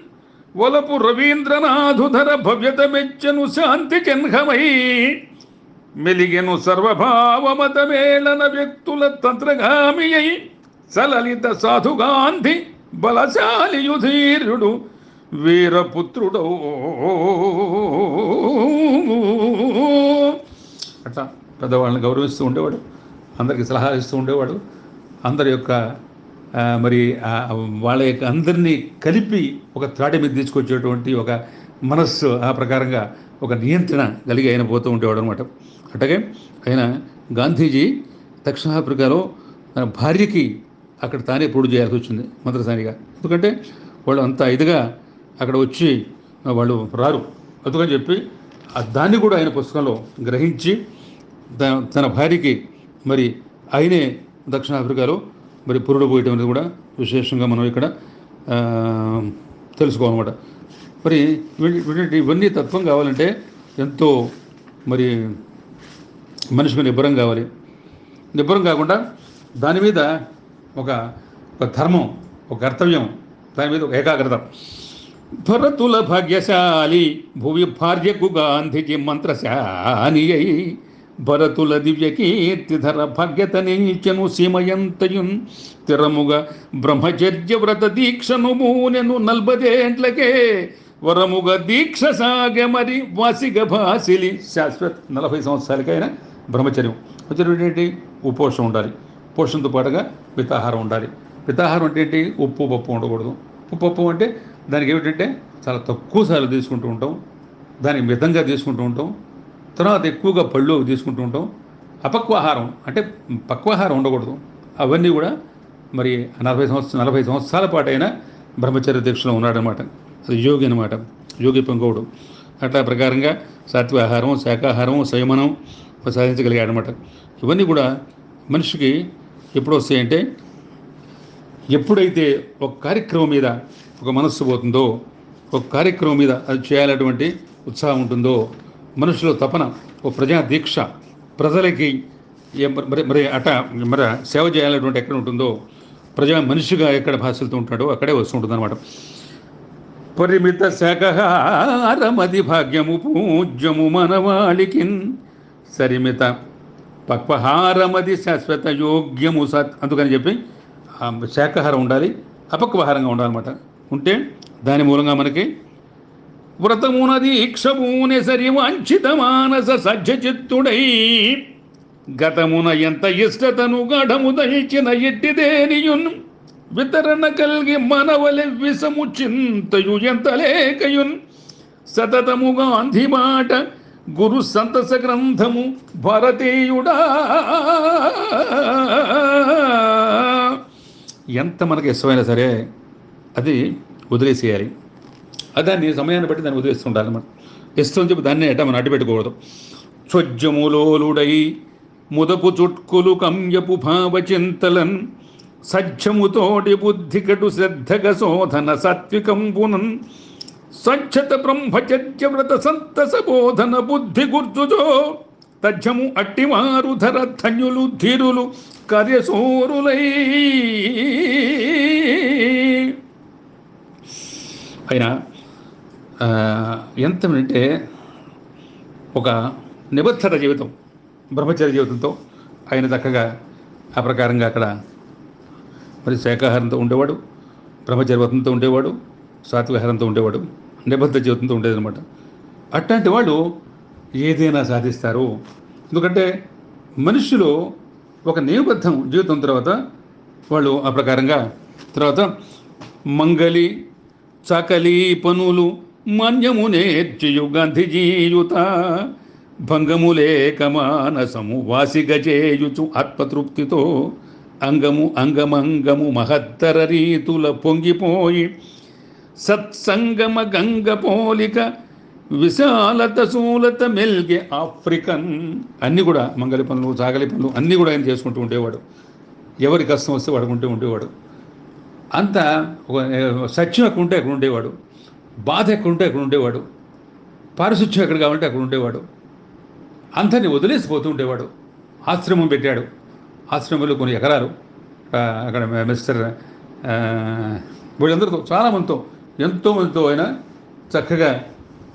వలపు రవీంద్రనాథుధర భవ్యత మెచ్చను శాంతి చిహ్నమై మెలిగెను సర్వభావమతమేళన వ్యక్తుల తంత్రగామి అయి సలలిత సాధు గాంధీ బలశాలి యుధీరుడు వీరపుత్రుడో. అట్లా పెద్దవాళ్ళని గౌరవిస్తూ ఉండేవాడు, అందరికీ సలహాలు ఇస్తూ ఉండేవాడు. అందరి యొక్క మరి వాళ్ళ యొక్క అందరినీ కలిపి ఒక త్రాటి మీద తీసుకొచ్చేటువంటి ఒక మనస్సు, ఆ ప్రకారంగా ఒక నియంత్రణ కలిగి ఆయన పోతూ ఉండేవాడు అనమాట. అట్లాగే ఆయన గాంధీజీ దక్షిణాఫ్రికాలో తన భార్యకి అక్కడ తానే పొడి చేయాల్సి వచ్చింది మంత్రసానిగా. ఎందుకంటే వాళ్ళు అంత ఇదిగా అక్కడ వచ్చి వాళ్ళు రారు, అందుకని చెప్పి దాన్ని కూడా ఆయన పుస్తకంలో గ్రహించి తన భార్యకి మరి ఆయనే దక్షిణాఫ్రికాలో మరి పురుడు పోయటం అనేది కూడా విశేషంగా మనం ఇక్కడ తెలుసుకోవాలన్నమాట. మరి ఇవన్నీ తత్వం కావాలంటే ఎంతో మరి మనిషికి నిబ్బరం కావాలి. నిబ్బరం కాకుండా దాని మీద ఒక ధర్మం, ఒక కర్తవ్యం, దాని మీద ఒక ఏకాగ్రత. భరతుల భాగ్యశాలి భువి భార్యకు గాంధీజీ మంత్రశాని అయి భరతుల దివ్య కీర్తిధర భాగ్యత నీచను సీమయంతయున్ తిరముగా బ్రహ్మచర్య వ్రత దీక్షను మూనెను 40 వరముగా దీక్ష సాగ మరి వాసిగ భాసిలి శాశ్వత్ 40 సంవత్సరాలకైనా బ్రహ్మచర్యం. బ్రహ్మచర్యం ఏంటి? ఉపోషం ఉండాలి, పోషణతో పాటుగా మితాహారం ఉండాలి. మితాహారం అంటే ఏంటి? ఉప్పు పప్పు ఉండకూడదు. ఉప్పు పప్పు అంటే దానికి ఏమిటంటే చాలా తక్కువ సార్లు తీసుకుంటూ ఉంటాం, దానికి మితంగా తీసుకుంటూ ఉంటాం, తర్వాత ఎక్కువగా పళ్ళు తీసుకుంటూ ఉంటాం. అపక్వాహారం అంటే పక్వాహారం ఉండకూడదు. అవన్నీ కూడా మరి 40 సంవత్సరాల పాటు అయినా బ్రహ్మచర్య దీక్షలో ఉన్నాడనమాట. అది యోగి అనమాట, యోగి పొంగవుడు. అట్లా ప్రకారంగా సాత్వాహారం, శాకాహారం, సంయమనం సాధించగలిగాడనమాట. ఇవన్నీ కూడా మనిషికి ఎప్పుడు వస్తాయంటే ఎప్పుడైతే ఒక కార్యక్రమం మీద ఒక మనస్సు పోతుందో, ఒక కార్యక్రమం మీద అది చేయాలటువంటి ఉత్సాహం ఉంటుందో, మనుషులో తపన, ఒక ప్రజా దీక్ష, ప్రజలకి మరి మరి సేవ చేయాలనేటువంటి ఎక్కడ ఉంటుందో, మనిషిగా ఎక్కడ భాషలతో ఉంటాడో అక్కడే వస్తూ ఉంటుంది అనమాట. పరిమిత శాకాహారమది భాగ్యము పూజ్యము మనవాళికిన్ సరిమిత పక్వహారమది శాశ్వత యోగ్యము సత్. అందుకని చెప్పి శాకాహారం ఉండాలి, అపక్వహారంగా ఉండాలన్నమాట. ఉంటే దాని మూలంగా మనకి వ్రతమున దీక్షమూనె సరి వాంఛిత మానస సజ్జచిత్తుడై గతమున ఎంత ఇష్టతను గఢము దహించిన ఎట్టిదేనియున్ వితరణ కలిగి మనవలె విషము చింతయు ఎంత లేకయున్ సతతము గాంధీ మాట గురు సంతస గ్రంథము భారతీయుడా. ఎంత మనకి ఇష్టమైనా సరే అది వదిలేసేయాలి. దాన్ని సమయాన్ని బట్టి దాన్ని వదిలేస్తుండాలి. మనం ఇష్టం చెప్పి దాన్ని మనం అడ్డుపెట్టుకోకూడదు. చొజ్జములోలుడై ముదపు చుట్కులు కంయపు భావచింతలన్ సజ్జముతోటి బుద్ధికటు శ్రద్ధగ శోధన సాత్వికంబునన్ స్వచ్ఛత బ్రహ్మచర్య వ్రత సంతస బోధన బుద్ధి గుర్తుజో తజ్జము అట్టివారు ధర ధన్యులు ధీరులు కార్యశూరులై. ఆయన ఎంతంటే ఒక నిబద్ధత జీవితం, బ్రహ్మచర్య జీవితంతో ఆయన చక్కగా ఆ ప్రకారంగా అక్కడ మరి శాకాహారంతో ఉండేవాడు, బ్రహ్మచర్యవ్రతంతో ఉండేవాడు, సాత్విహారంతో ఉండేవాడు, నిబద్ధ జీవితంతో ఉండేదన్నమాట. అట్లాంటి వాళ్ళు ఏదైనా సాధిస్తారు. ఎందుకంటే మనుషులు ఒక నియమబద్ధం జీవితం తర్వాత వాళ్ళు ఆ ప్రకారంగా తర్వాత మంగలి చకలి పనులు మాన్యము నేర్చియు గాంధీజీయుత భంగము లేక మానసము వాసిగజేయుచు ఆత్మతృప్తితో అంగము అంగమంగము మహత్తర రీతుల పొంగిపోయి సత్సంగమ గంగ పోలిక విశాలత శూలత మెల్గే ఆఫ్రికన్. అన్నీ కూడా మంగళి పనులు, చాగలి పనులు అన్నీ కూడా ఆయన చేసుకుంటూ ఉండేవాడు. ఎవరి కష్టం వస్తే వాడుకుంటూ ఉండేవాడు. అంత సత్యం ఎక్కడ ఉంటే అక్కడ ఉండేవాడు, బాధ ఎక్కడ ఉంటే అక్కడ ఉండేవాడు, పారిశుధ్యం ఎక్కడ కావాలంటే అక్కడ ఉండేవాడు. అంతని వదిలేసిపోతూ ఉండేవాడు. ఆశ్రమం పెట్టాడు. ఆశ్రమంలో కొన్ని ఎకరాలు అక్కడ మిస్టర్ వీళ్ళందరితో చాలామందితో ఎంతోమందితో ఆయన చక్కగా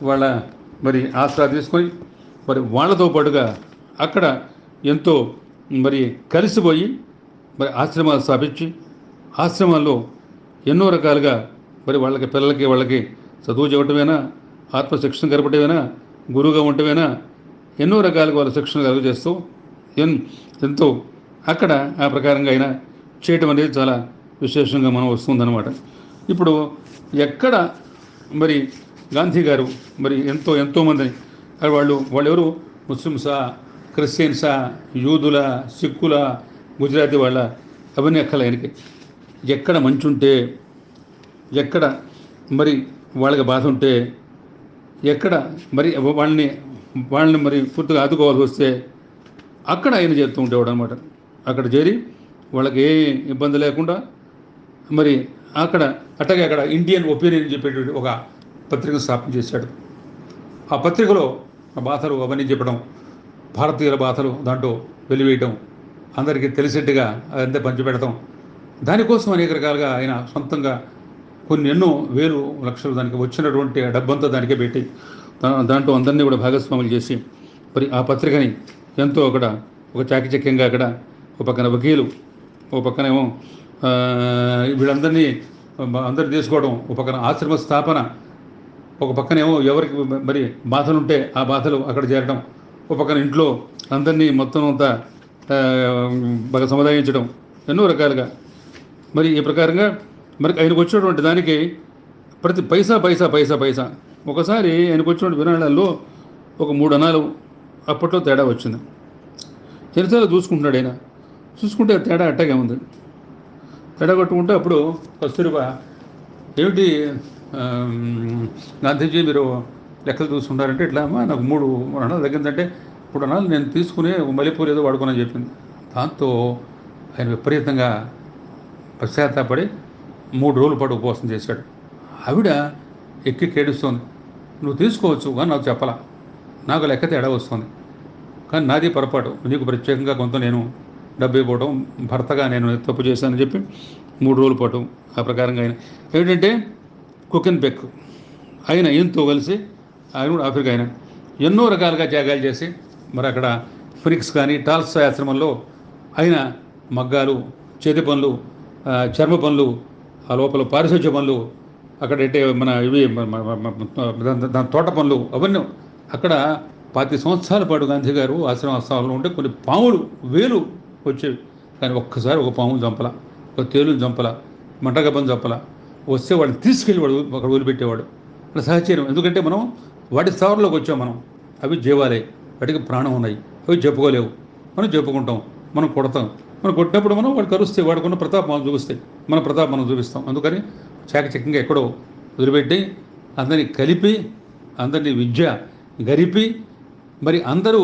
వాళ్ళ మరి ఆసరా తీసుకొని మరి వాళ్ళతో పాటుగా అక్కడ ఎంతో మరి కలిసిపోయి మరి ఆశ్రమాలు స్థాపించి ఆశ్రమాల్లో ఎన్నో రకాలుగా మరి పిల్లలకి చదువు చెప్పటమేనా, ఆత్మశిక్షణ గడపటమేనా, గురువుగా ఉండటమేనా, ఎన్నో రకాలుగా వాళ్ళ శిక్షణ కలుగజేస్తూ ఎంతో అక్కడ ఆ ప్రకారంగా అయినా చేయటం అనేది చాలా విశేషంగా మనం వస్తుందన్నమాట. ఇప్పుడు ఎక్కడ మరి గాంధీ గారు మరి ఎంతోమందిని వాళ్ళు ఎవరు ముస్లిమ్సా, క్రిస్టియన్సా, యూదుల, సిక్కుల, గుజరాతీ వాళ్ళ అవన్నీ ఎక్కల ఆయనకి ఎక్కడ మంచి ఉంటే, ఎక్కడ మరి వాళ్ళకి బాధ ఉంటే, ఎక్కడ మరి వాళ్ళని మరి పూర్తిగా ఆదుకోవాల్సి వస్తే అక్కడ ఆయన చేస్తూ ఉండేవాడు అనమాట. అక్కడ చేరి వాళ్ళకి ఏ ఇబ్బంది లేకుండా మరి అట్లాగే అక్కడ ఇండియన్ ఒపీనియన్ చెప్పేటువంటి ఒక పత్రికను స్థాపన చేశాడు. ఆ పత్రికలో బాధలు అవన్నీ చెప్పడం, భారతీయుల బాధలు దాంట్లో వెలివేయటం, అందరికీ తెలిసేట్టుగా అదంతా పంచిపెడతాం. దానికోసం అనేక రకాలుగా ఆయన సొంతంగా కొన్ని ఎన్నో వేలు లక్షలు దానికి వచ్చినటువంటి ఆ డబ్బంతా దానికే పెట్టి దాంట్లో అందరినీ కూడా భాగస్వాములు చేసి మరి ఆ పత్రికని ఎంతో అక్కడ ఒక చాకచక్యంగా అక్కడ ఒక పక్కన వకీలు, ఒక పక్కనేమో వీళ్ళందరినీ అందరు తీసుకోవడం, ఒక పక్కన ఆశ్రమ స్థాపన, ఒక పక్కనేమో ఎవరికి మరి బాధలు ఉంటే ఆ బాధలు అక్కడ చేరడం, ఒక పక్కన ఇంట్లో అందరినీ మొత్తం అంతా బాగా సముదాయించడం, ఎన్నో రకాలుగా మరి ఈ ప్రకారంగా మరి ఆయనకు వచ్చినటువంటి దానికి ప్రతి పైసా పైసా పైసా పైసా ఒకసారి ఆయనకు వచ్చినటువంటి విరాళాల్లో ఒక 3 అణాలు అప్పట్లో తేడా వచ్చింది. చరిత్రలో చూసుకుంటున్నాడు ఆయన. చూసుకుంటే తేడా అట్టగే ఉంది. తేడా కొట్టుకుంటే అప్పుడు కస్తూరిబా ఏమిటి గాంధీజీ మీరు లెక్కలు చూసుకుంటారంటే ఇట్లా అమ్మా నాకు 3 అణాలు తగ్గిందంటే 3 అణాలు నేను తీసుకుని మల్లెపూలు ఏదో వాడుకోనని చెప్పింది. దాంతో ఆయన విపరీతంగా పశ్చాత్తాపడి 3 రోజుల పాటు ఉపవాసం చేశాడు. ఆవిడ ఎక్కి కేడుస్తోంది, నువ్వు తీసుకోవచ్చు కానీ నాకు చెప్పలా, నాకు లెక్క తేడా వస్తుంది, కానీ నాది పొరపాటు, నీకు ప్రత్యేకంగా కొంత నేను డబ్బు ఇవ్వడం భర్తగా నేను తప్పు చేశానని చెప్పి 3 రోజుల పాటు ఆ ప్రకారంగా ఆయన ఏంటంటే కుకెన్ బెక్ ఆయన ఈయనతో కలిసి ఆయన కూడా ఆఫ్రికా ఆయన ఎన్నో రకాలుగా త్యాగాలు చేసి మరి అక్కడ ఫినిక్స్ కానీ టాల్స్టాయ్ ఆశ్రమంలో ఆయన మగ్గాలు, చేతి పనులు, చర్మ పనులు, ఆ లోపల పారిశుధ్య పనులు, అక్కడైతే మన ఇవి దాని తోట పనులు అవన్నీ అక్కడ 25 సంవత్సరాల పాటు గాంధీ గారు ఆశ్రమాస్థానంలో ఉంటే కొన్ని పాములు వేలు వచ్చేవి, కానీ ఒక్కసారి ఒక పాము చంపల, ఒక తేలుని చంపల, మంటగబ్బని చంపల. వస్తే వాడిని తీసుకెళ్ళి వాడు అక్కడ వదిలిపెట్టేవాడు. అక్కడ సహచర్యం, ఎందుకంటే మనం వాటి స్థావరంలోకి వచ్చాం, మనం అవి జీవాలే, వాటికి ప్రాణం ఉన్నాయి, అవి చెప్పుకోలేవు, మనం చెప్పుకుంటాం, మనం కొడతాం, మనం కొట్టినప్పుడు మనం వాడు కరుస్తే వాడుకున్న ప్రతాపం మనం చూపిస్తాయి, మన ప్రతాపం మనం చూపిస్తాం. అందుకని చాకచక్యంగా ఎక్కడో వదిలిపెట్టి అందరినీ కలిపి అందరినీ విద్య గరిపి మరి అందరూ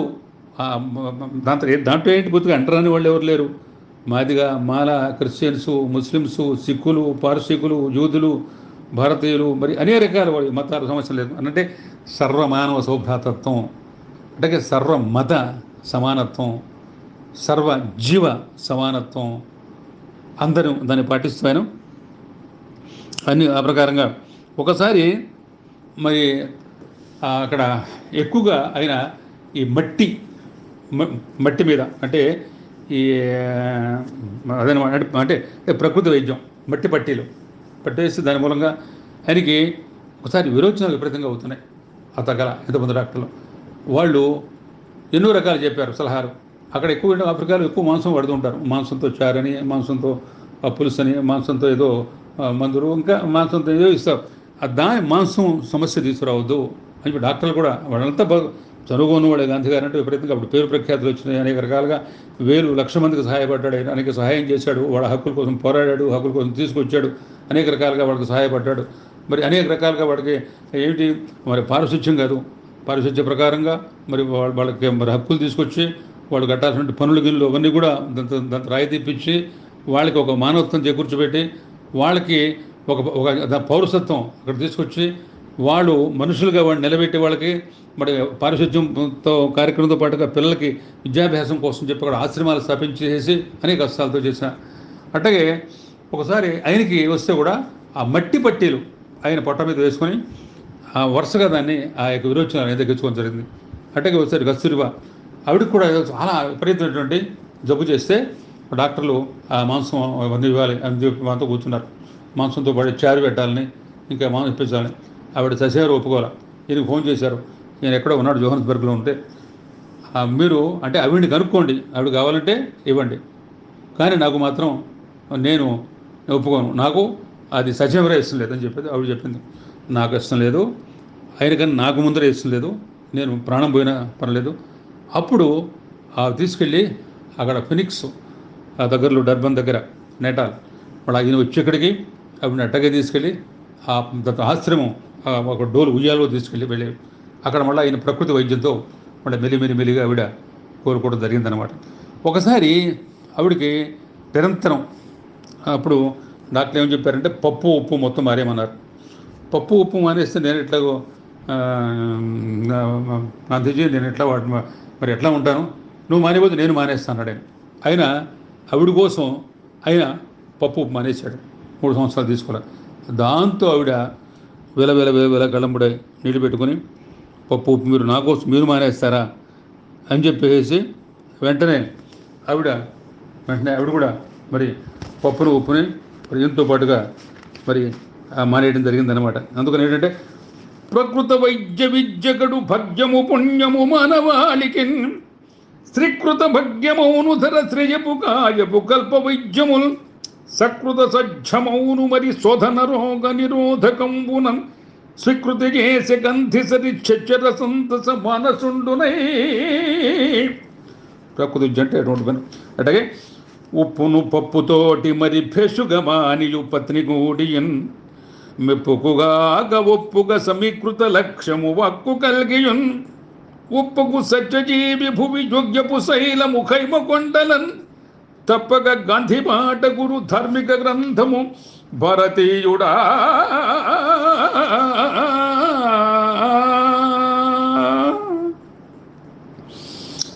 దాంట్లో ఏంటి పూర్తిగా అంటరాని వాళ్ళు ఎవరు లేరు. మాదిగా, మాల, క్రిస్టియన్సు, ముస్లిమ్సు, సిక్కులు, పార్సీకులు, యూదులు, భారతీయులు, మరి అనేక రకాల వాడి మతాల సమస్య లేదు అంటే సర్వమానవ సౌభ్రాతత్వం, అంటే సర్వమత సమానత్వం, సర్వజీవ సమానత్వం, అందరూ దాన్ని పాటిస్తాను అన్ని ఆ ప్రకారంగా. ఒకసారి మరి అక్కడ ఎక్కువగా ఆయన ఈ మట్టి మీద అంటే ఈ అదనమాట అంటే ప్రకృతి వైద్యం, మట్టి పట్టీలు పట్టేసి దాని మూలంగా ఆయనకి ఒకసారి విరోచనాలు విపరీతంగా అవుతున్నాయి. ఆ తగ్గల ఎంతమంది డాక్టర్లు వాళ్ళు ఎన్నో రకాలు చెప్పారు సలహాలు. అక్కడ ఎక్కువ ఆఫ్రికాలో ఎక్కువ మాంసం వాడుతుంటారు, మాంసంతో చారని, మాంసంతో పులుసు అని, మాంసంతో ఏదో మందులు, ఇంకా మాంసంతో ఏదో ఇస్తారు. దాని మాంసం సమస్య తీసుకురావద్దు అని చెప్పి డాక్టర్లు కూడా వాళ్ళంతా చదువుకోని వాడే గాంధీ గారు అంటే విపరీతంగా అప్పుడు పేరు ప్రఖ్యాతులు వచ్చినాయి. అనేక రకాలుగా వేలు లక్ష మందికి సహాయపడ్డాడు ఆయన, అనేక సహాయం చేశాడు, వాళ్ళ హక్కుల కోసం పోరాడాడు, హక్కుల కోసం తీసుకొచ్చాడు, అనేక రకాలుగా వాడికి సహాయపడ్డాడు. మరి అనేక రకాలుగా వాడికి ఏమిటి మరి పారిశుధ్యం కాదు, పారిశుధ్య ప్రకారంగా మరి వాళ్ళకి మరి హక్కులు తీసుకొచ్చి వాళ్ళు కట్టాల్సిన పనులు గిన్నులు అవన్నీ కూడా దాంతో రాయి తెప్పించి వాళ్ళకి ఒక మానవత్వం చేకూర్చోబెట్టి వాళ్ళకి ఒక పౌరసత్వం అక్కడ తీసుకొచ్చి వాళ్ళు మనుషులుగా వాడిని నిలబెట్టి వాళ్ళకి మరి పారిశుధ్యంతో కార్యక్రమంతో పాటుగా పిల్లలకి విద్యాభ్యాసం కోసం చెప్పి అక్కడ ఆశ్రమాలు స్థాపించేసి అనేక కష్టాలతో చేసిన. అట్లాగే ఒకసారి ఆయనకి వస్తే కూడా ఆ మట్టి పట్టీలు ఆయన పొట్ట మీద వేసుకొని ఆ వరుసగా దాన్ని ఆ యొక్క విరోచనాలు ఆయన తగ్గించుకోవడం జరిగింది. అట్లాగే ఒకసారి కస్తూరిబా ఆవిడకి కూడా చాలా విపరీతమైనటువంటి జబ్బు చేస్తే డాక్టర్లు ఆ మాంసం అవన్నీ ఇవ్వాలి అని చెప్పి మాతో కూర్చున్నారు. మాంసంతో పాటు చారు పెట్టాలని, ఇంకా మాంసం ఇప్పించాలని. ఆవిడ ససేవారు ఒప్పుకోవాలి. ఈయనకి ఫోన్ చేశారు, నేను ఎక్కడో ఉన్నాడు జోహాన్స్బర్గ్లో ఉంటే, మీరు అంటే ఆవిడని కనుక్కోండి, ఆవిడ కావాలంటే ఇవ్వండి, కానీ నాకు మాత్రం నేను ఒప్పుకోను, నాకు అది సచేవరే ఇష్టం లేదని చెప్పేది ఆవిడ చెప్పింది. నాకు ఇష్టం లేదు, ఆయనకన్నా నాకు ముందరే ఇష్టం లేదు, నేను ప్రాణం పోయినా పర్లేదు. అప్పుడు తీసుకెళ్ళి అక్కడ ఫినిక్స్ ఆ దగ్గరలో డర్బన్ దగ్గర నేటాల్ వాళ్ళు ఆయన వచ్చి ఇక్కడికి ఆవిడని అట్టగా తీసుకెళ్ళి ఆ ఆశ్రమం ఒక డోలు ఉయ్యాలో తీసుకెళ్ళి వెళ్ళి అక్కడ మళ్ళీ ఆయన ప్రకృతి వైద్యంతో మళ్ళీ మెల్లిగా ఆవిడ కోరుకోవడం జరిగిందనమాట. ఒకసారి ఆవిడకి నిరంతరం అప్పుడు డాక్టర్ ఏమని చెప్పారంటే పప్పు ఉప్పు మొత్తం మారేమన్నారు. పప్పు ఉప్పు మానేస్తే నేను ఎట్లాగో గాంధీజీ నేను ఎట్లా మరి ఎట్లా ఉంటాను, నువ్వు మానేపోతే నేను మానేస్తాను అన్నాడు ఆయన. ఆవిడ కోసం ఆయన పప్పు ఉప్పు మానేశాడు. 3 సంవత్సరాలు తీసుకోవాలి. దాంతో ఆవిడ విల కళ్ళంబుడై నీళ్ళు పెట్టుకొని పప్పు ఉప్పు మీరు నా కోసం మీరు మానేస్తారా అని చెప్పేసి వెంటనే ఆవిడ కూడా మరి పప్పును ఉప్పుని మరి దీంతో పాటుగా మరి మానేయడం జరిగిందనమాట. అందుకని ఏంటంటే ప్రకృత వైద్య విద్యకడు భగ్యము పుణ్యము మానవాళికి స్త్రీకృత భగ్యమౌను ధర శ్రేయపు కాయపు కల్ప వైద్యముల్ సకృత సజ్జమౌను మరి శోధన రోగ నిరోధకంబునం స్వీకృతి చేసే గంధి సరి చచ్చర సంతస మానసుండునై. ప్రకృతి విద్య అంటే అటువంటి పని. అట్లాగే ఉప్పును పప్పుతోటి మరి ఫెసుగా మానియు పత్ని గూడియన్ మెప్పుకుగాక ఒప్పుగా సమీకృత లక్ష్యము వాక్కు కలిగియున్ ఉప్పుకు సత్యజీవి భువి జోగ్యపు శైలము ఖైమ కొండలన్ తప్పక గాంధీ పాట గురు ధార్మిక గ్రంథము భారతీయుడా.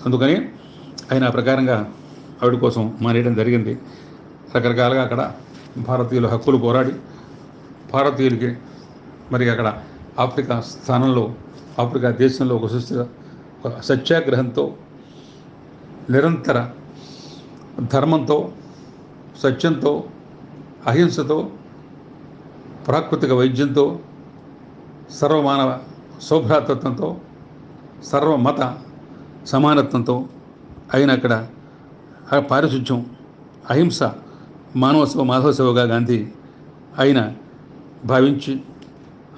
అందుకని ఆయన ఆ ప్రకారంగా ఆవిడ కోసం మానేయడం జరిగింది. రకరకాలుగా అక్కడ భారతీయుల హక్కులు పోరాడి భారతీయులకి మరి అక్కడ ఆఫ్రికా స్థానంలో ఆఫ్రికా దేశంలో ఒక సత్యాగ్రహంతో నిరంతర ధర్మంతో సత్యంతో అహింసతో ప్రాకృతిక వైద్యంతో సర్వమానవ సౌభ్రాతత్వంతో సర్వమత సమానత్వంతో అయిన అక్కడ పారిశుధ్యం అహింస మాధవ సేవగా గాంధీ ఆయన భావించి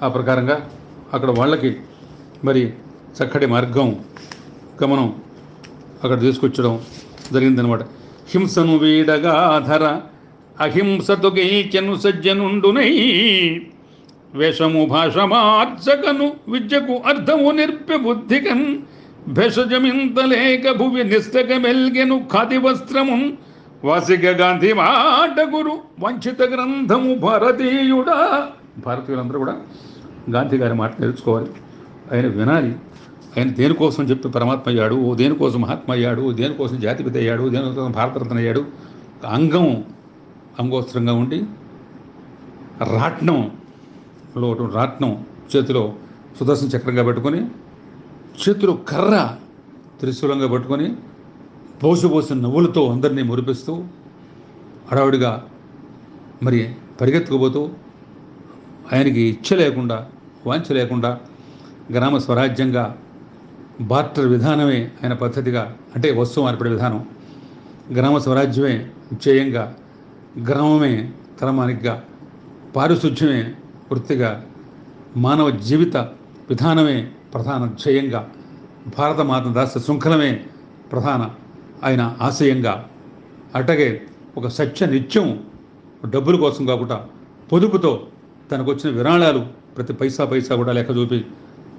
ఆ ప్రకారంగా అక్కడ వాళ్ళకి మరి చక్కటి మార్గం గమనం అక్కడ తీసుకొచ్చడం జరిగిందనమాట. హింసను వీడగాధర అహింసతో గెలిచెను సజ్జనుండునై వేషము భాష మార్చకను విద్యకు అర్థము నిర్పె బుద్ధికన్ భెషజమింతలేక భువి నిస్తక మెల్గెను ఖాతి వస్త్రము వాసిక గాంధీ మాట గురు వంచిత గ్రంథము భారతీయుడా. భారతీయులందరూ కూడా గాంధీ గారి మాట నేర్చుకోవాలి, ఆయన వినాలి. ఆయన దేనికోసం చెప్పి పరమాత్మ అయ్యాడు, దేనికోసం మహాత్మ అయ్యాడు, దేనికోసం జాతిపిత అయ్యాడు, దేనికోసం భారతరత్న అయ్యాడు. అంగోస్త్రంగా ఉండి రాట్నం చేతిలో సుదర్శన చక్రంగా పెట్టుకొని చేతులు కర్ర త్రిశూలంగా పట్టుకొని పోసిన నవ్వులతో అందరినీ మురిపిస్తూ హడావుడిగా మరి పరిగెత్తుకుపోతూ ఆయనకి ఇచ్చ లేకుండా వాంఛ లేకుండా గ్రామ స్వరాజ్యంగా బార్టర్ విధానమే ఆయన పద్ధతిగా, అంటే వస్తువు మార్పిడి విధానం, గ్రామ స్వరాజ్యమే నిశ్చయంగా, గ్రామమే తలమానికగా, పారిశుధ్యమే వృత్తిగా, మానవ జీవిత విధానమే ప్రధాన ధ్యేయంగా, భారతమాత దాస్య శృంఖలమే ప్రధాన ఆయన ఆశయంగా, అట్టగే ఒక సత్య నిత్యం డబ్బుల కోసం కాకుండా పొదుపుతో తనకు వచ్చిన విరాళాలు ప్రతి పైసా కూడా లెక్క చూపి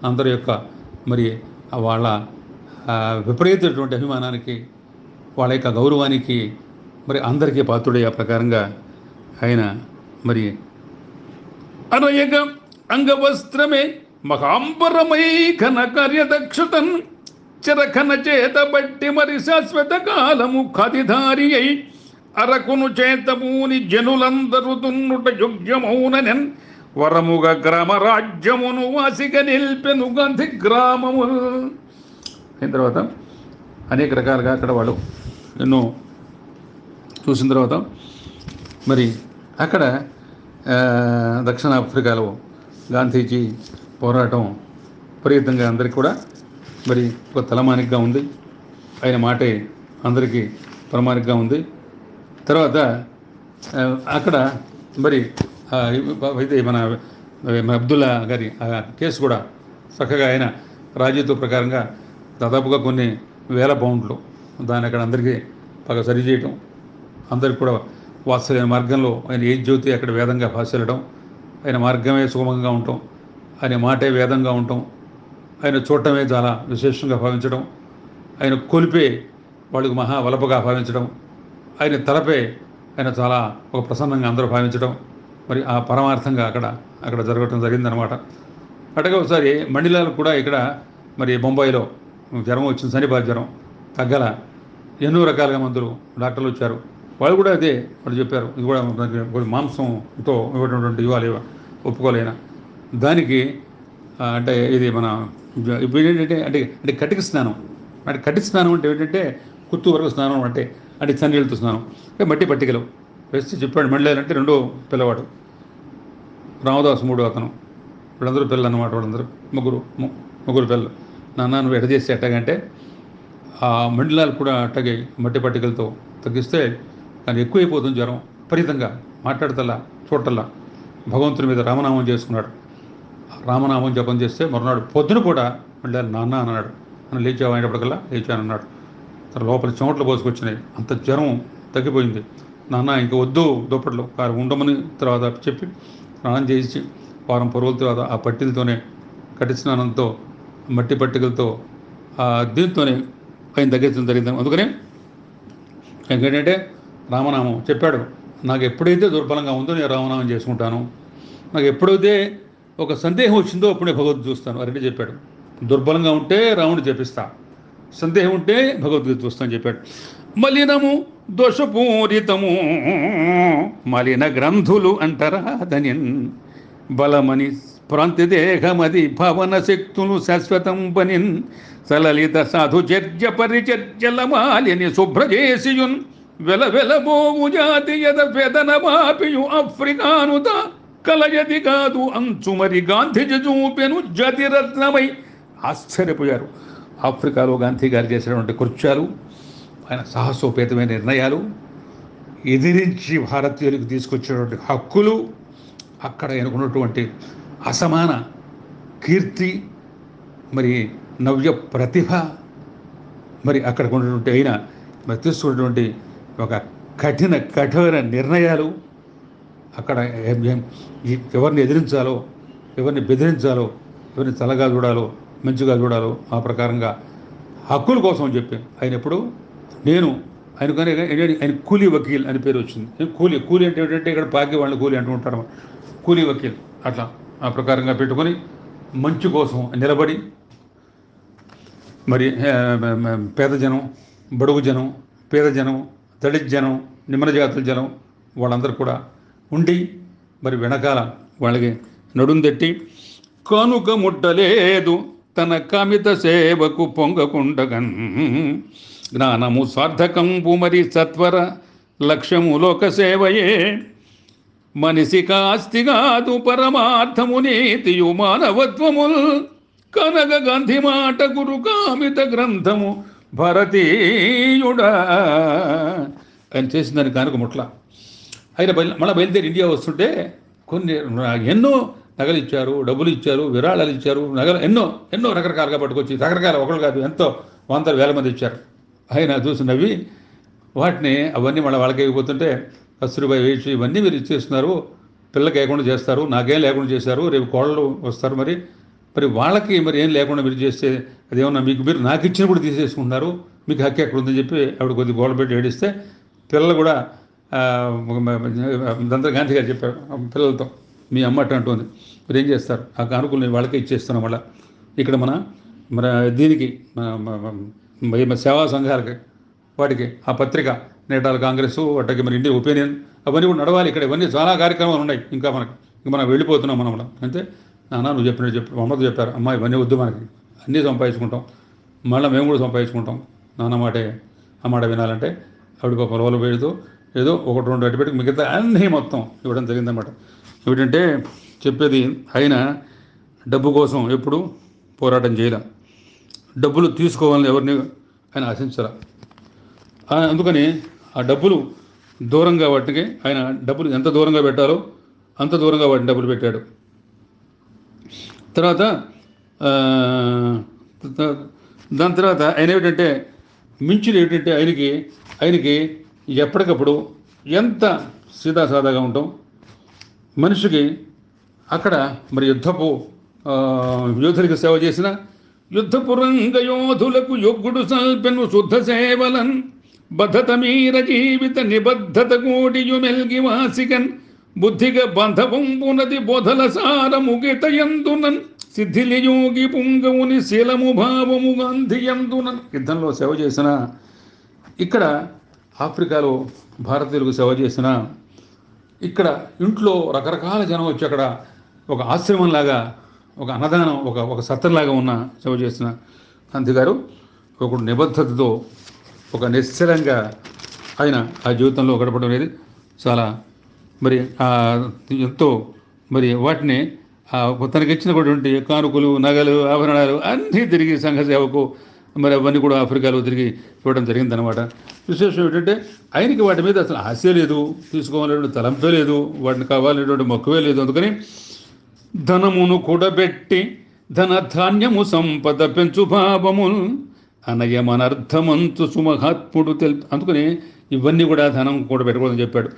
అందరి యొక్క మరి వాళ్ళ విపరీతమైనటువంటి అభిమానానికి వాళ్ళ యొక్క గౌరవానికి మరి అందరికీ పాత్రుడే. ఆ ప్రకారంగా ఆయన మరి అనయగ అంగవస్త్రమే మహాంబరమై ఘన కార్యదక్షతన్ చిరఖన చేత బట్టి మరి శాశ్వత కాలము ఖాదిధారి అయి అరకును చేతమూని జనులందరూ దున్నుట యోగ్యమౌననెన్ వరముగ గ్రామ రాజ్యమును వాసిగ నిల్పెను గాంధీ గ్రామము. అయిన తర్వాత అనేక రకాలుగా అక్కడ వాళ్ళు ఎన్నో చూసిన తర్వాత మరి అక్కడ దక్షిణాఫ్రికాలో గాంధీజీ పోరాటం విపరీతంగా అందరికీ కూడా మరి ఒక తలమానికగా ఉంది. ఆయన మాటే అందరికీ తలమానికగా ఉంది. తర్వాత అక్కడ మరి అయితే మన అబ్దుల్లా గారి కేసు కూడా చక్కగా ఆయన రాజీతో ప్రకారంగా దాదాపుగా కొన్ని వేల పౌండ్లు దాన్ని అక్కడ అందరికీ బాగా సరిచేయటం, అందరికి కూడా వాత్సల్య మార్గంలో ఆయన ఏ జ్యోతి అక్కడ వేదంగా భాషలడం, ఆయన మార్గమే సుగమంగా ఉండటం, ఆయన మాటే వేదంగా ఉండటం, ఆయన చూడటమే చాలా విశేషంగా భావించడం, ఆయన కొలిపే వాళ్ళకు మహావలపగా భావించడం, ఆయన తలపే ఆయన చాలా ఒక ప్రసన్నంగా అందరూ భావించడం, మరి ఆ పరమార్థంగా అక్కడ జరగటం జరిగిందనమాట. అట్టగా ఒకసారి మండిలాలకు కూడా ఇక్కడ మరి బొంబాయిలో జ్వరం వచ్చింది, శనిపాత జ్వరం తగ్గల, ఎన్నో రకాలుగా మందులు డాక్టర్లు వచ్చారు, వాళ్ళు కూడా అదే వాళ్ళు చెప్పారు. ఇది కూడా దానికి మాంసంతో ఇవ్వటువంటి ఇవ్వాలి ఒప్పుకోలేనా దానికి. అంటే ఇది మన ఇప్పుడు ఏంటంటే అంటే అంటే కటిక స్నానం. అంటే కటిక స్నానం అంటే ఏంటంటే కుత్తు వరకు స్నానం అంటే అంటే చన్నీళ్ళతో స్నానం. మట్టి పట్టికలు వేస్తే చెప్పాడు. మళ్ళీ అంటే రెండో పిల్లవాడు రామదాసు మూడు అతను, వీళ్ళందరూ పిల్లలు అన్నమాట. వాళ్ళందరూ ముగ్గురు పిల్లలు. నాన్న నువ్వు ఎడ చేస్తే ఎట్టగంటే ఆ మండలాలు కూడా అట్టగే మట్టి పట్టికలతో తగ్గిస్తే కానీ ఎక్కువైపోతుంది జ్వరం విపరీతంగా. మాట్లాడతల్లా చూడటల్లా భగవంతుని మీద రామనామం చేసుకున్నాడు. రామనామం జపం చేస్తే మరునాడు పొద్దున కూడా మళ్ళీ నాన్న అన్నాడు. అని లేచావు అయినప్పటికల్లా లేచానన్నాడు. తన లోపల చెమటలు పోసుకొచ్చినాయి. అంత జ్వరం తగ్గిపోయింది. నాన్న ఇంకా వద్దు దుప్పట్లు కారు ఉండమని తర్వాత చెప్పి స్నానం చేసి వారం పొరుగుల తర్వాత ఆ పట్టిలతోనే కట్టి స్నానంతో మట్టి పట్టికలతో దీంతోనే ఆయన తగ్గించడం జరిగింది. అందుకనే ఇంకేంటంటే రామనామం చెప్పాడు. నాకు ఎప్పుడైతే దుర్బలంగా ఉందో నేను రామనామం చేసుకుంటాను. నాకు ఎప్పుడైతే ఒక సందేహం వచ్చిందో అప్పుడే భగవద్గీత చూస్తాను అని చెప్పాడు. దుర్బలంగా ఉంటే రాముడు జపిస్తా, సందేహం ఉంటే భగవద్గీత చూస్తాను చెప్పాడు. మలినము దోషపూరితము మలిన గ్రంథులు అంటారా ధన్యన్ బలమని ప్రాంతి దేహమది భవన శక్తులు శాశ్వతం పనిన్ సలలిత సాధు చర్య పరిచర్యల మాలిని శుభ్రజేసియున్ వెలవెలబోవు జాతీయద పెదనమాపియు ఆఫ్రికానుత కలయది కాదు అంచుమరి గాంధీజ చూపెను జతిరత్నమై. ఆశ్చర్యపోయారు. ఆఫ్రికాలో గాంధీ గారు చేసినటువంటి కృత్యాలు, ఆయన సాహసోపేతమైన నిర్ణయాలు, ఎదిరించి భారతీయులకు తీసుకొచ్చినటువంటి హక్కులు, అక్కడ ఎన్నుకున్నటువంటి అసమాన కీర్తి, మరి నవ్య ప్రతిభ, మరి అక్కడ ఉన్నటువంటి అయినా మరి తీసుకున్నటువంటి ఒక కఠోర నిర్ణయాలు, అక్కడ ఎవరిని ఎదిరించాలో, ఎవరిని బెదిరించాలో, ఎవరిని చల్లగా చూడాలో, మంచిగా చూడాలో ఆ ప్రకారంగా హక్కుల కోసం చెప్పి ఆయన ఎప్పుడు నేను ఆయన కూలీ వకీల్ అని పేరు వచ్చింది. కూలీ అంటే ఏంటంటే ఇక్కడ పాకి వాళ్ళని కూలీ అంటూ ఉంటారు. కూలీ వకీల్ అట్లా ఆ ప్రకారంగా పెట్టుకొని మంచి కోసం నిలబడి మరి పేద జనం, బడుగు జనం, పేద జనం, దళిత జనం, నిమ్న జాతుల జనం వాళ్ళందరూ కూడా ఉండి మరి వెనకాల వాళ్ళకి నడుందెట్టి కానుక ముట్టలేదు తన కామిత సేవకు పొంగకుండగన్ జ్ఞానము సార్థకంపు మరి సత్వర లక్ష్యము లోక సేవయే మనిషి కాస్తిగాదు పరమార్థము నీతియు మానవత్వముల్ కనగ గాంధీ మాట గురు కామిత గ్రంథము భారతీయుడా ఆయన చేసిన దానికి కానుక ముట్ల. ఆయన మళ్ళీ బయలుదేరి ఇండియా వస్తుంటే కొన్ని ఎన్నో నగలు ఇచ్చారు, డబ్బులు ఇచ్చారు, విరాళాలు ఇచ్చారు, నగలు ఎన్నో రకరకాలుగా పట్టుకొచ్చి రకరకాల ఒకళ్ళు కాదు ఎంతో వందల వేల మంది ఇచ్చారు. ఆయన చూసి నవ్వి వాటిని అవన్నీ మళ్ళీ వాళ్ళకి అయిపోతుంటే కస్తూరిబాయి వేసి ఇవన్నీ మీరు ఇచ్చేస్తున్నారు, పిల్లకి లేకుండా చేస్తారు, నాకేం లేకుండా చేశారు, రేపు కోళ్ళు వస్తారు, మరి వాళ్ళకి మరి ఏం లేకుండా మీరు చేస్తే అదేమన్నా మీరు నాకు ఇచ్చినప్పుడు తీసేసుకుంటున్నారు, మీకు హక్కు ఎక్కడ ఉందని చెప్పి ఆవిడ కొద్ది గోడ పెట్టి ఏడిస్తే పిల్లలు కూడా దంత గాంధీ గారు చెప్పారు పిల్లలతో, మీ అమ్మ అట్ట అంటుంది, మీరు ఏం చేస్తారు, ఆ కానుకలు నేను వాళ్ళకే ఇచ్చేస్తున్నాం. మళ్ళీ ఇక్కడ మన దీనికి సేవా సంఘాలకి వాటికి ఆ పత్రిక నేటాల కాంగ్రెస్ వాటికి మరి ఇండియన్ ఒపీనియన్ అవన్నీ కూడా నడవాలి. ఇక్కడ ఇవన్నీ చాలా కార్యక్రమాలు ఉన్నాయి. ఇంకా మనం వెళ్ళిపోతున్నాం మనం అంతే. నాన్న నువ్వు చెప్పినట్టు మమ్మల్ని చెప్పారు, అమ్మ ఇవన్నీ వద్దు, మనకి అన్నీ సంపాదించుకుంటాం, మళ్ళీ మేము కూడా సంపాదించుకుంటాం, నాన్న మాటే ఆ మాట వినాలంటే ఆవిడ పాప లోపల పెడుతూ ఏదో ఒకటి రెండు అడ్డు పెట్టి మిగతా అన్నీ మొత్తం ఇవ్వడం జరిగిందన్నమాట. ఏమిటంటే చెప్పేది ఆయన డబ్బు కోసం ఎప్పుడు పోరాటం చేయలే, డబ్బులు తీసుకోవాలని ఎవరిని ఆయన ఆశించాల. అందుకని ఆ డబ్బులు దూరంగా వాటికి ఆయన డబ్బులు ఎంత దూరంగా పెట్టాలో అంత దూరంగా వాటిని డబ్బులు పెట్టాడు. తర్వాత దాని తర్వాత ఆయన ఏమిటంటే మించిన ఏమిటంటే ఆయనకి ఎప్పటికప్పుడు ఎంత సీదాసాదాగా ఉంటాం మనిషికి. అక్కడ మరి యోధులకు సేవ చేసిన యుద్ధపు రంగ యోధులకు యొగ్గుడు సల్పెను శుద్ధ సేవలన్ బద్ధత మీర జీవిత నిబద్ధత కోడియు మెల్గి వాసికన్ బుద్ధిగా బంధవంపునది బోధల సారముగితయందునన్ సిద్ధిలియోగి పుంగవుని శీలము భావము గాంధియందునన్. యుద్ధంలో సేవ చేసిన ఇక్కడ ఆఫ్రికాలో భారతీయులకు సేవ చేసిన, ఇక్కడ ఇంట్లో రకరకాల జనం వచ్చి అక్కడ ఒక ఆశ్రమంలాగా, ఒక అన్నదానం, ఒక సత్రంలాగా ఉన్న సేవ చేసిన గాంధీ గారు ఒక నిబద్ధతతో, ఒక నిశ్చలంగా ఆయన ఆ జీవితంలో గడపడం అనేది చాలా మరి ఎంతో మరి వాటిని తనకి ఇచ్చినటువంటి కానుకలు, నగలు, ఆభరణాలు అన్నీ తిరిగి సంఘ సేవకు మరి అవన్నీ కూడా ఆఫ్రికాలో తిరిగి ఇవ్వడం జరిగిందనమాట. విశేషం ఏంటంటే ఆయనకి వాటి మీద అసలు ఆశ లేదు, తీసుకోవాలనేటువంటి తలంపే లేదు, వాటిని కావాలనేటువంటి మక్కువే లేదు. అందుకని ధనమును కూడబెట్టి ధన ధాన్యము సంపద పెంచు భావము అనయమనర్థమంతు సుమహాత్ముడు అందుకని ఇవన్నీ కూడా ధనం కూడబెట్టుకోవాలని చెప్పాడు.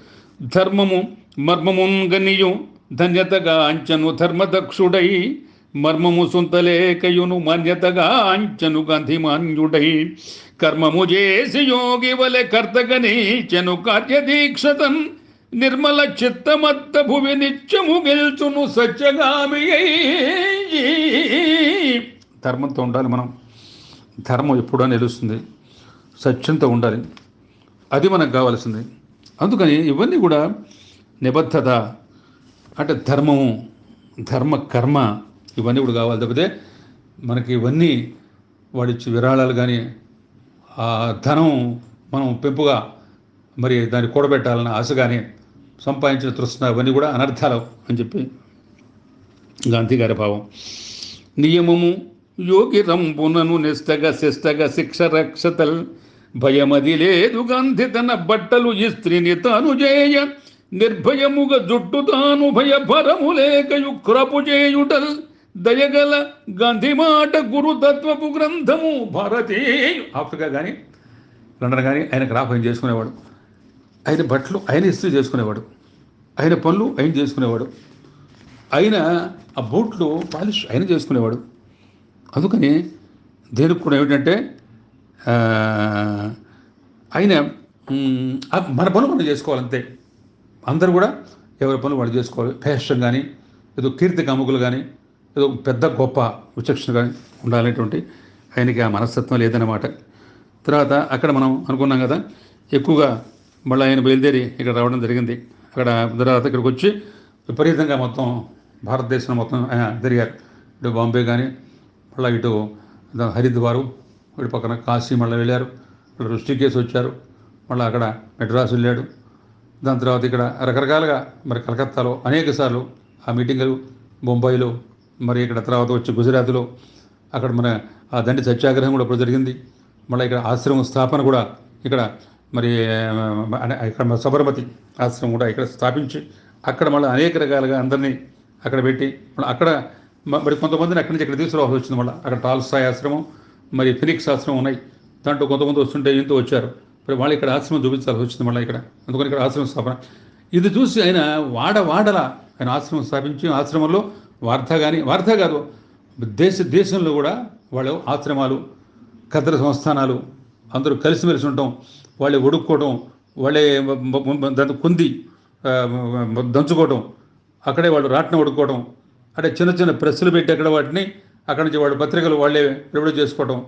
ధర్మము మర్మమున్ గనియు ధన్యతగా అంచను ధర్మదక్షుడై మర్మము సుంతలేకయును మాన్యతగా అంచను గాంధీమాన్యుడై కర్మము చేసి యోగి వలె కర్తగనీచెను కార్యదీక్షతన్ నిర్మల చిత్తమత్త భువి నిత్యము గెల్చును సత్యగామి. ధర్మంతో ఉండాలి మనం. ధర్మం ఎప్పుడో నిలుస్తుంది, సత్యంతో ఉండాలి, అది మనకు కావాల్సింది. అందుకని ఇవన్నీ కూడా నిబద్ధత అంటే ధర్మము, ధర్మ కర్మ ఇవన్నీ కూడా కావాలి. తప్పితే మనకి ఇవన్నీ వాడిచ్చి విరాళాలు కానీ ఆ ధనం మనం పెంపుగా మరి దాన్ని కూడబెట్టాలన్న ఆశ కానీ సంపాదించిన తృష్ణ ఇవన్నీ కూడా అనర్థాలు అని చెప్పి గాంధీ గారి భావం. నియమము యోగి రంబునను నిష్టగా శిష్టగా శిక్ష రక్షతల్ భయమది లేదు గాంధీ తన బట్టలు ఇస్త్రీని తాను చేయ నిర్భయముగా జుట్టు తాను భయభరము లేకయు క్రపు చేయుటల్ దయగల గాంధీ మాట గురుతత్వపు గ్రంథము భారతీయ. ఆఫ్రికా కానీ లండన్ కానీ ఆయన క్రాప్ ఆయన చేసుకునేవాడు, ఆయన బట్టలు ఆయన ఇస్త్రీ చేసుకునేవాడు, ఆయన పనులు ఆయన చేసుకునేవాడు, ఆయన ఆ బూట్లు పాలిష్ ఆయన చేసుకునేవాడు. అందుకని దేనికి కూడా ఏమిటంటే ఆయన మన పనులు మనం చేసుకోవాలంతే. అందరూ కూడా ఎవరి పనులు వాళ్ళు చేసుకోవాలి. ఫ్యాషన్ కానీ ఏదో కీర్తి కాముకులు కానీ ఏదో పెద్ద గొప్ప విచక్షణ కానీ ఉండాలనేటువంటి ఆయనకి ఆ మనస్తత్వం లేదన్నమాట. తర్వాత అక్కడ మనం అనుకున్నాం కదా, ఎక్కువగా మళ్ళీ ఆయన బయలుదేరి ఇక్కడ రావడం జరిగింది. అక్కడ తర్వాత ఇక్కడికి వచ్చి విపరీతంగా మొత్తం భారతదేశం మొత్తం ఆయన తిరిగారు. ఇటు బాంబే కానీ మళ్ళీ ఇటు హరిద్వారు, ఇటు పక్కన కాశీ మళ్ళీ వెళ్ళారు, ఇక్కడ ఋషికేశ్ వచ్చారు, మళ్ళీ అక్కడ మెడ్రాస్ వెళ్ళాడు. దాని తర్వాత ఇక్కడ రకరకాలుగా మరి కలకత్తాలో అనేక సార్లు ఆ మీటింగులు, బొంబాయిలో, మరి ఇక్కడ తర్వాత వచ్చి గుజరాత్లో అక్కడ మన ఆ దండి సత్యాగ్రహం కూడా ఇప్పుడు జరిగింది. మళ్ళీ ఇక్కడ ఆశ్రమం స్థాపన కూడా ఇక్కడ మరి ఇక్కడ సబర్మతి ఆశ్రమం కూడా ఇక్కడ స్థాపించి అక్కడ మళ్ళీ అనేక రకాలుగా అందరినీ అక్కడ పెట్టి మళ్ళీ అక్కడ మరి కొంతమందిని అక్కడి నుంచి ఇక్కడ తీసుకురావాల్సి వచ్చింది. మళ్ళీ అక్కడ టాల్స్టాయ్ ఆశ్రమం, మరి ఫినిక్స్ ఆశ్రమం ఉన్నాయి. దాంట్లో కొంతమంది వస్తుంటే ఇంతో వచ్చారు, మరి వాళ్ళు ఇక్కడ ఆశ్రమం చూపించాల్సి వచ్చింది మళ్ళీ ఇక్కడ. అందుకని ఇక్కడ ఆశ్రమం స్థాపన ఇది చూసి ఆయన వాడల ఆయన ఆశ్రమం స్థాపించి ఆశ్రమంలో వార్తా కాదు దేశంలో కూడా వాళ్ళు ఆశ్రమాలు, ఖద్ర సంస్థానాలు అందరూ కలిసిమెలిసి ఉండటం, వాళ్ళే ఒడుక్కోవడం, వాళ్ళే కుంది దంచుకోవడం, అక్కడే వాళ్ళు రాట్నం ఒడుక్కోవడం, అంటే చిన్న చిన్న ప్రెస్సులు పెట్టి అక్కడ వాటిని అక్కడి నుంచి వాళ్ళు పత్రికలు వాళ్ళే ప్రొడ్యూస్ చేసుకోవడం,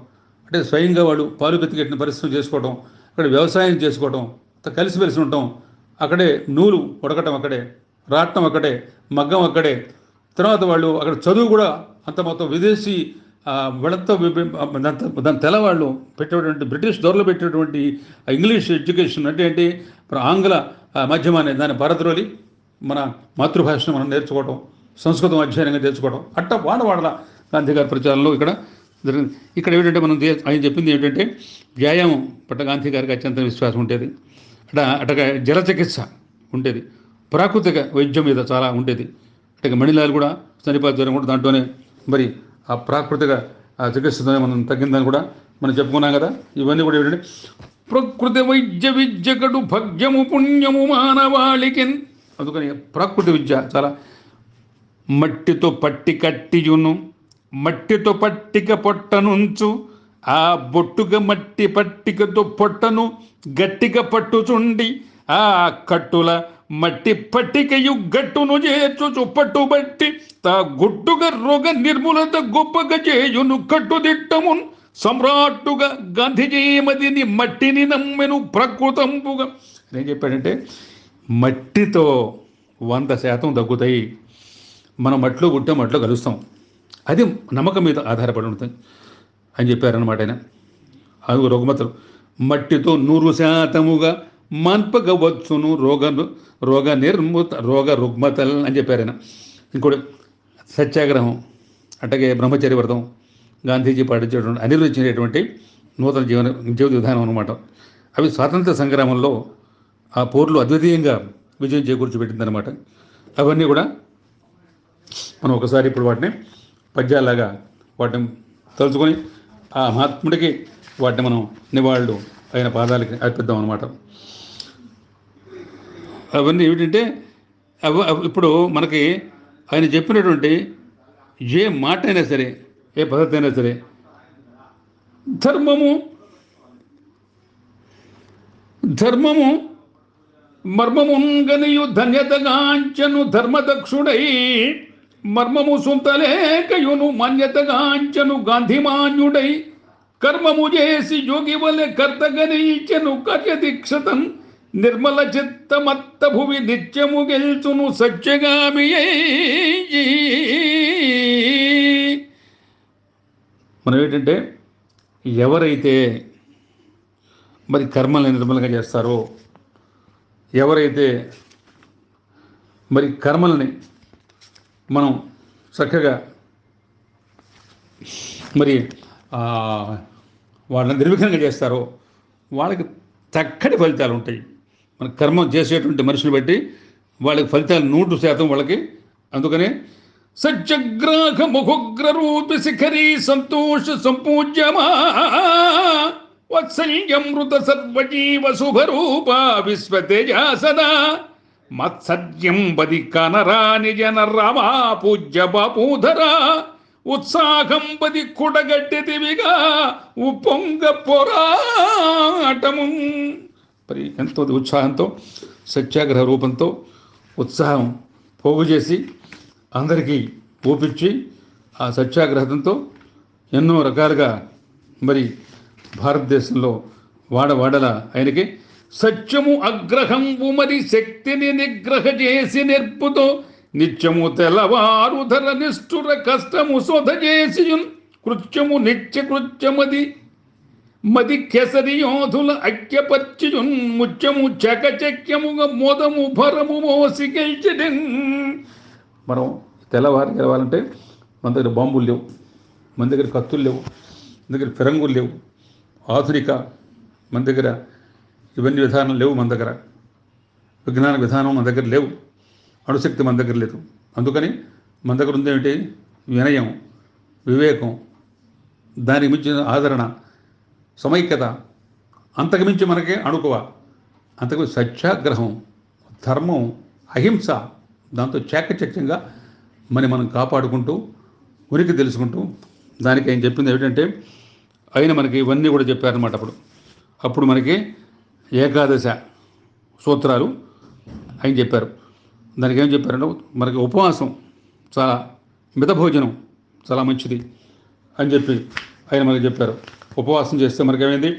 అంటే స్వయంగా వాళ్ళు పాలు బతికెట్టిన పరిశ్రమ చేసుకోవడం, అక్కడ వ్యవసాయం చేసుకోవడం, కలిసిమెలిసి ఉండటం, అక్కడే నూలు ఉడకటం, అక్కడే రాట్నం, అక్కడే మగ్గం, అక్కడే. తర్వాత వాళ్ళు అక్కడ చదువు కూడా అంత మొత్తం విదేశీ వాళ్ళంతా దాని తెల్లవాళ్ళు పెట్టేటువంటి బ్రిటిష్ దొరలు పెట్టేటువంటి ఇంగ్లీష్ ఎడ్యుకేషన్ అంటే ఏంటి, ఆంగ్ల మాధ్యమాన్ని దాన్ని భారతరోలి మన మాతృభాషను మనం నేర్చుకోవడం, సంస్కృతం అధ్యయనంగా నేర్చుకోవడం, వాడల గాంధీ గారి ప్రచారంలో ఇక్కడ జరిగింది. ఇక్కడ ఏమిటంటే మనం ఆయన చెప్పింది ఏమిటంటే వ్యాయామం పట్ల గాంధీ గారికి అత్యంత విశ్వాసం ఉండేది. అటగా జల చికిత్స ఉండేది, ప్రాకృతిక వైద్యం మీద చాలా ఉండేది. అంటే మణిలాల్ కూడా చనిపోయే జ్వరం కూడా దాంట్లోనే మరి ఆ ప్రాకృతిక చికిత్సతోనే మనం తగ్గిందని కూడా మనం చెప్పుకున్నాం కదా. ఇవన్నీ కూడా ఏమిటంటే ప్రకృతి వైద్య విద్యకడు భగ్యము పుణ్యము మానవాళికి. అందుకని ప్రాకృతి విద్య చాలా మట్టితో పట్టి కట్టియును మట్టితో పట్టిక పొట్టనుంచు ఆ బొట్టుగా మట్టి పట్టికతో పొట్టను గట్టిగా పట్టుచుండి ఆ కట్టుల మట్టి పట్టికయు గట్టును చేర్చుచు పట్టుబట్టి తా గుట్టుగా రోగ నిర్మూలత గొప్పగా చేయును కట్టుదిట్టమున్ సమ్రాట్టుగా గాంధీజీమదిని మట్టిని నమ్మెను ప్రకృతంపుగా. ఏం చెప్పాడంటే మట్టితో 100% తగ్గుతాయి, మనం మట్లో గుట్ట మట్లో కలుస్తాం, అది నమ్మకం మీద ఆధారపడి ఉంటుంది అని చెప్పారనమాట ఆయన. అది రుగ్మతలు మట్టితో 100% మాన్పగవచ్చును రోగ రుగ్మతలు అని చెప్పారు ఆయన. ఇంకోటి సత్యాగ్రహం, అట్లాగే బ్రహ్మచర్య వ్రతం, గాంధీజీ పాటించేటువంటి అనిర్వచించినటువంటి నూతన జీవిత విధానం అనమాట. అవి స్వాతంత్ర సంగ్రామంలో ఆ పోర్లు అద్వితీయంగా విజయం చేకూర్చిపెట్టిందనమాట. అవన్నీ కూడా మనం ఒకసారి ఇప్పుడు వాటిని పద్యాలాగా వాటిని తలుచుకొని ఆ మహాత్ముడికి వాటిని మనం నివాళులు ఆయన పాదాలకి అర్పిద్దాం అనమాట. అవన్నీ ఏమిటంటే ఇప్పుడు మనకి ఆయన చెప్పినటువంటి ఏ మాట అయినా సరే, ఏ పద్ధతి అయినా సరే, ధర్మము మర్మముంగనియు ధన్యతగాంచను ధర్మదక్షుడై, మర్మము సుంతలేకయును మాన్యతగాంచను గాంధీమాన్యుడై, కర్మము చేసి యోగి వలె కర్తగనించెను కార్యదీక్షతన్, నిర్మల చిత్తమత్త భువి నిత్యము గెల్చును సత్యగామి. మనం ఏంటంటే ఎవరైతే మరి కర్మల్ని నిర్మలంగా చేస్తారో, ఎవరైతే మరి కర్మల్ని మనం చక్కగా మరి వాళ్ళని నిర్విఘ్నంగా చేస్తారో వాళ్ళకి చక్కటి ఫలితాలు ఉంటాయి. మన కర్మ చేసేటువంటి మనుషులు బట్టి వాళ్ళకి ఫలితాలు 100% వాళ్ళకి. అందుకనే సత్యగ్రాహ ముఖుగ్ర రూపి శిఖరీ సంతోష సంపూజ్యమా వత్సల్యమృత సర్వజీవ శుభరూప విశ్వతేజ సదా మత్సర్యం బది కనరాని జన రామా పూజ్య బాపూధరా ఉత్సాహం బది కుడగట్టెదివిగా ఉప్పొంగ పోరాటము. మరి ఎంతో ఉత్సాహంతో సత్యాగ్రహ రూపంతో ఉత్సాహం పోగు చేసి అందరికీ ఊపించి ఆ సత్యాగ్రహంతో ఎన్నో రకాలుగా మరి భారతదేశంలో వాడవాడల ఆయనకి సత్యము అగ్రహంబు మరి శక్తిని నిగ్రహ చేసి నెర్పుతో నిత్యము తెల్లవారు ధర నిష్ఠుర కష్టము శోధ చేసి కృత్యము నిత్య కృత్యమది మది కెసరి యోధుల ఐక్యపర్చియున్ ముత్యము చకచక్యముగా మోదము భరము మోసి గెలిచడెన్. మనం తెల్లవారు గెలవాలంటే మన దగ్గర బాంబులు లేవు, మన దగ్గర కత్తులు లేవు, మన దగ్గర ఫిరంగులు లేవు, ఆధునిక మన దగ్గర ఇవన్నీ విధానం లేవు, మన దగ్గర విజ్ఞాన విధానం మన దగ్గర లేవు, అణుశక్తి మన దగ్గర లేదు. అందుకని మన దగ్గర ఉందేమిటి? వినయం, వివేకం, దానికి మించిన ఆదరణ, సమైక్యత, అంతకుమించి మనకి అణుకువ, అంతకు సత్యాగ్రహం, ధర్మం, అహింస, దాంతో చాకచక్యంగా మనం కాపాడుకుంటూ ఉనికి తెలుసుకుంటూ దానికి ఆయన చెప్పింది ఏమిటంటే ఆయన మనకి ఇవన్నీ కూడా చెప్పారనమాట. అప్పుడు మనకి ఏకాదశ సూత్రాలు ఆయన చెప్పారు. దానికి ఏం చెప్పారంటే మనకి ఉపవాసం చాలా మితభోజనం చాలా మంచిది అని చెప్పి ఆయన మనకి చెప్పారు. ఉపవాసం చేస్తే మనకేమైంది?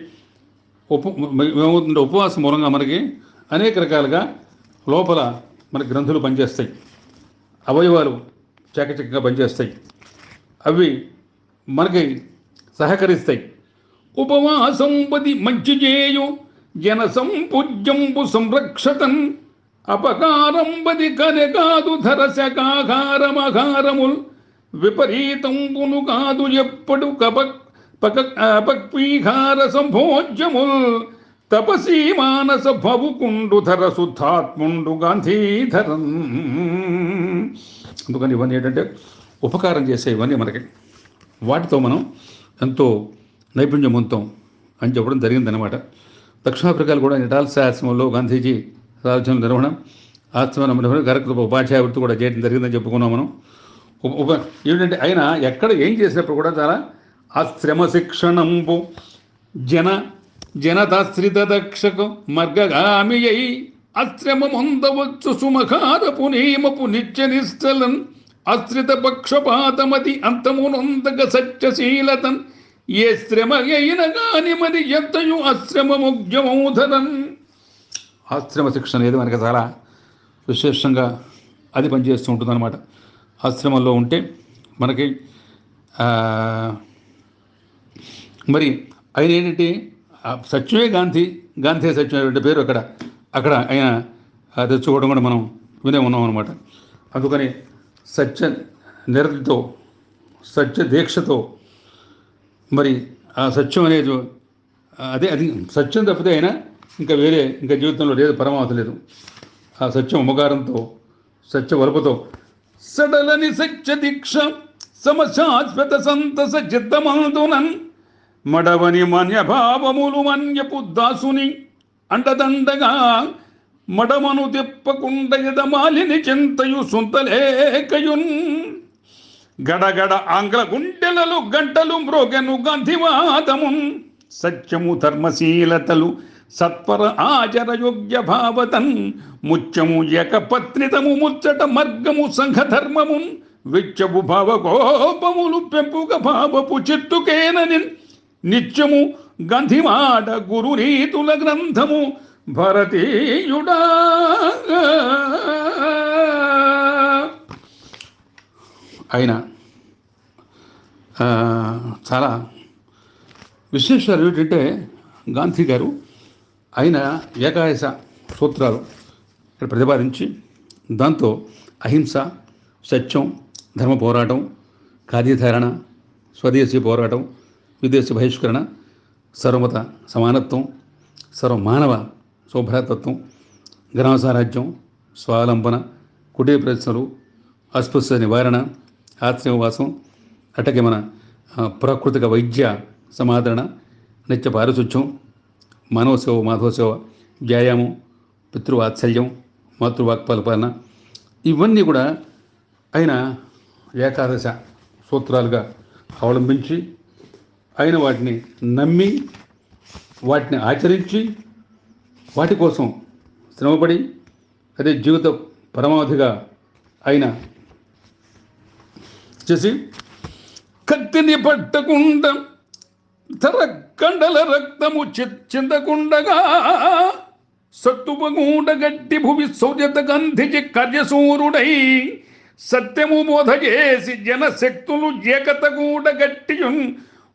ఏమవుతుంటే ఉపవాసం మూలంగా మనకి అనేక రకాలుగా లోపల మన గ్రంథులు పనిచేస్తాయి, అవయవాలు చకచకంగా పనిచేస్తాయి, అవి మనకి సహకరిస్తాయి. ఉపవాసం పది మంచి చేయు జన సంపూజ్యంబు సంరక్షతన్ అపకారం బది కనె కాదు ధరశకాహారమహారముల్ విపరీతంబును కాదు ఎప్పుడు అపక్వీహార సంభోజ్యముల్ తపసీ మానస భవుకుండు ధర శుద్ధాత్ముండు గాంధీధరన్. అందుకని ఇవన్నీ ఏంటంటే ఉపకారం చేసే ఇవన్నీ మనకి, వాటితో మనం ఎంతో నైపుణ్యం పొందుతాం అని చెప్పడం జరిగిందనమాట. దక్షిణాఫ్రికాలో కూడా ఇటాల్సా ఆశ్రమంలో గాంధీజీ సాధ్యం నిర్వహణ ఆశ్రమం నిర్వహణ కార్యక్రమ ఉపాధ్యాయ వృత్తి కూడా చేయడం జరిగిందని చెప్పుకున్నాం మనం. ఏంటంటే ఆయన ఎక్కడ ఏం చేసినప్పుడు కూడా చాలా ఆశ్రమ శిక్షణంబు జనతాశ్రిత దక్షకు మార్గగామి అయి ఆశ్రమముందవచ్చు సుమఖారపు నియమపు నిత్య నిశ్చలన్ ఆశ్రిత పక్షపాతమతి అంతమునొందగ సత్యశీలతన్ ఏ శ్రమ అయిన గాని మరి ఎంతయు అశ్రమముగ్యమౌధరన్. ఆశ్రమ శిక్షణ అనేది మనకి చాలా విశేషంగా అది పనిచేస్తూ ఉంటుందన్నమాట. ఆశ్రమంలో ఉంటే మనకి మరి ఆయన ఏంటంటే సత్యమే గాంధీ, గాంధీ సత్యం అనే పేరు అక్కడ ఆయన తెచ్చుకోవడం కూడా మనం వినే ఉన్నాం అనమాట. అందుకని సత్య నిరతితో సత్య దీక్షతో మరి ఆ సత్యం అనేది అది సత్యం తప్పితే అయినా ఇంకా జీవితంలో లేదు, పరమావధి లేదు. ఆ సత్యం ఉమకారంతో సత్య వలుపుతో సడలని సత్య దీక్ష సమశాశ్వత సంతస చిత్తమందునన్ మడవని మన్యభావములు మన్యపు దాసుని అండదండగా మడమను తిప్పకుండ ఎదమాలిని చింతయు సుంతలేకయున్. గడగడ ఆంగ్ల గుండెలలు గంటలు మ్రోగెను గాంధీవాదమున్. సత్యము ధర్మశీలతలు సత్వర ఆచరయోగ్య భావతన్. ముత్యము ఏకపత్నితము ముచ్చట మార్గము సంఘధర్మమున్. విచ్చము భావకోపములు పెంపుగ భావపు చిత్తుకేనని నిత్యము గంధిమాట గురు రీతుల గ్రంథము భారతీయుడా. ఆయన చాలా విశేషాలు ఏమిటంటే గాంధీ గారు ఆయన ఏకాదశ సూత్రాలు ఇక్కడ ప్రతిపాదించి దాంతో అహింస, సత్యం, ధర్మ పోరాటం, కార్యధారణ, స్వదేశీ పోరాటం, విదేశీ బహిష్కరణ, సర్వమత సమానత్వం, సర్వమానవ శోభ్రాతత్వం, గ్రామస్వరాజ్యం, స్వావలంబన, కుటీర పరిశ్రమలు, అస్పృశ్య నివారణ, ఆత్మీయవాసం, అటకే మన ప్రాకృతిక వైద్య సమాదరణ, నిత్య పారిశుధ్యం, మానవసేవ, మాధవసేవ, వ్యాయామం, పితృవాత్సల్యం, మాతృవాక్పాలపాలన, ఇవన్నీ కూడా ఆయన ఏకాదశ సూత్రాలుగా అవలంబించి ఆయన వాటిని నమ్మి వాటిని ఆచరించి వాటి కోసం శ్రమపడి అదే జీవిత పరమావధిగా ఆయన చేసి కత్తిని పట్టకుండా తర కండల రక్తము చిందకుండగా సత్తుపగూడ గట్టి భువి సౌర్యత గంధికి కార్యసూరుడై సత్యము బోధ చేసి జనశక్తులు ఏకతగూడ గట్టియున్.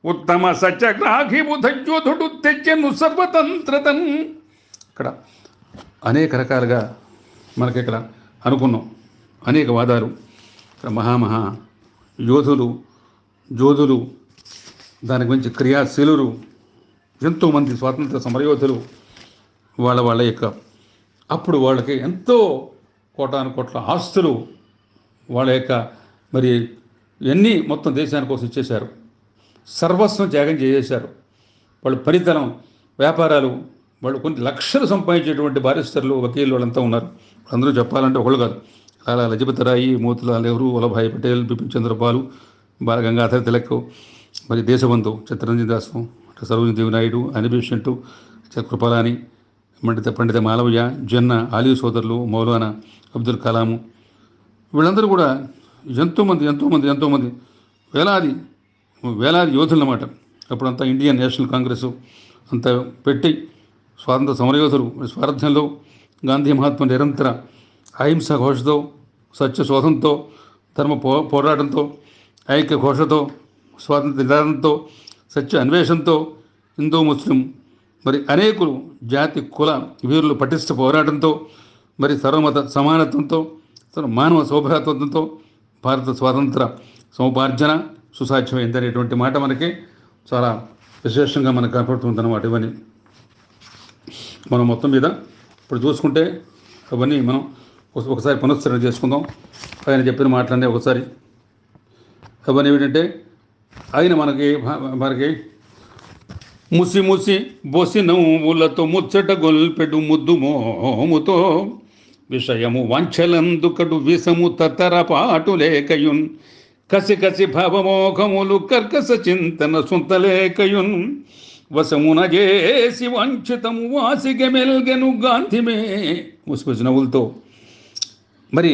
ఉత్తమ సత్యగ్రాహి బుధయోధుడు తెచ్చెను సర్వతంత్రతన్. ఇక్కడ అనేక రకాలుగా మనకి ఇక్కడ అనుకున్నాం, అనేక వాదాలు. ఇక్కడ మహామహా యోధులు దాని గురించి క్రియాశీలురు ఎంతోమంది స్వాతంత్ర సమరయోధులు వాళ్ళ యొక్క అప్పుడు వాళ్ళకి ఎంతో కోటాను కోట్ల ఆస్తులు వాళ్ళ యొక్క మరి ఇవన్నీ మొత్తం దేశాని కోసం ఇచ్చేశారు. సర్వస్వం త్యాగం చేసేశారు. వాళ్ళు పరితలం వ్యాపారాలు, వాళ్ళు కొన్ని లక్షలు సంపాదించేటువంటి బారిస్టర్లు, వకీళ్ళు వాళ్ళంతా ఉన్నారు. అందరూ చెప్పాలంటే ఒకళ్ళు కాదు. అలా లజపతిరాయి, మోతిలాల్ నెహ్రూ, వల్లభాయ్ పటేల్, బిపిన్ చంద్రపాల్, బాలగంగాధర్ తిలక్, మరి దేశబంధు చిత్తరంజన్ దాసు, సరోజినీ దేవి నాయుడు, అనిబిషెంటు, కృపలాని, పండిత మాలవయ్య, జన్న, ఆలీ సోదరులు, మౌలానా అబ్దుల్ కలాము, వీళ్ళందరూ కూడా ఎంతోమంది వేలాది యోధులు అన్నమాట. అప్పుడంతా ఇండియన్ నేషనల్ కాంగ్రెస్ అంతా పెట్టి స్వాతంత్ర సమరయోధులు స్వార్థంలో గాంధీ మహాత్మ నిరంతర అహింస ఘోషతో, సత్య శోధంతో, ధర్మ పోరాటంతో, ఐక్య ఘోషతో, స్వాతంత్ర నిదానంతో, సత్య అన్వేషణతో హిందూ ముస్లిం మరి అనేకులు జాతి కుల వీరులు పటిష్ట పోరాటంతో, మరి సర్వమత సమానత్వంతో, మానవ శోభ్రాతత్వంతో భారత స్వాతంత్ర సముపార్జన సుసాధ్యమైందనేటువంటి మాట మనకి చాలా విశేషంగా మనకు కనపడుతుందన్నమాట. ఇవన్నీ మనం మొత్తం మీద ఇప్పుడు చూసుకుంటే అవన్నీ మనం ఒకసారి పునశ్చరణ చేసుకుందాం. ఆయన చెప్పిన మాటలన్నీ ఒకసారి అవన్నీ ఏమిటంటే ఆయన మనకి ముసి బొసి నవ్వులతో ముచ్చట గొల్పెడు ముద్దు మోముతో విషయము వంచలందుకడు విషము తతర పాటు లేకయున్ కసి భావమోఘములు కర్కస చింతన సుంతలేకయున్ వశమున చేసి వంచితము వాసిగ మెల్గెను గాంధిమే ముసిముసి నవ్వులతో. మరి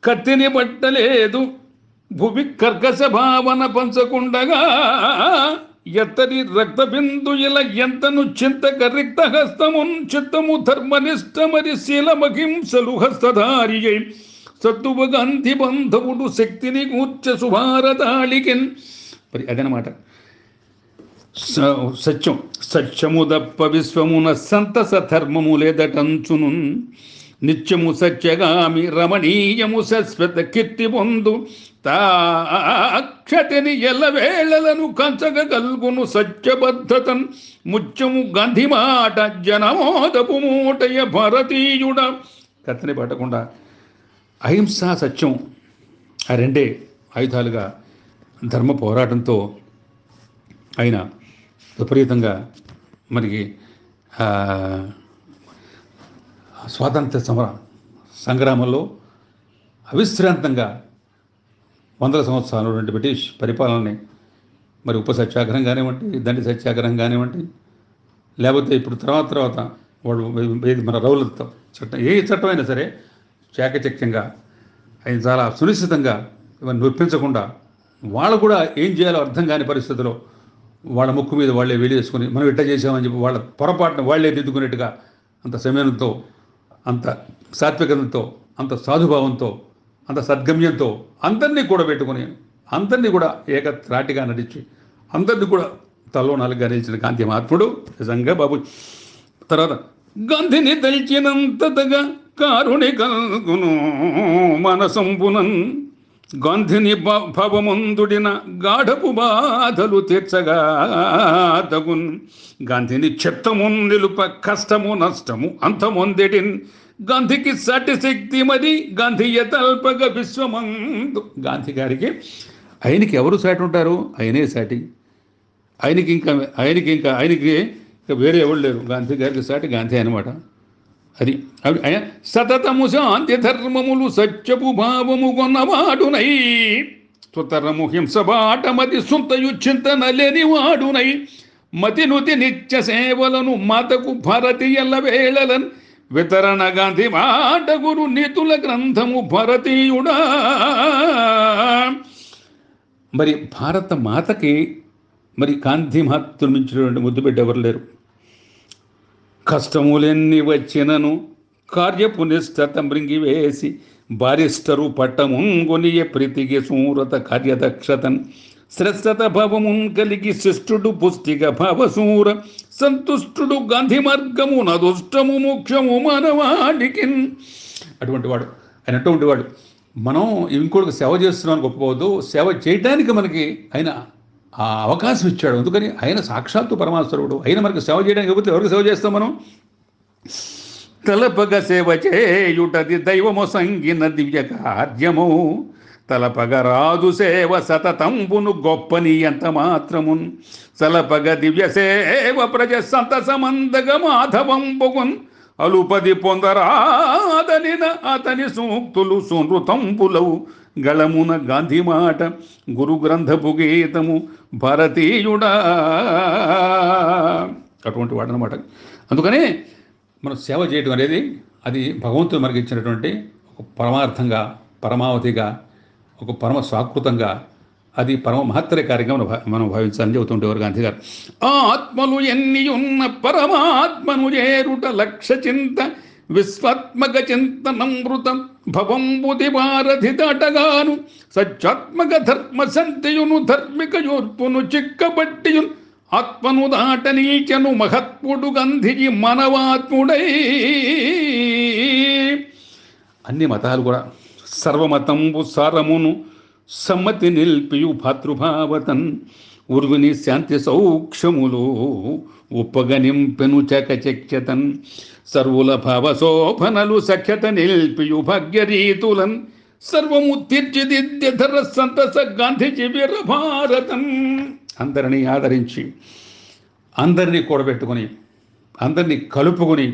కత్తిని పట్టలేదు భూమి కర్కశ భావన పంచకుండగా ఎత్తని రక్తబిందు ఇలా ఎంతను చింతక రిక్తహస్తమున్ చిత్తము ధర్మనిష్టమరి శీలమహింసలు హస్తధారి సత్తువ గాంధీ బంధవుడు శక్తిని కూర్చ సుభారతాళికిన్. మరి అదనమాట సత్యం. సత్యము దప్ప విశ్వమున సంతస ధర్మము లేదటంచును. నిత్యము సత్యగామి రమణీయము శాశ్వత కీర్తి పొందు తాక్షతిని ఎల్లవేళలను కంచగ కల్గును సత్యబద్ధతన్ ముత్యము గంధి మాట జనమోదపు మూటయ భారతీయుడ. కత్తని పట్టకుండా అహింస సత్యం ఆ రెండే ఆయుధాలుగా ధర్మ పోరాటంతో ఆయన విపరీతంగా మనకి స్వాతంత్ర సంగ్రామంలో అవిశ్రాంతంగా వందల సంవత్సరాలు ఉన్నటువంటి బ్రిటిష్ పరిపాలనని మరి ఉప సత్యాగ్రహం కానివ్వండి, దండి సత్యాగ్రహం కానివ్వండి, లేకపోతే ఇప్పుడు తర్వాత వాడు మన రౌల చట్టం, ఏ చట్టమైనా సరే చాకచక్యంగా ఆయన చాలా సునిశ్చితంగా ఇవన్నీ నొప్పించకుండా వాళ్ళు కూడా ఏం చేయాలో అర్థం కాని పరిస్థితిలో వాళ్ళ ముక్కు మీద వాళ్ళే వేలేసుకుని మనం ఇట్లా చేసామని చెప్పి వాళ్ళ పొరపాటును వాళ్లే దిద్దుకునేట్టుగా అంత సమయంతో, అంత సాత్వికతతో, అంత సాధుభావంతో, అంత సద్గమ్యంతో అందరినీ కూడా పెట్టుకుని అందరినీ కూడా ఏకత్రాటిగా నడిచి అందరినీ కూడా తలో నాలుగుగా నిలిచిన గాంధీ మహాత్ముడు నిజంగా బాబు. తర్వాత గాంధీని దల్చినంతగా కారుని కల్గును మనసంపునన్ గాంధీని భవమందుడిన గాఢపు బాధలు తీర్చగా తగున్. గాంధీని చిత్తము నిలుప కష్టము నష్టము అంతమొందెడిన్ గాంధీకి సాటి శక్తి మరి గాంధీయ తల్పగ విశ్వమందు. గాంధీ గారికి ఆయనకి ఎవరు సాటి ఉంటారు? ఆయనే సాటి. ఆయనకి వేరే ఎవరు లేరు. గాంధీ గారికి సాటి గాంధీ అనమాట. అది సతతము శాంతి ధర్మములు సత్యపు భావము కొన్నవాడునై సుతరము హింసబాటమది సుంతయు చింతన లేనివాడునై మతినుతి నిత్య సేవలను మాతకు భారతీయుల వేళలను వితరణ గాంధీ మాట గురు నీతుల గ్రంథము భారతీయుడా. మరి భారత మాతకి మరి గాంధీ మహత్తులు మించినటువంటి ముద్దు పెట్టి ఎవరు లేరు. కష్టములెన్ని వచ్చినను కార్యపు నిష్ఠత మృంగివేసి బారిస్టరు పట్టముంగొనియ ప్రీతికి సూరత కార్యదక్షతన్ శ్రేష్టత భావమున్ కలిగి శిష్టుడు పుష్టిక భావసూర సంతుష్టుడు గాంధీ మార్గము నదుష్టము ముఖ్యము మానవాడికి. అటువంటి వాడు ఆయన. అటువంటి వాడు మనం ఇంకోటికి సేవ చేస్తున్నామని గొప్పవద్దు, సేవ చేయడానికి మనకి ఆయన ఆ అవకాశం ఇచ్చాడు. అందుకని ఆయన సాక్షాత్తు పరమాశ్వరుడు. ఆయన మనకు సేవ చేయడానికి ఇవ్వకపోతే ఎవరికి సేవ చేస్తాం మనం? తలపగ సేవ చేయుటది దైవము సంగిన దివ్య కార్యము తలపగ రాజు సేవ సతతంబును గొప్పని ఎంత మాత్రమున్ సలపగ దివ్య సేవ ప్రజ సంతసమందగ మాధవంబుగున్ అలుపది పొందరాదనిన అతని సూక్తులు సునృతంబులవు గళమున గాంధీ మాట గురు గ్రంథపు గీతము భారతీయుడా. అటువంటి వాడు అనమాట. అందుకనే మనం సేవ చేయడం అనేది అది భగవంతుడు మనకి ఇచ్చినటువంటి ఒక పరమార్థంగా, పరమావధిగా, ఒక పరమ స్వాకృతంగా, అది పరమ మహత్తరకార్యంగా మనం భావించాలని చెబుతుంటేవారు గాంధీ గారు. ఆత్మలు ఎన్ని ఉన్న పరమాత్మను చేరుట లక్ష్య చింత విశ్వాత్మక చింతనమృతం భవంబుది భారతి దాటగాను సత్యాత్మక ధర్మ సంతియును ధార్మిక యోర్పును చిక్కబట్టియును ఆత్మను దాటనీచను మహత్ముడు గాంధీజీ మానవాత్ముడై. అన్ని మతాలు కూడా సర్వమతంబు సారమును సమ్మతి నిల్పియు భాతృభావతన్ ఉర్విని శాంతి సౌక్షములు ఉప్పగనింపెను చకచక్యతన్ సర్వుల భావశోభనలు సఖ్యత నిల్పియు భాగ్యరీతులన్ సర్వము తీర్చిదిద్య ధర సంతస గాంధీజీ వీర భారతం. అందరినీ ఆదరించి, అందరినీ కూడబెట్టుకొని, అందరినీ కలుపుకొని,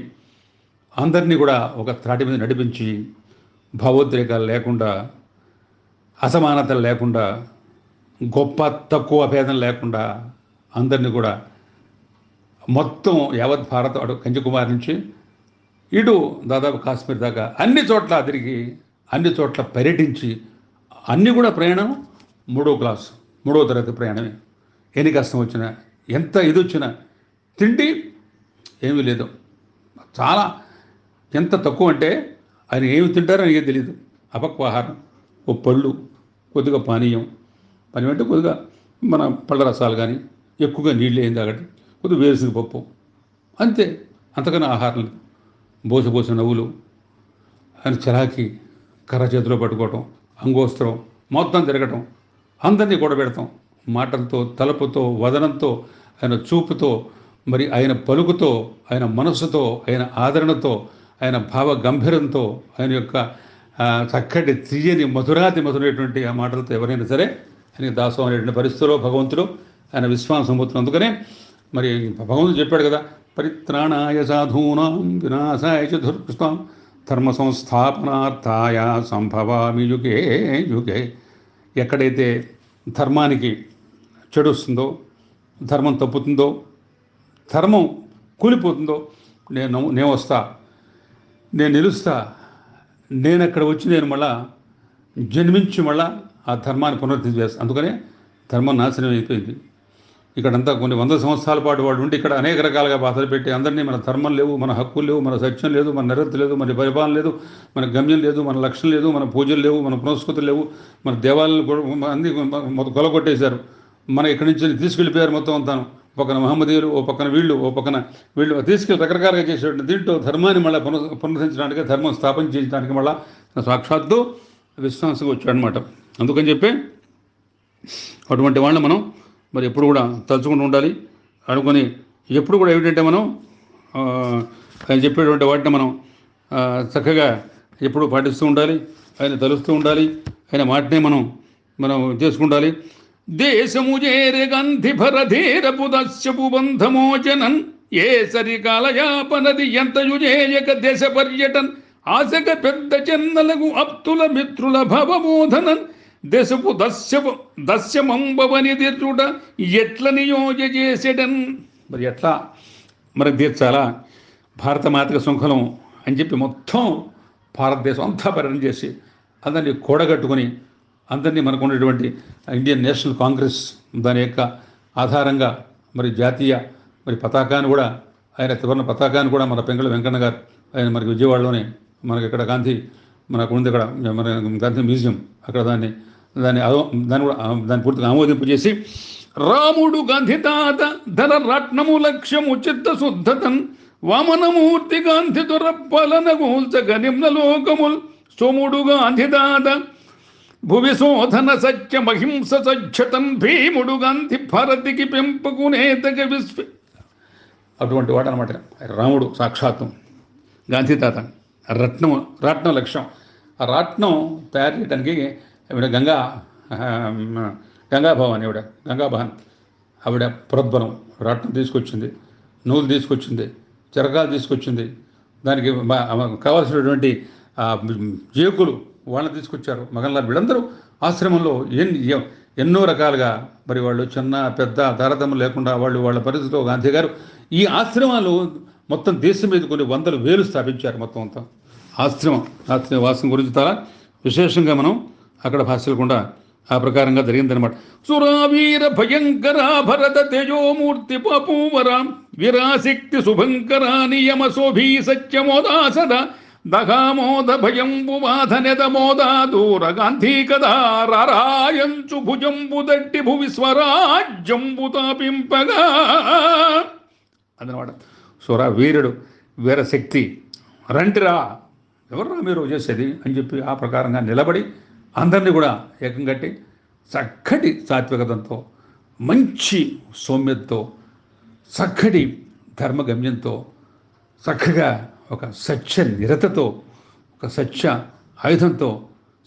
అందరినీ కూడా ఒక త్రాటి మీద నడిపించి, భావోద్రేకాలు లేకుండా, అసమానతలు లేకుండా, గొప్ప తక్కువ భేదం లేకుండా అందరినీ కూడా మొత్తం యావత్ భారత అటు కన్యాకుమారి నుంచి ఇటు దాదాపు కాశ్మీర్ దాకా అన్ని చోట్ల తిరిగి, అన్ని చోట్ల పర్యటించి, అన్నీ కూడా ప్రయాణం 3వ తరగతి ప్రయాణమే. ఎన్ని కష్టం వచ్చినా, ఎంత ఇది వచ్చినా తిండి ఏమీ లేదు. చాలా ఎంత తక్కువ అంటే ఆయన ఏమి తింటారో ఆయనకే తెలియదు. అపక్వ ఆహారం, ఓ పళ్ళు, కొద్దిగా పానీయం అంటే కొద్దిగా మన పళ్ళ రసాలు కానీ, ఎక్కువగా నీళ్ళు ఏం తాగడం, కొద్దిగా వేరుశనగ పప్పు, అంతే. అంతకన్నా ఆహారం లేదు. బోస నవ్వులు, ఆయన చలాకి కర్ర చేతిలో పట్టుకోవటం, అంగోస్త్రం మొత్తం తిరగటం, అందరినీ కూడబెడతాం. మాటలతో, తలపుతో, వదనంతో, ఆయన చూపుతో, మరి ఆయన పలుకుతో, ఆయన మనస్సుతో, ఆయన ఆదరణతో, ఆయన భావ గంభీరంతో, ఆయన యొక్క చక్కటి తీయని మధురైనటువంటి ఆ మాటలతో ఎవరైనా సరే ఆయనకి దాసం అనేటువంటి పరిస్థితిలో భగవంతుడు ఆయన విశ్వాసం పొందుతున్నారు. అందుకనే మరి భగవంతుడు చెప్పాడు కదా, పరిత్రాణాయ సాధూనాం వినాశాయ చ దుష్కృతాం ధర్మ సంస్థాపనార్థాయ సంభవామి యుగే యుగే. ఎక్కడైతే ధర్మానికి చెడు వస్తుందో, ధర్మం తప్పుతుందో, ధర్మం కూలిపోతుందో, నేను వస్తా, నేను నిలుస్తా, నేను అక్కడ వచ్చి నేను మళ్ళా జన్మించి మళ్ళా ఆ ధర్మాన్ని పునరుద్ధరణ చేస్తాను. అందుకనే ధర్మం నాశనం అయిపోయింది. ఇక్కడంతా కొన్ని 100 సంవత్సరాల పాటు వాడు ఉండి ఇక్కడ అనేక రకాలుగా బాధలు పెట్టి అందరినీ మన ధర్మం లేవు, మన హక్కులు లేవు, మన సత్యం లేదు, మన నిరతి లేదు, మన పరిపాలన లేదు, మన గమ్యం లేదు, మన లక్ష్యం లేదు, మన పూజలు లేవు, మన పునస్కృతులు లేవు, మన దేవాలయాలు అన్ని మొత్తం కొలగొట్టేశారు. మన ఇక్కడి నుంచి తీసుకెళ్ళిపోయారు మొత్తం అంతాను. పక్కన మహమ్మదీయులు, ఓ పక్కన వీళ్ళు తీసుకెళ్ళి రకరకాలుగా చేసేటువంటి దీంట్లో ధర్మాన్ని మళ్ళీ పునరుద్ధరించడానికి, ధర్మం స్థాపన చేయడానికి మళ్ళీ సాక్షాత్తు విశ్వాసంగా వచ్చాడనమాట. అందుకని చెప్పి అటువంటి వాళ్ళని మనం మరి ఎప్పుడు కూడా తలుచుకుంటూ ఉండాలి. అనుకొని ఎప్పుడు కూడా ఏమిటంటే మనం ఆయన చెప్పేటువంటి వాటిని మనం చక్కగా ఎప్పుడు పాటిస్తూ ఉండాలి, ఆయన తలుస్తూ ఉండాలి, ఆయన మాటనే మనం చేసుకుంటాలి. దేశము చేరే గంధి భరధీరపు దస్యపు బంధమోచనన్ ఏ సరికాలయాపనది ఎంతయు చేయక దేశ పర్యటన్ ఆశక పెద్ద చెన్నలకు అప్తుల మిత్రుల భవబోధనన్ దశపు దస్యమంబవని తీర్చుట ఎట్ల నియోజ చేసేటన్. మరి ఎట్లా మనకు తీర్చాలా? భారతమాతృక శృంఖలం అని చెప్పి మొత్తం భారతదేశం అంతా పర్యటన చేసి అందరినీ కూడగట్టుకుని అందరినీ మనకు ఉన్నటువంటి ఇండియన్ నేషనల్ కాంగ్రెస్ దాని యొక్క ఆధారంగా మరి జాతీయ మరి పతాకాన్ని కూడా, ఆయన త్రివర్ణ పతాకాన్ని కూడా మన పెంగళ వెంకన్న గారు ఆయన మనకి విజయవాడలోనే మనకి ఇక్కడ మనకు ఉంది ఇక్కడ మన గాంధీ మ్యూజియం, అక్కడ దాన్ని పూర్తిగా ఆమోదింపు చేసి రాముడు గాంధీ తాత ధర రత్నము లక్ష్యము చిత్తశుద్ధతన్ వామనమూర్తి గాంధీ దొరప్పలన గూల్చగ నిమ్నలోకముల్ సోముడు గాంధీ తాత భువి శోధన సత్యమహింస సజ్జతన్ భీముడు గాంధీ భారతికి పెంపకునేతగ విశ్వ. అటువంటి వాడు అనమాట రాముడు సాక్షాత్తం. గాంధీ తాత రత్నం లక్ష్యం. ఆ రత్నం తయారు చేయడానికి గంగాభవాని గంగాభవాన్ ఆవిడ ప్రోద్బలం రత్నం తీసుకొచ్చింది, నూలు తీసుకొచ్చింది, చిరకాలు తీసుకొచ్చింది, దానికి కావాల్సినటువంటి జేకులు వాళ్ళని తీసుకొచ్చారు. మగన్లా వీళ్ళందరూ ఆశ్రమంలో ఎన్నో రకాలుగా మరి వాళ్ళు చిన్న పెద్ద తారతమ్యం లేకుండా వాళ్ళ పరిస్థితిలో గాంధీ గారు ఈ ఆశ్రమాలు మొత్తం దేశం మీద కొన్ని 100,000 స్థాపించారు. మొత్తం అంతా ఆశ్రమ వాసం గురించి చాలా విశేషంగా మనం అక్కడ భాషలకుండా ఆ ప్రకారంగా జరిగిందనమాట. సురావీర భయంకర భరత తేజోమూర్తి పపూవర వీరాశక్తి శుభంకర నియమ శోభీ సత్యమోదాసద దఘామోద భయంబు బాధనెద మోదా దూర గాంధీ కదా రారాయంచు భుజంబు దట్టి భువి స్వరాజ్యంబు తాపింపగా అదనమాట. సురా వీరుడు, వీరశక్తి, రంటిరా ఎవర్రా మీరు చేసేది అని చెప్పి ఆ ప్రకారంగా నిలబడి అందరినీ కూడా ఏకం కట్టి చక్కటి సాత్వికతంతో, మంచి సౌమ్యతతో, చక్కటి ధర్మగమ్యంతో, చక్కగా ఒక సత్య నిరతతో, ఒక సత్య ఆయుధంతో,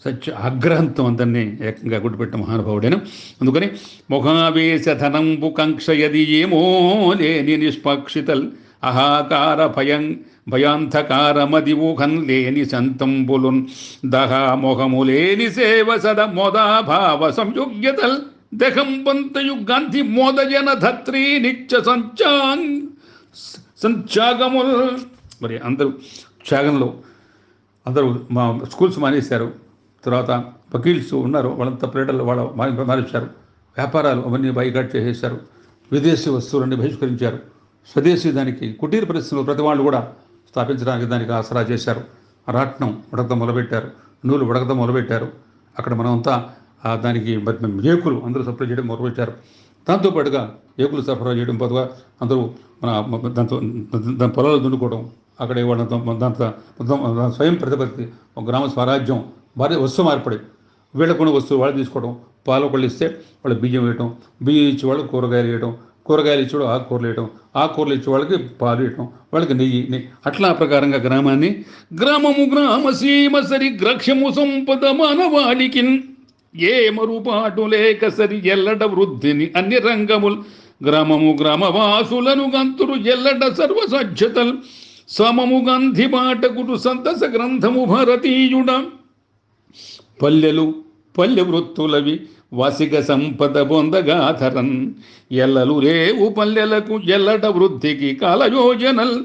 సత్య ఆగ్రహంతో అందరినీ ఏకంగా గుడ్డుపెట్టిన మహానుభావుడైన. అందుకని ముఖావేశ ధనంబు కంక్షయది ఏమో లేని నిష్పక్షితల్ అహాకార భయాంధకారమది ఊహం లేని సంతంబులున్ దహామోహములేని సేవ సద మోదాభావ సంయుగ్యతల్ దహంబంతయు గాంధీ మోదజన ధత్రీ నిత్య సంత్యాగముల్. మరి అందరూ త్యాగంలో అందరూ మా స్కూల్స్ మానేశారు. తర్వాత వకీల్స్ ఉన్నారు, వాళ్ళంతా ప్లేటర్లు మానేశారు. వ్యాపారాలు అవన్నీ బైకాట్ చేసేశారు. విదేశీ వస్తువులన్నీ బహిష్కరించారు. స్వదేశీ దానికి కుటీర పరిశ్రమలు ప్రతి వాళ్ళు కూడా స్థాపించడానికి దానికి ఆసరా చేశారు. రాట్నం ఉడకడం మొదలుపెట్టారు, నూలు ఉడకడం మొదలుపెట్టారు. అక్కడ మనమంతా దానికి ఏకులు అందరూ సప్లై చేయడం మొదలుపెట్టారు. దాంతోపాటుగా ఏకులు సరఫరా చేయడం పొద్దుగా అందరూ దాని పొలాలు దున్నుకోవడం, అక్కడ వాళ్ళంతా దాంతో స్వయం ప్రతిపత్తి, ఒక గ్రామ స్వరాజ్యం భారీ వస్తువు మార్పడి వీళ్ళకున్న వస్తువు వాళ్ళు తీసుకోవడం. పాలు ఒకళ్ళు ఇస్తే వాళ్ళు బియ్యం వేయటం, బియ్యం ఇచ్చే వాళ్ళు కూరగాయలు వేయటం, కూరగాయలు ఇచ్చేవాడు ఆకుకూరలు వేయటం, ఆకుకూరలు ఇచ్చే వాళ్ళకి పాలు వేయటం, వాళ్ళకి నెయ్యి అట్లా ప్రకారంగా గ్రామము గ్రామ సీమ సరి గ్రక్షము సంపద మానవాళికి ఏ మరుపాటు లేక సరి ఎల్లడ వృద్ధిని అన్ని రంగములు గ్రామము గ్రామవాసులను గంతురు ఎల్లడ సర్వసజ్జతల్ సమము గంధి బాటకుడు సంతస గ్రంథము భారతీయుడ పల్లె వృత్తులవి వాసిక సంపద పొందగాధరన్ ఎల్లలు రేవు పల్లెలకు ఎల్లట వృద్ధికి కాలయోజనల్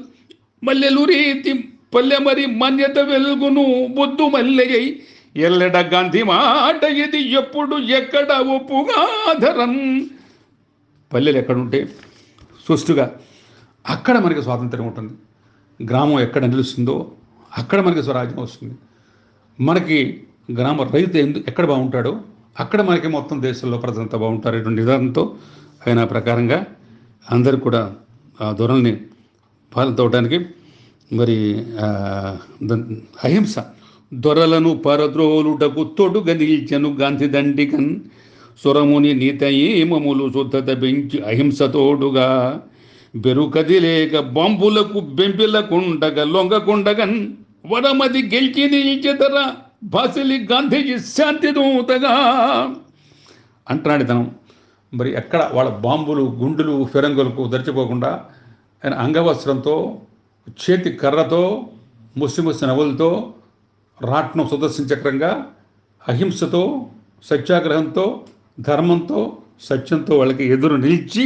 మల్లెలు రీతి పల్లె మరి మాన్యత వెలుగును బొద్దు మల్లెయై ఎల్లడ గాంధీ మాట ఇది ఎప్పుడు ఎక్కడ ఒప్పుగాధరన్. పల్లెలు ఎక్కడుంటే సుష్టుగా అక్కడ మనకి స్వాతంత్రం ఉంటుంది. గ్రామం ఎక్కడ నిలుస్తుందో అక్కడ మనకి స్వరాజ్యం వస్తుంది. మనకి గ్రామ రైతు ఎక్కడ బాగుంటాడో అక్కడ మనకి మొత్తం దేశంలో ప్రజలంతా బాగుంటారు. ఇటువంటి విధానంతో ఆయన ప్రకారంగా అందరూ కూడా ఆ ధోరణిని పాలనతోవడానికి మరి అహింస దొరలను పరద్రోలుటకు తొడుగ నిల్చెను గాంధీ దండికన్ సురముని నీతయేమములు శుద్ధత పెంచి అహింసతోడుగా బెరుకది లేక బాంబులకు బెంపిలకుండగా లొంగకుండగన్ వరమది గెలిచి నిల్చెదర బాసిలి గాంధీజీ శాంతి దూతగా అంటున్నాడు తనం. మరి ఎక్కడ వాళ్ళ బాంబులు గుండులు ఫిరంగులకు దర్చిపోకుండా ఆయన అంగవస్త్రంతో చేతి కర్రతో ముసి నవ్వులతో రాట్నం సుదర్శన చక్రంగా అహింసతో సత్యాగ్రహంతో ధర్మంతో సత్యంతో వాళ్ళకి ఎదురు నిలిచి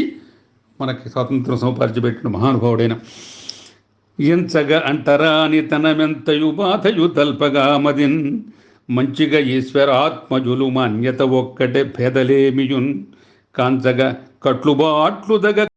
మనకి స్వాతంత్రం సంపాదించబెట్టిన మహానుభావుడైన ఎంచగా అంటరాని తనమెంతయు బాధయు తల్పగా మదిన్ మంచిగా ఈశ్వరాత్మజులు మాన్యత ఒక్కటే పేదలేమియున్ కాంచగా కట్లుబాట్లు దగ